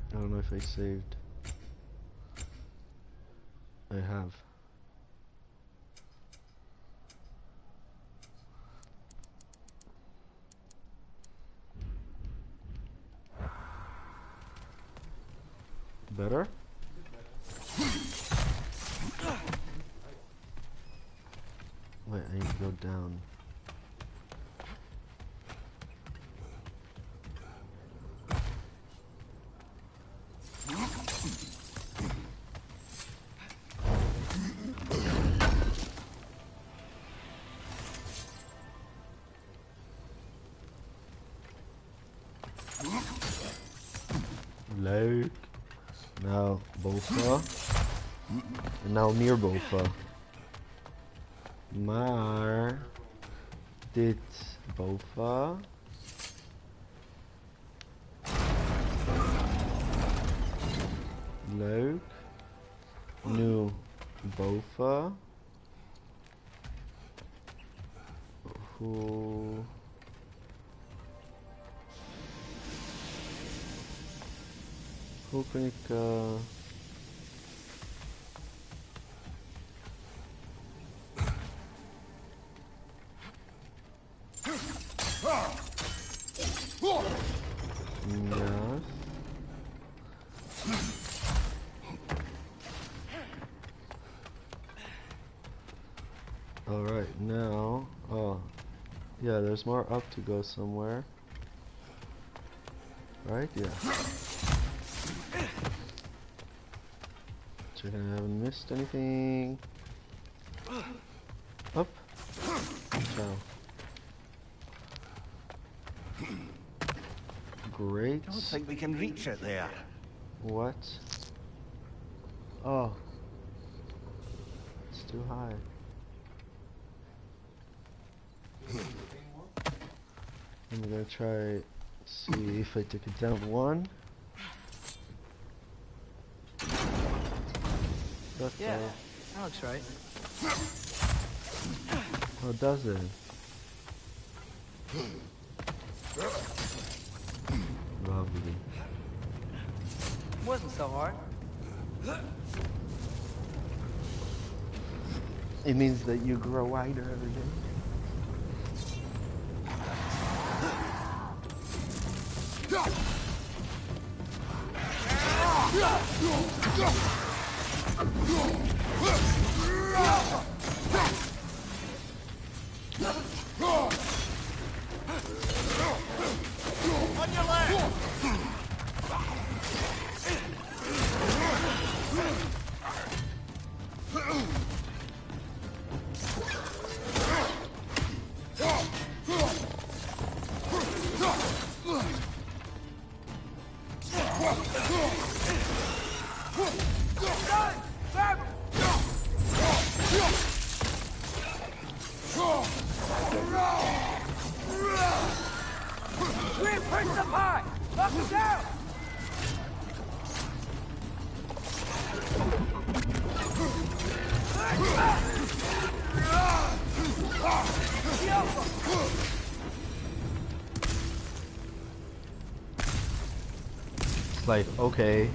I don't know if I saved. I have. Better? Wait, I need to go down. Like now Bofa, and now near Bofa. Maar dit Bofa. Leuk. Nu Bofa. Hoe kan ik yes. Alright, now, oh, yeah, there's more up to go somewhere. Right? Yeah. Checking I haven't missed anything. Up. Ciao. Great. I don't think we can reach it there. What? Oh. It's too high. I'm gonna try see if I took it down one. That's Yeah, all. that looks right. Oh, does it? Lovely. Wasn't so hard. It means that you grow wider every day. On your left! Reinforce the pie! Knock him down! It's like, okay.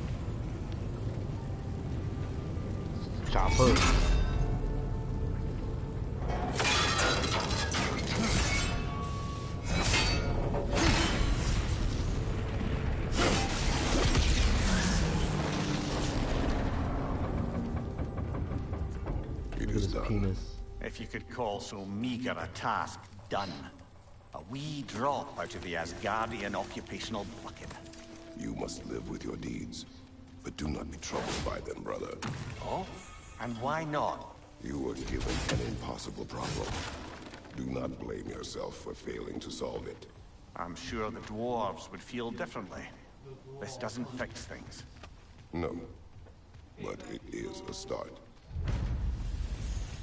Chopper. It is done. Penis. If you could call so meager a task done. A wee drop out of the Asgardian occupational bucket. You must live with your deeds, but do not be troubled by them, brother. Oh? And why not? You were given an impossible problem. Do not blame yourself for failing to solve it. I'm sure the dwarves would feel differently. This doesn't fix things. No, but it is a start.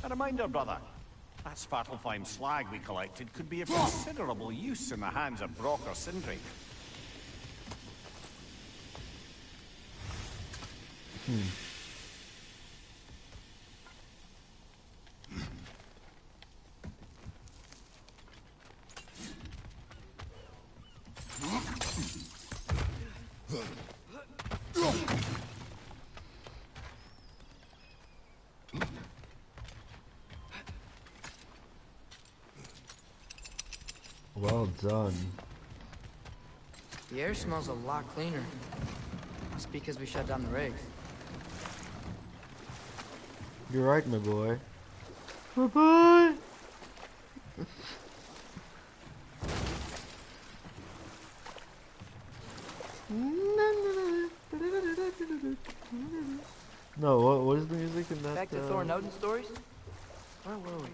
A reminder, brother. That Svartalfheim slag we collected could be of considerable use in the hands of Brock or Sindri. Well done. The air smells a lot cleaner. Must be because we shut down the rigs. You're right, my boy. My boy! No, what is the music in that? Back to Thor and Odin stories? Where were we?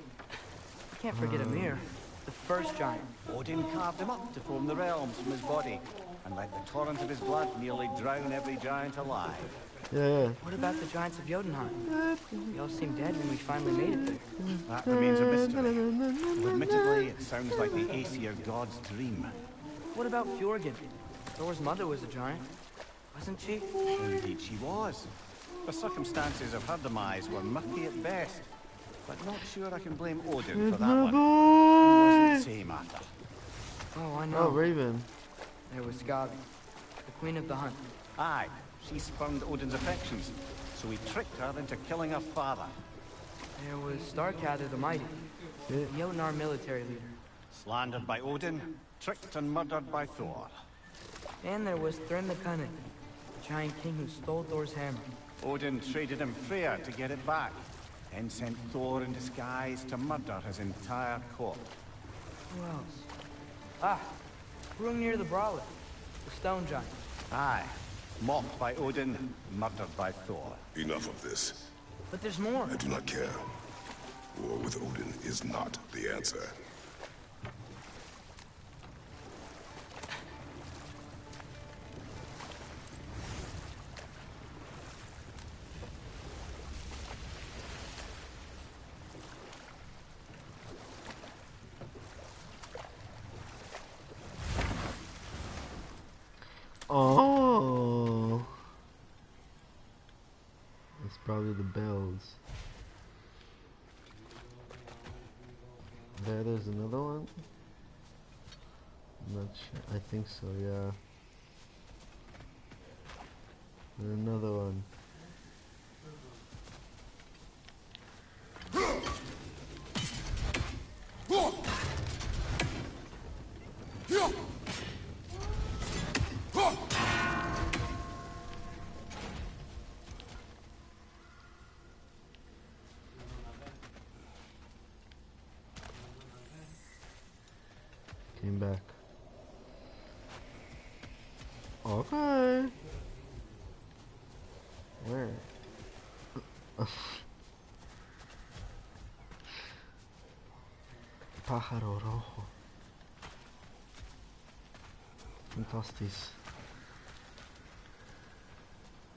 I can't forget Ymir, the first giant. Odin carved him up to form the realms from his body, and let the torrent of his blood nearly drown every giant alive. Yeah. What about the giants of Jotunheim? They all seemed dead when we finally made it there. That remains a mystery. Admittedly, it sounds like the Aesir god's dream. What about Fjorgyn? Thor's mother was a giant, wasn't she? Indeed she was. The circumstances of her demise were murky at best, but not sure I can blame Odin for that one. He wasn't the same after. Oh, I know. Oh, Raven. There was Skavi, the queen of the hunt. Aye, she spurned Odin's affections, so he tricked her into killing her father. There was Starkadr the Mighty, the Jotnar military leader. Slandered by Odin, tricked and murdered by Thor. And there was Thrym the Cunning, the giant king who stole Thor's hammer. Odin traded him Freyr to get it back, then sent Thor in disguise to murder his entire court. Who else? Ah, Hrungnir the Brawler, the stone giant. Aye, mocked by Odin, murdered by Thor. Enough of this. But there's more. I do not care. War with Odin is not the answer. Oh. It's probably the bells. There's another one. I'm not sure. I think so, yeah. And another one. Came back. Okay. Where? Pájaro rojo. Fantastis.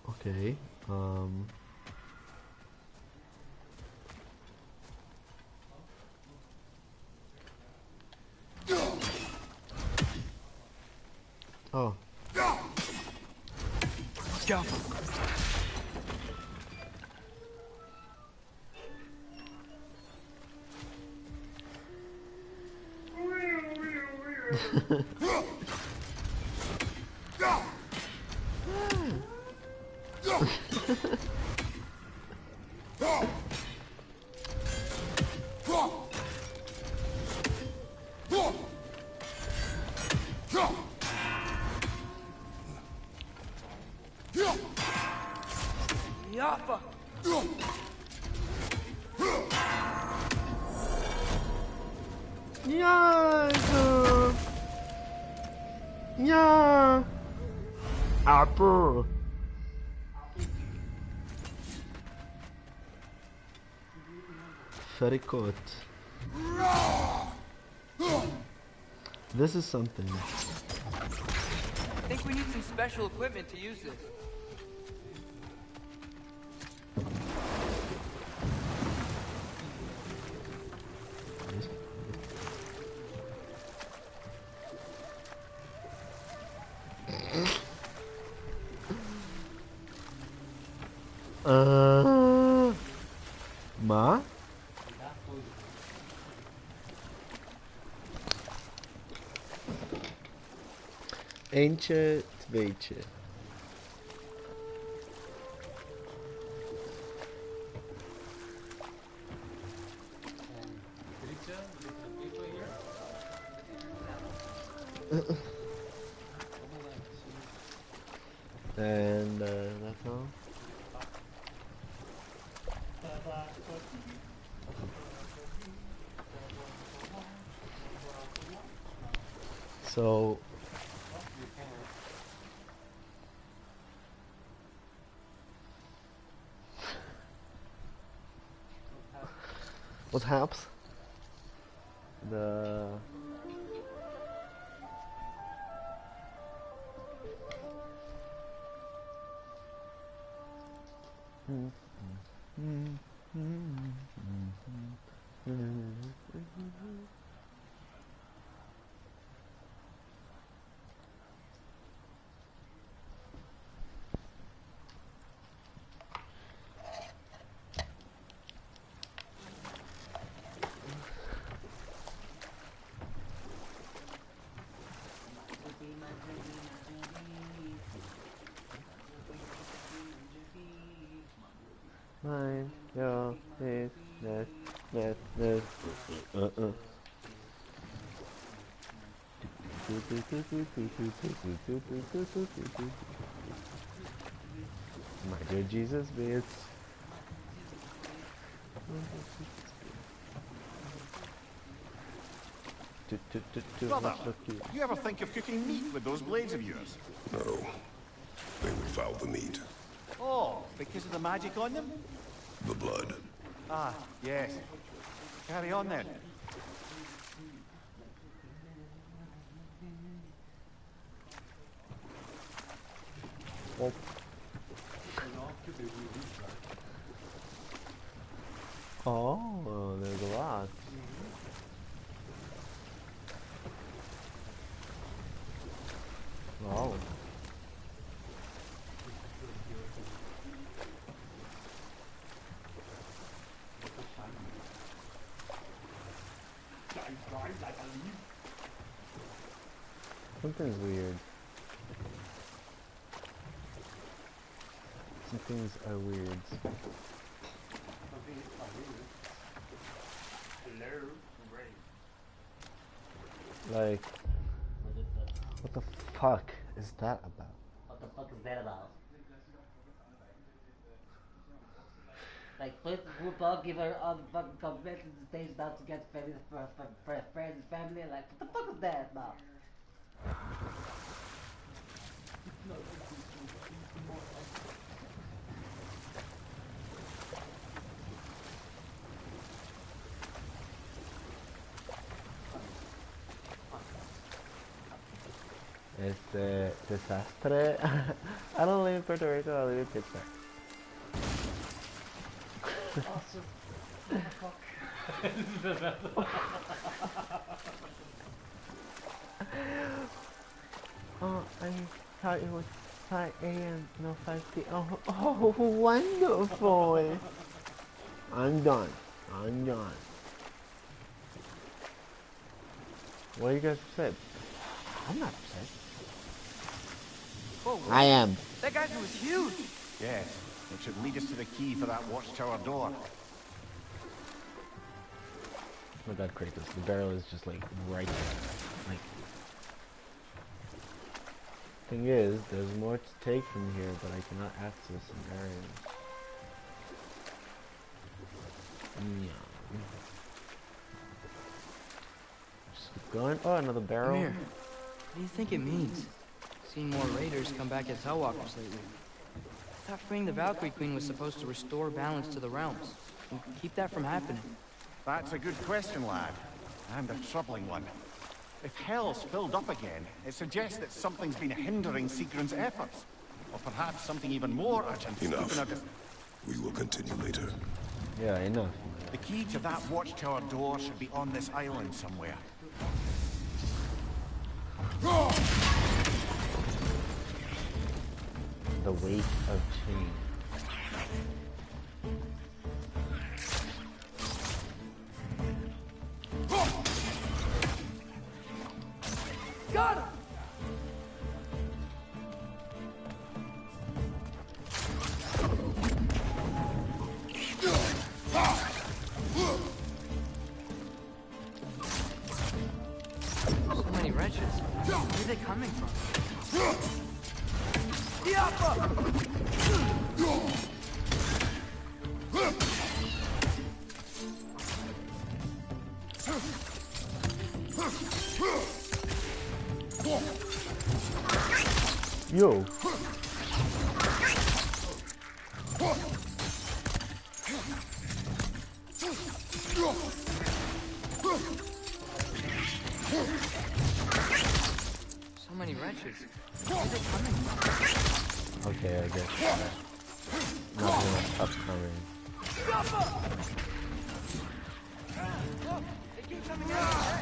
Okay. Oh. Scalpel. Yaffa. Yeah. Yeah. Apple. Very good. This is something. I think we need some special equipment to use this. Ma? Eentje, tweetje. And that's all. So what happens? The mine, your, his, that, my dear Jesus bits. Brother, you ever think of cooking meat with those blades of yours? No. They would foul the meat. Oh, because of the magic on them? The blood. Ah, yes. Carry on then. Oh, there's a lot. Wow. Something's weird. Some things are weird. Hello, Ray. Like, what the fuck is that about? What the fuck is that about? Like, first group all give her all the fucking conventions and stage not to get family for friends and family. Like, what the fuck is that about? Desastre. I don't live in Puerto Rico, I live in Pittsburgh. Awesome. Oh, I thought it was 5 a.m. No, 5 p.m. Oh, wonderful. I'm done. I'm done. What are you guys upset? I'm not upset. Whoa, I am. that guy was huge. Yes, it should lead us to the key for that watchtower door. Oh my god, Kratos, the barrel is just like right there. Like, thing is, there's more to take from here, but I cannot access some areas. Yeah. Just keep going. Oh, another barrel. Amir, what do you think it means? Seen more raiders come back as Hellwalkers lately. I thought freeing the Valkyrie Queen was supposed to restore balance to the realms and keep that from happening. That's a good question, lad. And a troubling one. If hell's filled up again, it suggests that something's been hindering Sigrun's efforts. Or perhaps something even more urgent. Enough. We will continue later. Yeah, enough. The key to that watchtower door should be on this island somewhere. The weight of change. Got him! So many wretches. Where are they coming from? Yo. So many wretches. Where are they coming from? Okay, I guess. Not enough upcoming. They keep coming out.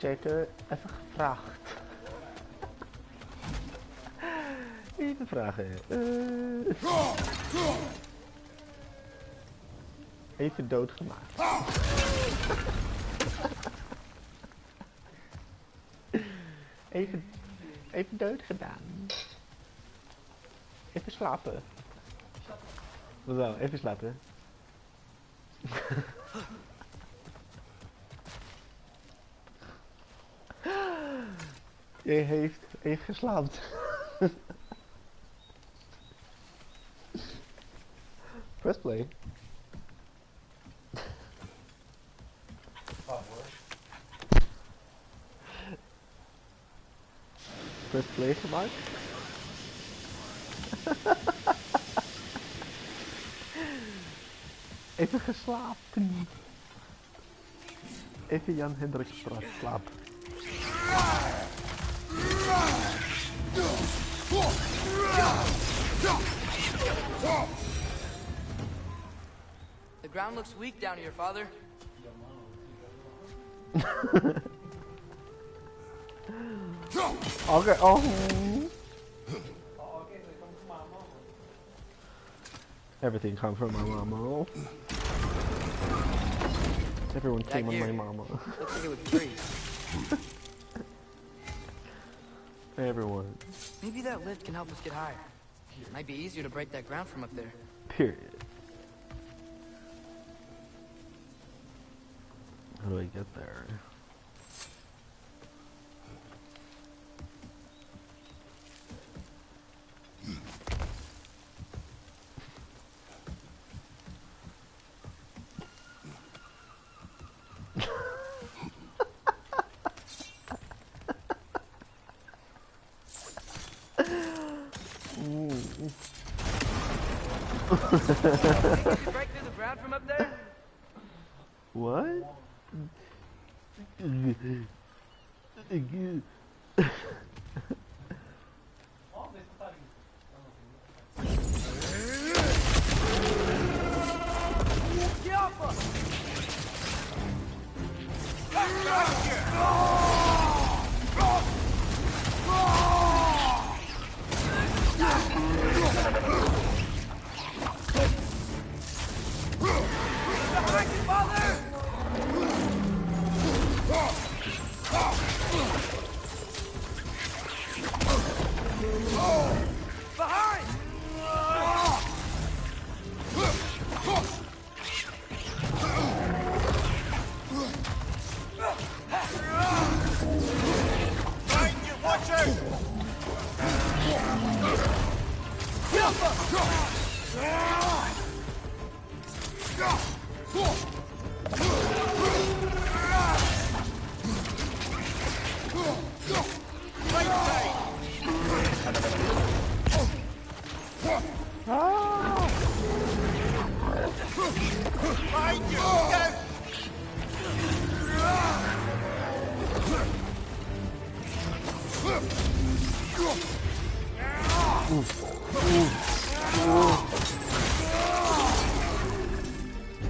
Even gevraagd. Even vragen. Even doodgemaakt. Even dood gedaan. Even slapen. Wat dan? Even slapen. Je heeft even geslaapt. Press play. Press play gemaakt. Even geslapen. Even Jan Hendrik slaap. The ground looks weak down here, Father. Okay, oh. Everything comes from my mama. Everyone came on my mama. Looks like it would freeze. Everyone. Maybe that lift can help us get higher. Might be easier to break that ground from up there. Period. How do I get there? Think you could break through the ground from up there? What?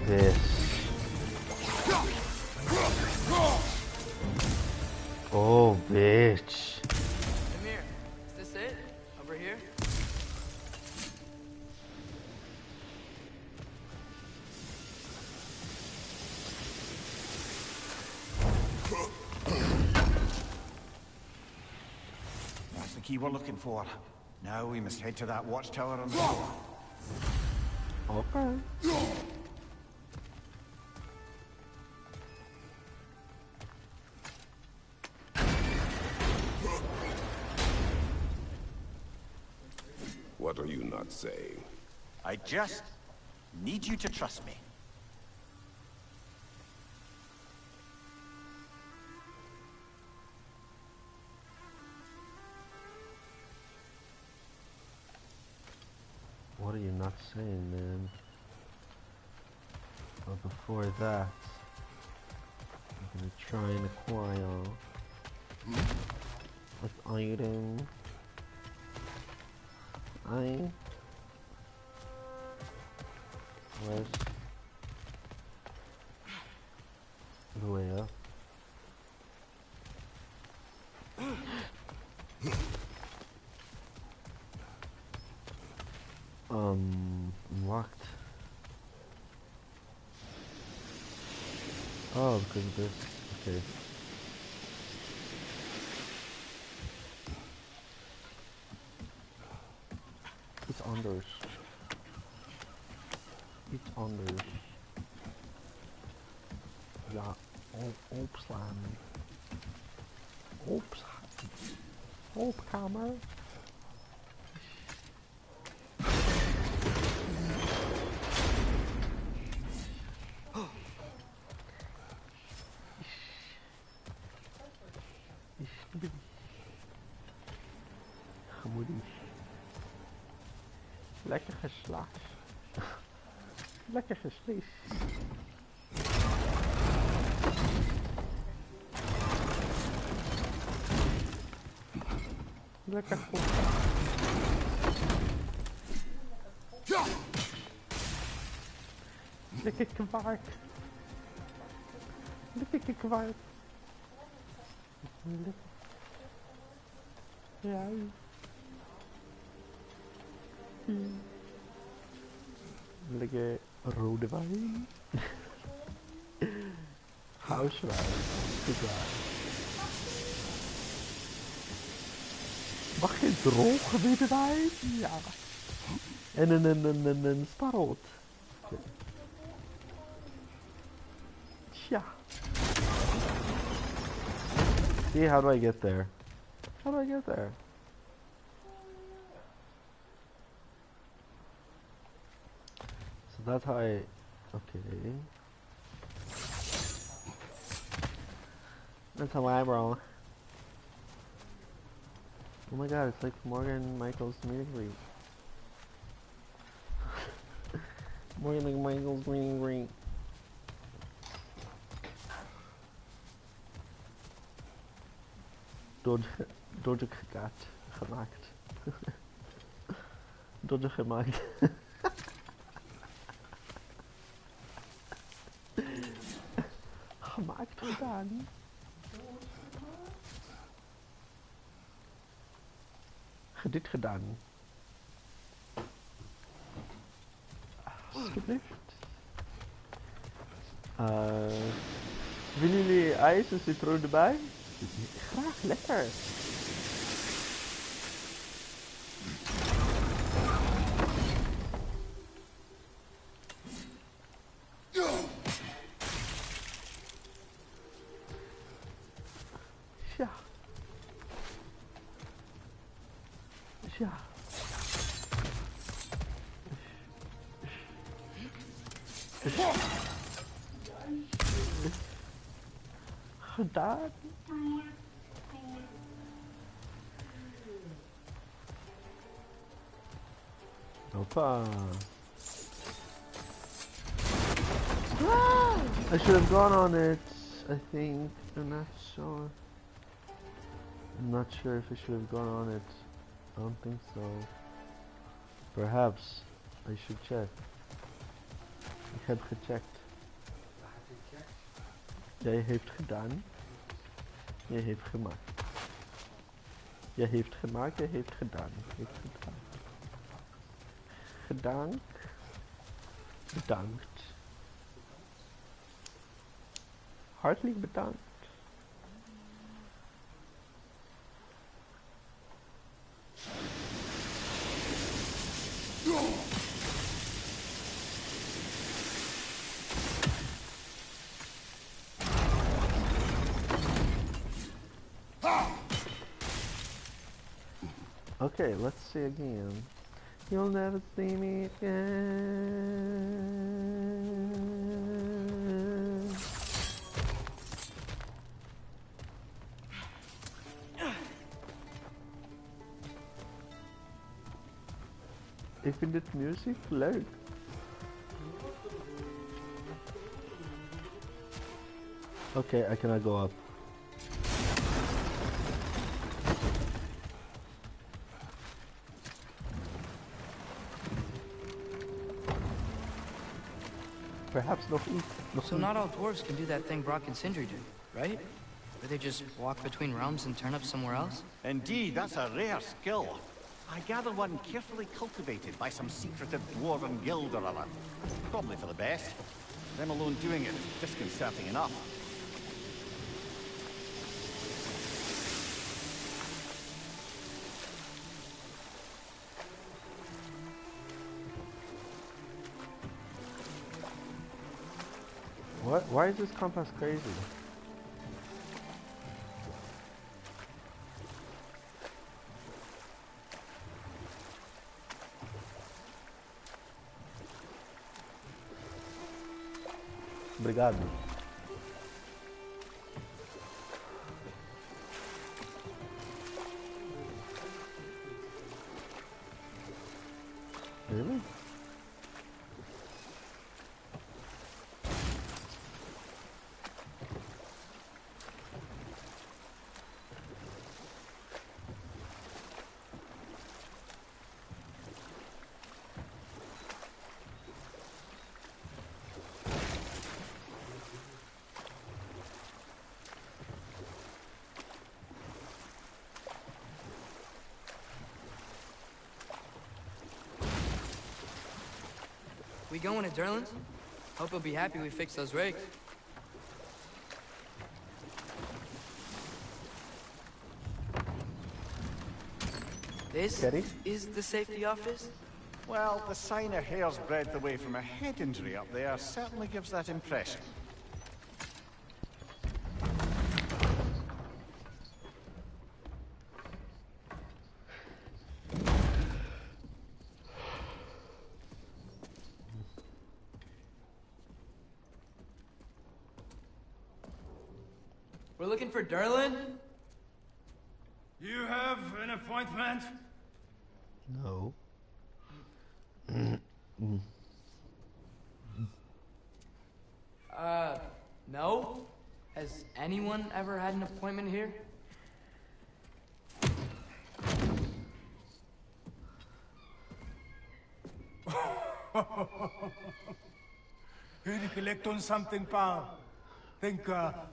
This. Oh, bitch. Come here. Is this it? Over here? That's the key we're looking for. Now we must head to that watchtower on the shore. Okay. What are you not saying? I just need you to trust me. What are you not saying, man? But before that, I'm gonna try and acquire an item. Where's the way up? Locked. Oh, because of this. Okay. It's under. It's under. Ja, opslaan. Opkamer. Gemoedie. Lekker geslacht. Lekker geslist. Lekker goed. Lekker kwaad. Lekker kwaad. Lekker. Ja. Lekker rode wijn. Huiswijn. Goed waar. Mag geen droge witte wijn? Ja. En een starrood. Tja. See, how do I get there? How do I get there? So that's how I... Okay. That's how I roll. Oh my god, it's like Morgan Michael's meet and greet. Morgan Michael's meet and greet. Door de gemaakt. Door de gemaakt. Gemaakt gedaan. Dit gedaan. Alsjeblieft. Willen jullie ijs en citroen erbij? Graag, lekker. Ja. Ja. Gedaan. Hoppa. I should have gone on it, I think. I'm not sure. I'm not sure if I should have gone on it. I don't think so. Perhaps I should check. Ik heb gecheckt. Jij heeft gedaan. Jij heeft gemaakt. Jij heeft gemaakt, jij heeft gedaan. Heeft gedaan. Gedankt. Bedankt. Hartelijk bedankt. Okay, let's see again. You'll never see me again. Ik vind dit muziek leuk. Okay, I cannot go up. Perhaps nog iets. So not all dwarves can do that thing Brock and Sindri do, right? Where they just walk between realms and turn up somewhere else? Indeed, that's a rare skill. I gather one carefully cultivated by some secretive dwarven guild or other. Probably for the best. Them alone doing it is disconcerting enough. What? Why is this compass crazy? Obrigado. We going to Derlin's? Hope he'll be happy we fixed those rigs. This is the safety office? Well, the sign a hair's breadth away from a head injury up there certainly gives that impression. We're looking for Derlin? You have an appointment? No. No? Has anyone ever had an appointment here? Here to collect on something, pal? Think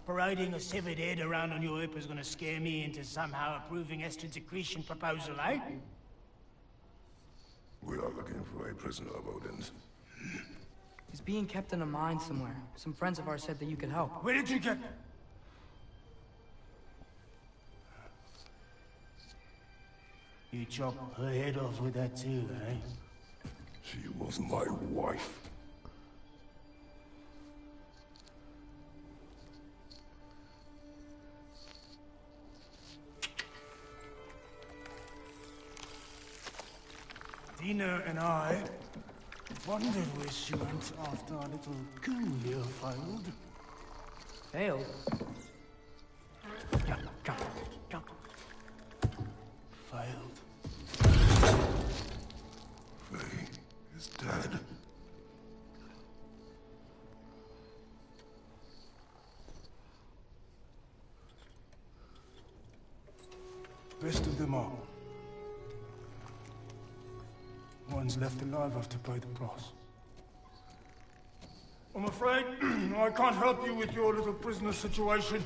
parading a severed head around on your hip is gonna scare me into somehow approving Estrid's accretion proposal, eh? We are looking for a prisoner of Odin's. He's being kept in a mine somewhere. Some friends of ours said that you could help. Where did you get... You chop her head off with that too, eh? She was my wife. Dina and I wondered where she went after our little coup here failed. Failed? Jump. Failed. Faye is dead. Best of them all. One's left alive after pay the price. I'm afraid I can't help you with your little prisoner situation.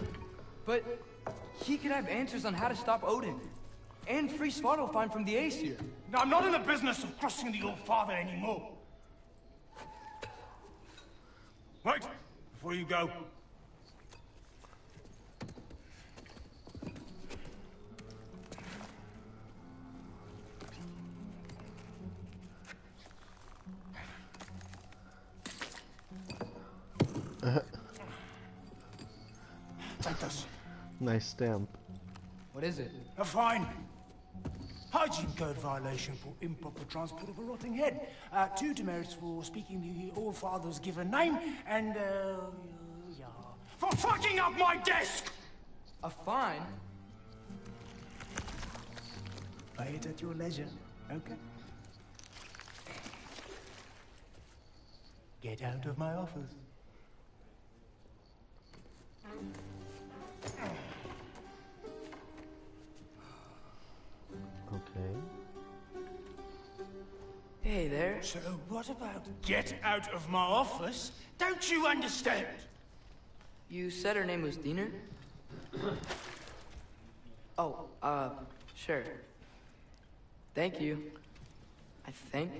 But he could have answers on how to stop Odin. And free Svartalfheim from the Aesir. Now, I'm not in the business of crossing the old father anymore. Wait, before you go. Take this. Nice stamp. What is it? A fine. Hygiene code violation for improper transport of a rotting head. 2 demerits for speaking the All Father's given name, and, yeah. For fucking up my desk! A fine? Pay it at your leisure, okay? Get out of my office. Okay. Hey there. So what about get out of my office? Don't you understand? You said her name was Diener? Oh, sure. Thank you. I think.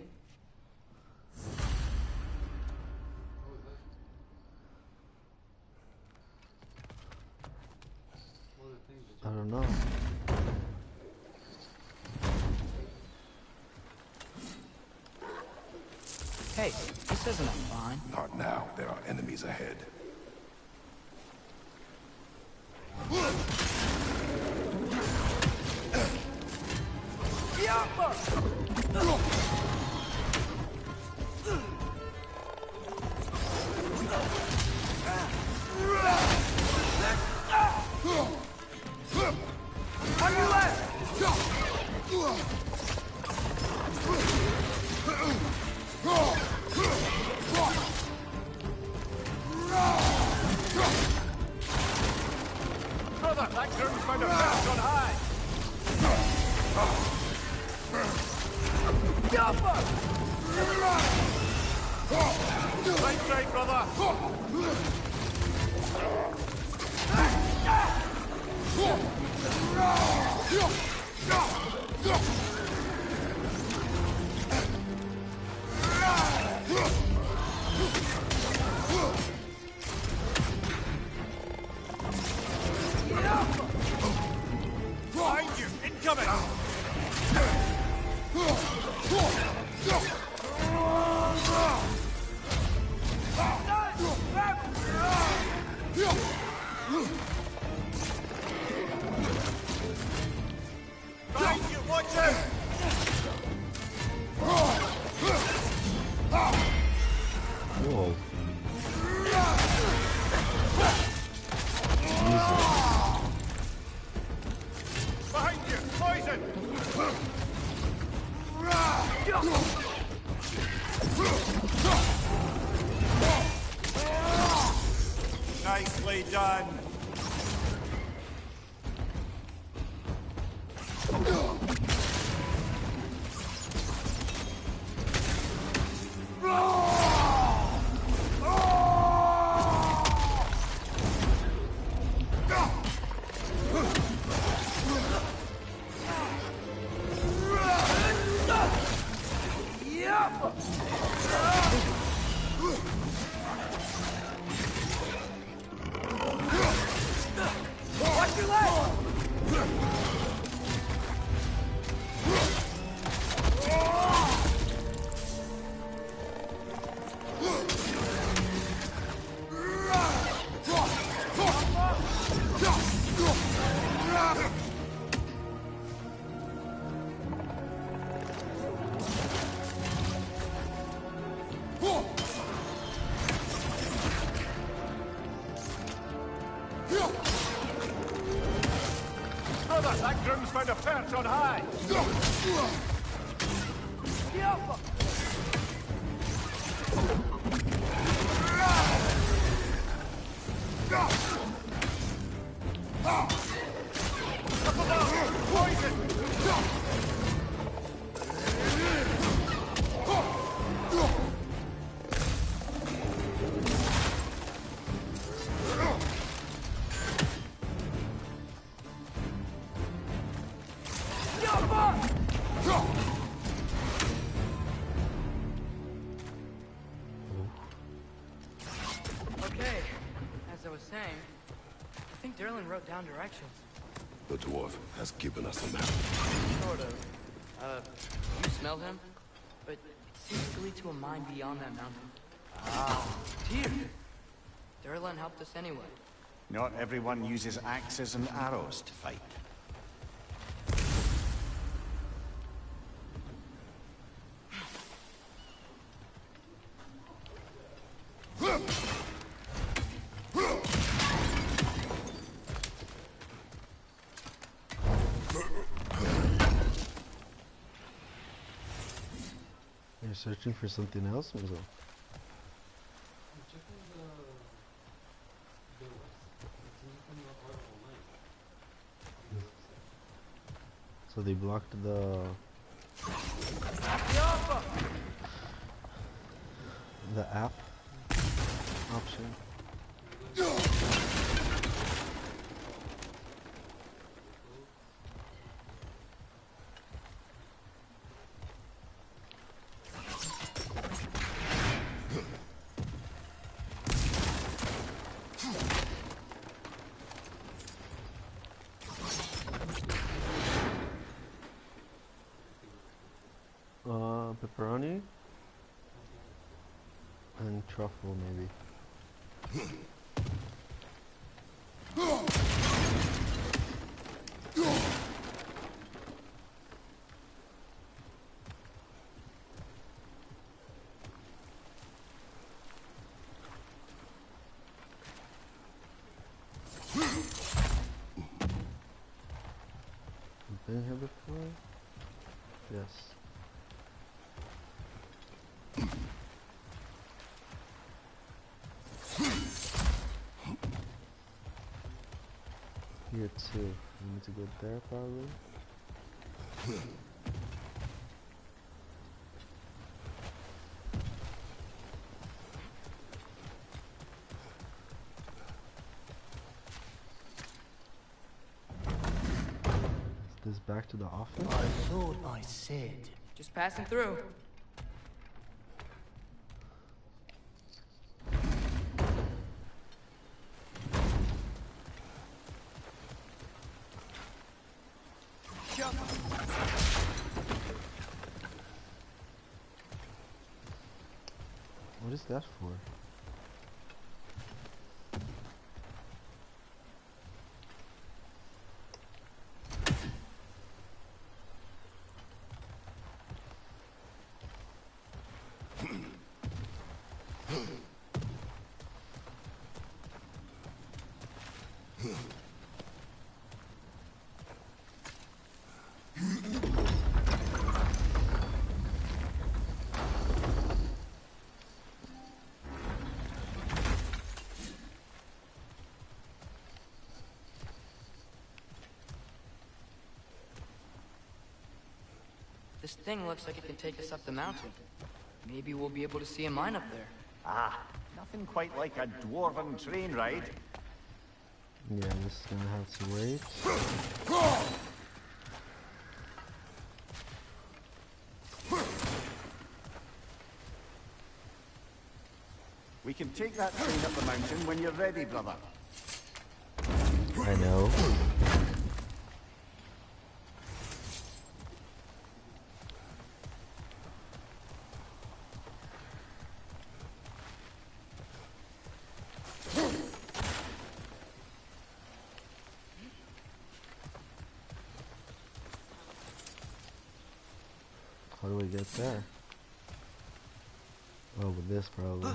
I don't know. Hey, this isn't a fine. Not now. There are enemies ahead. On your left! Brother, that girl's found a path on high! Right, brother! done. Watch your leg! Brother, that groom's found a perch on high. Okay, as I was saying, I think Derlin wrote down directions. The dwarf has given us a map. Sort of. You smelled him? But it seems to lead to a mine beyond that mountain. Ah, dear. Derlin helped us anyway. Not everyone uses axes and arrows to fight. You're searching for something else, Mizo? So they blocked the app option. Pepperoni and truffle, maybe. Been here before? Yes. Here too. We need to go there probably. Is this back to the office? I thought I said. Just passing through. What is that for? This thing looks like it can take us up the mountain. Maybe we'll be able to see a mine up there. Ah, nothing quite like a dwarven train ride. Yeah, this is gonna have to wait. We can take that train up the mountain when you're ready, brother. I know. How do we get there? Oh, with this probably.